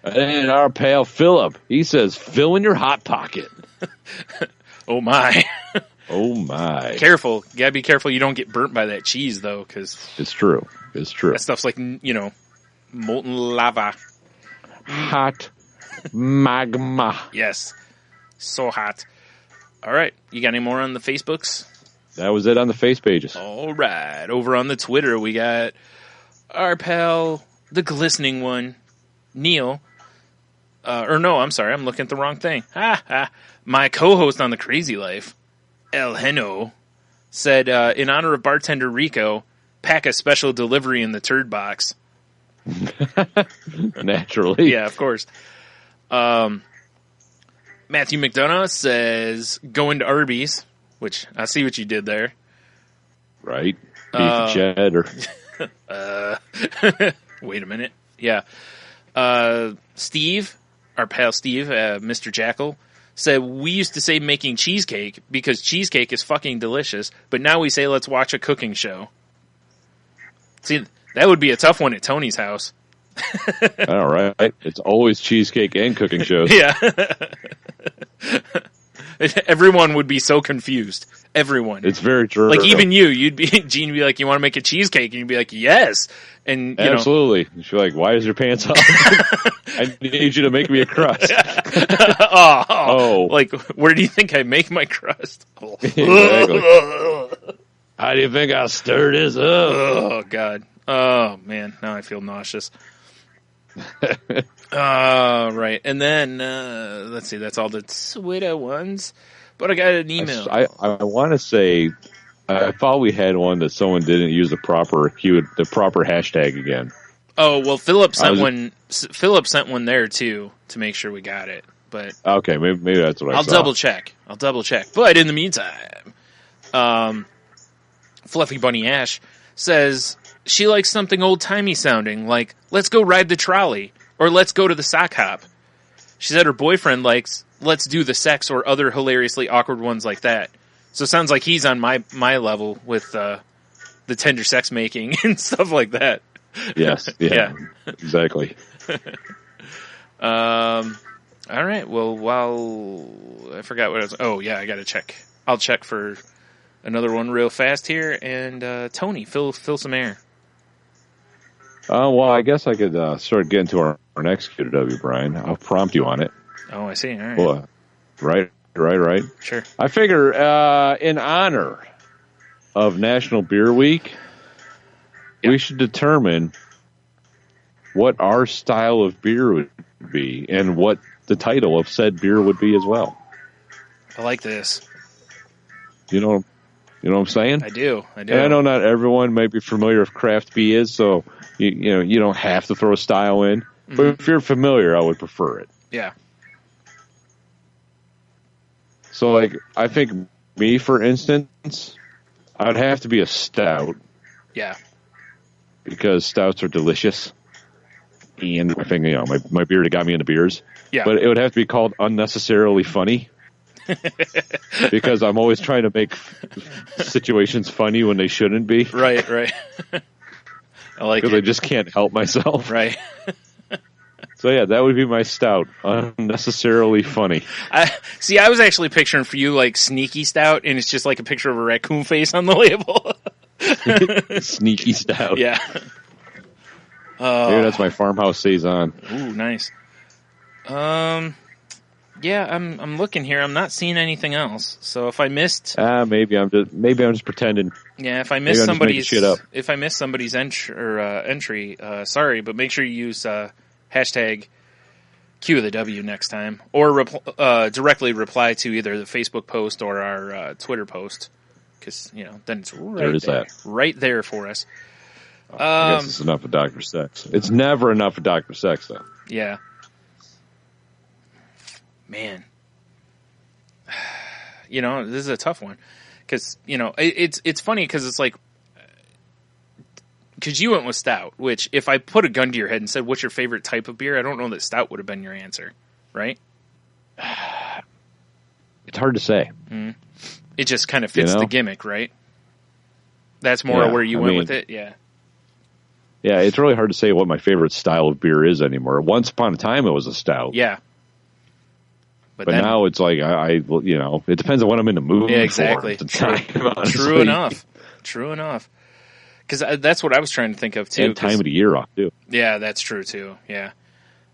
S6: And our pal Philip, he says, filling your hot pocket.
S5: Oh, my.
S6: Oh, my.
S5: Careful. You gotta be careful you don't get burnt by that cheese, though, because
S6: It's true.
S5: that stuff's like, molten lava.
S6: Hot magma.
S5: Yes. So hot. All right. You got any more on the Facebooks?
S6: That was it on the face pages.
S5: All right. Over on the Twitter, we got our pal, the glistening one, Neil. I'm sorry. I'm looking at the wrong thing. My co-host on The Crazy Life, El Heno, said, in honor of bartender Rico, pack a special delivery in the turd box.
S6: Naturally.
S5: Yeah, of course. Matthew McDonough says, going to Arby's, which I see what you did there.
S6: Right. Beef cheddar.
S5: Wait a minute. Yeah. Steve, our pal Steve, Mr. Jackal, said, we used to say making cheesecake because cheesecake is fucking delicious, but now we say let's watch a cooking show. See, that would be a tough one at Tony's house.
S6: All right. It's always cheesecake and cooking shows.
S5: Yeah. Everyone would be so confused. Everyone.
S6: It's very true.
S5: Like even you'd be Gene would be like, "You want to make a cheesecake?" And you'd be like, "Yes." And you
S6: absolutely. She'd be like, "Why is your pants off? I need you to make me a crust."
S5: oh, like where do you think I make my crust?
S6: Exactly. How do you think I stir this up?
S5: Oh God. Oh man. Now I feel nauseous. Right. And then let's see. That's all the Twitter ones. But I got an email.
S6: I want to say, I thought we had one that someone didn't use the proper hashtag again.
S5: Oh well, Philip sent one. Philip sent one there too to make sure we got it. But
S6: okay, maybe that's what I saw.
S5: I'll double check. But in the meantime, Fluffy Bunny Ash says she likes something old timey sounding, like "Let's go ride the trolley" or "Let's go to the sock hop." She said her boyfriend likes "Let's do the sex" or other hilariously awkward ones like that. So it sounds like he's on my level with the tender sex making and stuff like that.
S6: Yes. Yeah. Exactly.
S5: All right. Well, while I forgot what I was. Oh yeah, I got to check. I'll check for another one real fast here. And Tony, fill some air.
S6: Well, I guess I could start getting to our next QW, Brian. I'll prompt you on it.
S5: Oh, I see. All right.
S6: Well, right.
S5: Sure.
S6: I figure in honor of National Beer Week, we should determine what our style of beer would be and what the title of said beer would be as well.
S5: I like this.
S6: You know what I'm saying?
S5: I do.
S6: And I know not everyone may be familiar with craft beer is, so you don't have to throw a style in. Mm-hmm. But if you're familiar, I would prefer it.
S5: Yeah.
S6: So, like, I think me, for instance, I'd have to be a stout.
S5: Yeah.
S6: Because stouts are delicious. And I think, my beer that got me into beers.
S5: Yeah.
S6: But it would have to be called Unnecessarily Funny. Because I'm always trying to make situations funny when they shouldn't be.
S5: Right. I like it.
S6: Because I just can't help myself.
S5: Right.
S6: So, yeah, that would be my stout. Unnecessarily Funny.
S5: I was actually picturing for you, like, Sneaky Stout, and it's just like a picture of a raccoon face on the label.
S6: Sneaky Stout.
S5: Yeah.
S6: Maybe that's my farmhouse saison.
S5: Ooh, nice. Yeah, I'm looking here. I'm not seeing anything else. So if I missed,
S6: maybe I'm just pretending.
S5: Yeah, if I missed somebody's
S6: shit up.
S5: If I missed somebody's entry, sorry, but make sure you use hashtag Q of the W next time, or directly reply to either the Facebook post or our Twitter post, because then it's right there for us.
S6: I guess it's enough of Dr. Sex. It's never enough of Dr. Sex, though.
S5: Yeah. Man. This is a tough one. Because, it's funny because it's like, because you went with stout, which if I put a gun to your head and said, what's your favorite type of beer? I don't know that stout would have been your answer, right?
S6: It's hard to say.
S5: Mm-hmm. It just kind of fits the gimmick, right? That's more where you went with it? Yeah.
S6: Yeah, it's really hard to say what my favorite style of beer is anymore. Once upon a time, it was a stout.
S5: Yeah.
S6: But now it's like, it depends on what I'm in the mood
S5: for. Yeah, exactly. True enough. Because that's what I was trying to think of, too.
S6: And time of the year off, too.
S5: Yeah, that's true, too. Yeah.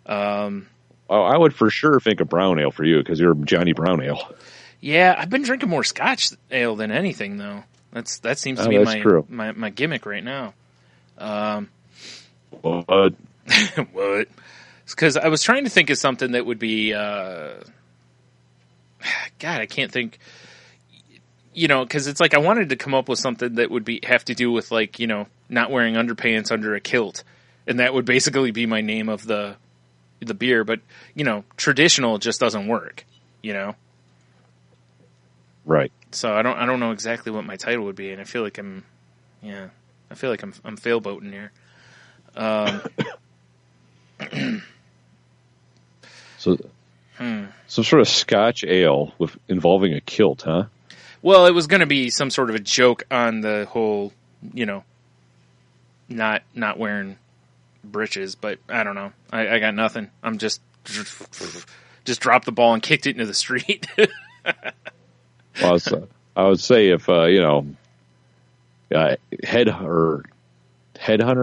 S6: I would for sure think of brown ale for you, because you're Johnny Brown Ale.
S5: Yeah, I've been drinking more Scotch ale than anything, though. That seems to be my gimmick right now.
S6: What?
S5: What? Because I was trying to think of something that would be... God, I can't think... because it's like I wanted to come up with something that would have to do with, like, not wearing underpants under a kilt. And that would basically be my name of the beer. But, traditional just doesn't work,
S6: Right.
S5: So I don't know exactly what my title would be, and I feel like I'm failboating here.
S6: So some sort of Scotch ale involving a kilt, huh?
S5: Well, it was going to be some sort of a joke on the whole, not wearing breeches, but I don't know. I got nothing. I'm just dropped the ball and kicked it into the street.
S6: Well, I would say if Headhunter,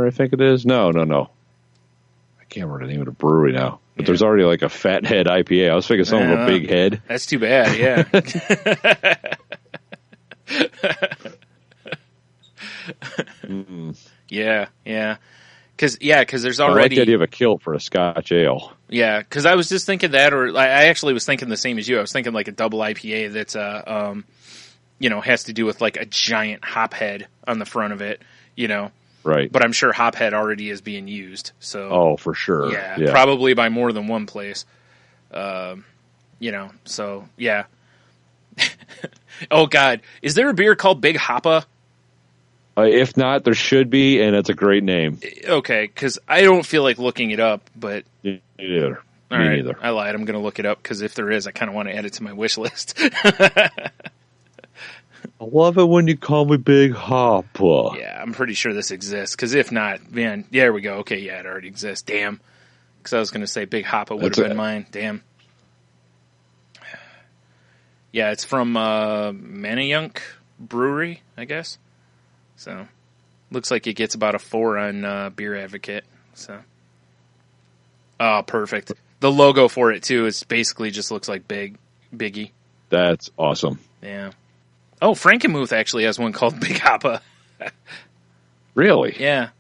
S6: I think it is. No. I can't remember the name of the brewery now. But there's already like a Fat Head IPA. I was thinking something with a big head.
S5: That's too bad. Yeah. Yeah. Because there's already.
S6: I like the idea of a kilt for a Scotch ale.
S5: Yeah, because I was just thinking that, or I actually was thinking the same as you. I was thinking like a double IPA that's has to do with like a giant hop head on the front of it,
S6: Right.
S5: But I'm sure hop head already is being used. So.
S6: Oh, for sure.
S5: Yeah. Probably by more than one place. So yeah. Oh God, is there a beer called Big Hoppa?
S6: If not, there should be, and it's a great name.
S5: Okay, because I don't feel like looking it up, but...
S6: Me neither.
S5: I lied. I'm going to look it up, because if there is, I kind of want to add it to my wish list.
S6: I love it when you call me Big Hoppa.
S5: Yeah, I'm pretty sure this exists, because if not, man, there we go. Okay, yeah, it already exists. Damn. Because I was going to say Big Hoppa would have been mine. Damn. Yeah, it's from Manayunk Brewery, I guess. So, looks like it gets about a 4 on Beer Advocate. So, oh, perfect. The logo for it too is basically just looks like Biggie.
S6: That's awesome.
S5: Yeah. Oh, Frankenmuth actually has one called Big Hoppa.
S6: Really?
S5: Yeah.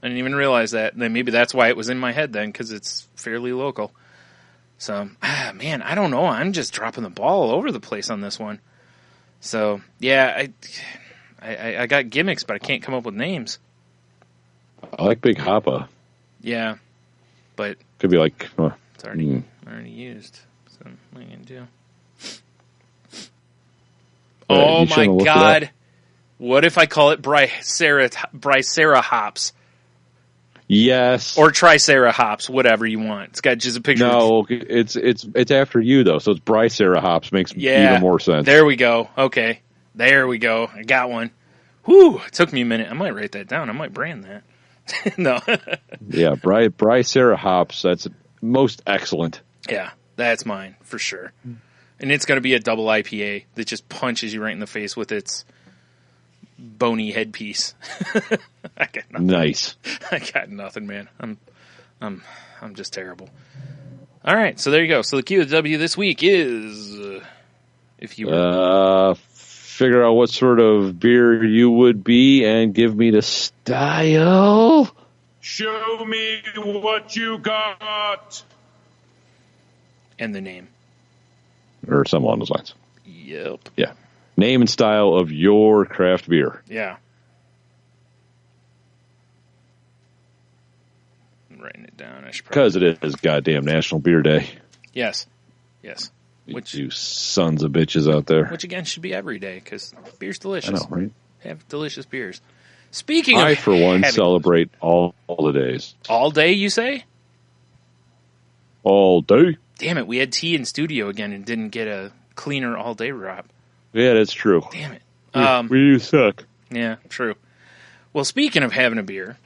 S5: I didn't even realize that. Then maybe that's why it was in my head then, because it's fairly local. So, man, I don't know. I'm just dropping the ball all over the place on this one. So, yeah, I got gimmicks, but I can't come up with names.
S6: I like Big Hoppa.
S5: Yeah, but
S6: could be like
S5: it's already used. So what are you gonna do? Oh my God! What if I call it Bricera hops?
S6: Yes,
S5: or Tricera hops, whatever you want. It's got just a picture.
S6: No, it's after you though, so it's Bricera hops makes even more sense.
S5: There we go. Okay. There we go. I got one. Whew, it took me a minute. I might write that down. I might brand that. No.
S6: Yeah, Bricera hops. That's most excellent.
S5: Yeah, that's mine for sure. And it's going to be a double IPA that just punches you right in the face with its bony headpiece. I got nothing.
S6: Nice.
S5: I got nothing, man. I'm just terrible. All right, so there you go. So the Q of the W this week is, if you were...
S6: figure out what sort of beer you would be and give me the style.
S4: Show me what you got.
S5: And the name.
S6: Or something along those lines.
S5: Yep.
S6: Yeah. Name and style of your craft beer.
S5: Yeah. I'm writing it down.
S6: Because it is goddamn National Beer Day.
S5: Yes.
S6: Which you sons of bitches out there.
S5: Which again should be every day because beer's delicious.
S6: I know, right?
S5: Have delicious beers. Speaking of,
S6: I for one celebrate all the days.
S5: All day, you say?
S6: All day.
S5: Damn it! We had tea in studio again and didn't get a cleaner all day wrap.
S6: Yeah, that's true.
S5: Damn it.
S6: We suck.
S5: Yeah, true. Well, speaking of having a beer.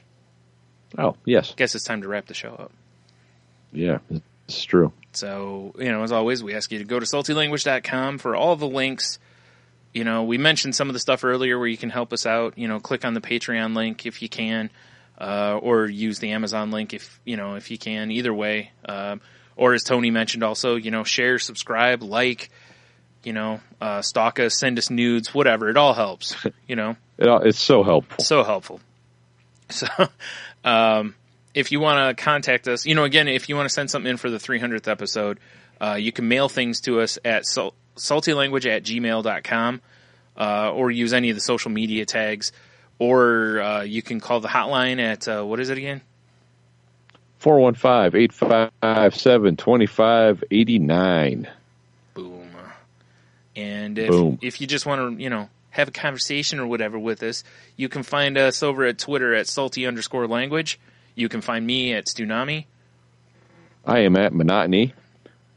S6: Oh yes.
S5: Guess it's time to wrap the show up.
S6: Yeah, it's true.
S5: So, as always, we ask you to go to saltylanguage.com for all the links. We mentioned some of the stuff earlier where you can help us out. Click on the Patreon link if you can, or use the Amazon link if you can. Either way. Or as Tony mentioned also, share, subscribe, like, stalk us, send us nudes, whatever. It all helps,
S6: It's so helpful.
S5: So helpful. So, if you want to contact us, again, if you want to send something in for the 300th episode, you can mail things to us at saltylanguage@gmail.com, or use any of the social media tags, or you can call the hotline at, what is it again?
S6: 415-857-2589.
S5: Boom. And if you just want to, have a conversation or whatever with us, you can find us over at Twitter at salty_language. You can find me at Stunami.
S6: I am at Monotony.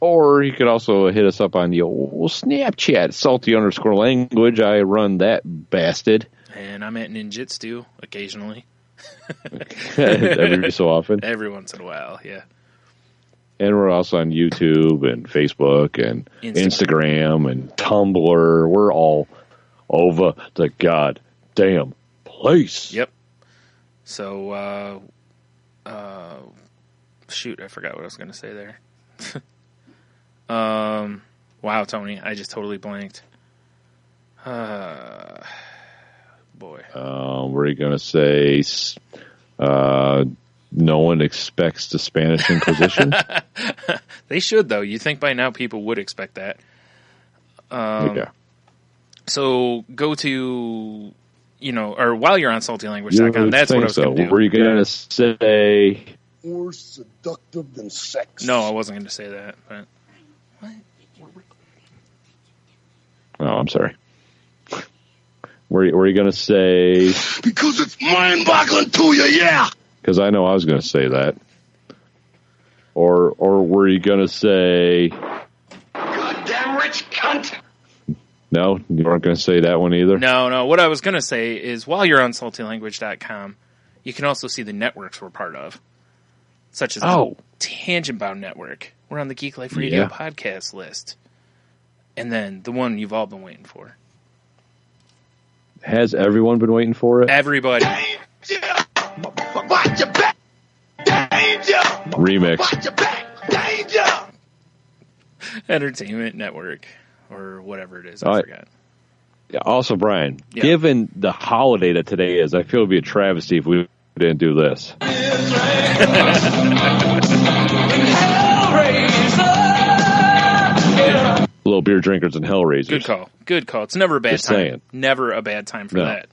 S6: Or you could also hit us up on the old Snapchat, salty_language. I run that bastard.
S5: And I'm at Ninjitsu occasionally.
S6: Every so often.
S5: Every once in a while, yeah.
S6: And we're also on YouTube and Facebook and Instagram and Tumblr. We're all over the goddamn place.
S5: Yep. So, shoot, I forgot what I was going to say there. Wow, Tony, I just totally blanked. Boy.
S6: Were you going to say no one expects the Spanish Inquisition?
S5: They should, though. You think by now people would expect that.
S6: Yeah.
S5: So go to, or while you're on saltylanguage.com, that's what I was going to do.
S6: Were you going to say...
S2: More seductive than sex?
S5: No, I wasn't going to say that. But what?
S6: Oh, I'm sorry. Were you going to say...
S2: Because it's mind-boggling to you, yeah!
S6: Because I know I was going to say that. Or were you going to say...
S2: Goddamn rich cunt!
S6: No? You weren't going to say that one either?
S5: No. What I was going to say is while you're on saltylanguage.com, you can also see the networks we're part of, such as the Tangent Bound Network. We're on the Geek Life Radio podcast list. And then the one you've all been waiting for.
S6: Has everyone been waiting for it?
S5: Everybody.
S2: Danger! Watch your back! Danger!
S6: Remix.
S2: Watch your back! Danger!
S5: Entertainment Network. Or whatever it is. I forgot.
S6: Yeah, also, Brian, given the holiday that today is, I feel it would be a travesty if we didn't do this. Little beer drinkers and Hellraisers.
S5: Good call. It's never a bad
S6: Just
S5: time.
S6: saying.
S5: Never a bad time for that.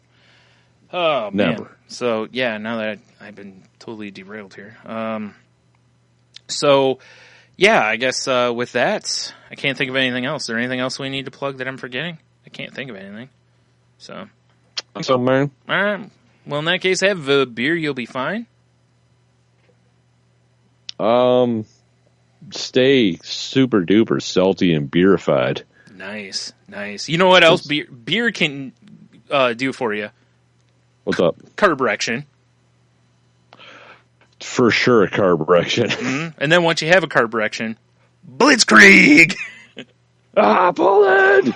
S5: Oh, man.
S6: Never.
S5: So, yeah, now that I've been totally derailed here. So, yeah, I guess with that, I can't think of anything else. Is there anything else we need to plug that I'm forgetting? I can't think of anything. So,
S6: man.
S5: All right. Well, in that case, have a beer. You'll be fine.
S6: Stay super duper salty and beerified.
S5: Nice. You know what else beer can do for you?
S6: What's up?
S5: Carbrection.
S6: For sure, a carbrection.
S5: Mm-hmm. And then once you have a carbrection, Blitzkrieg!
S6: Poland!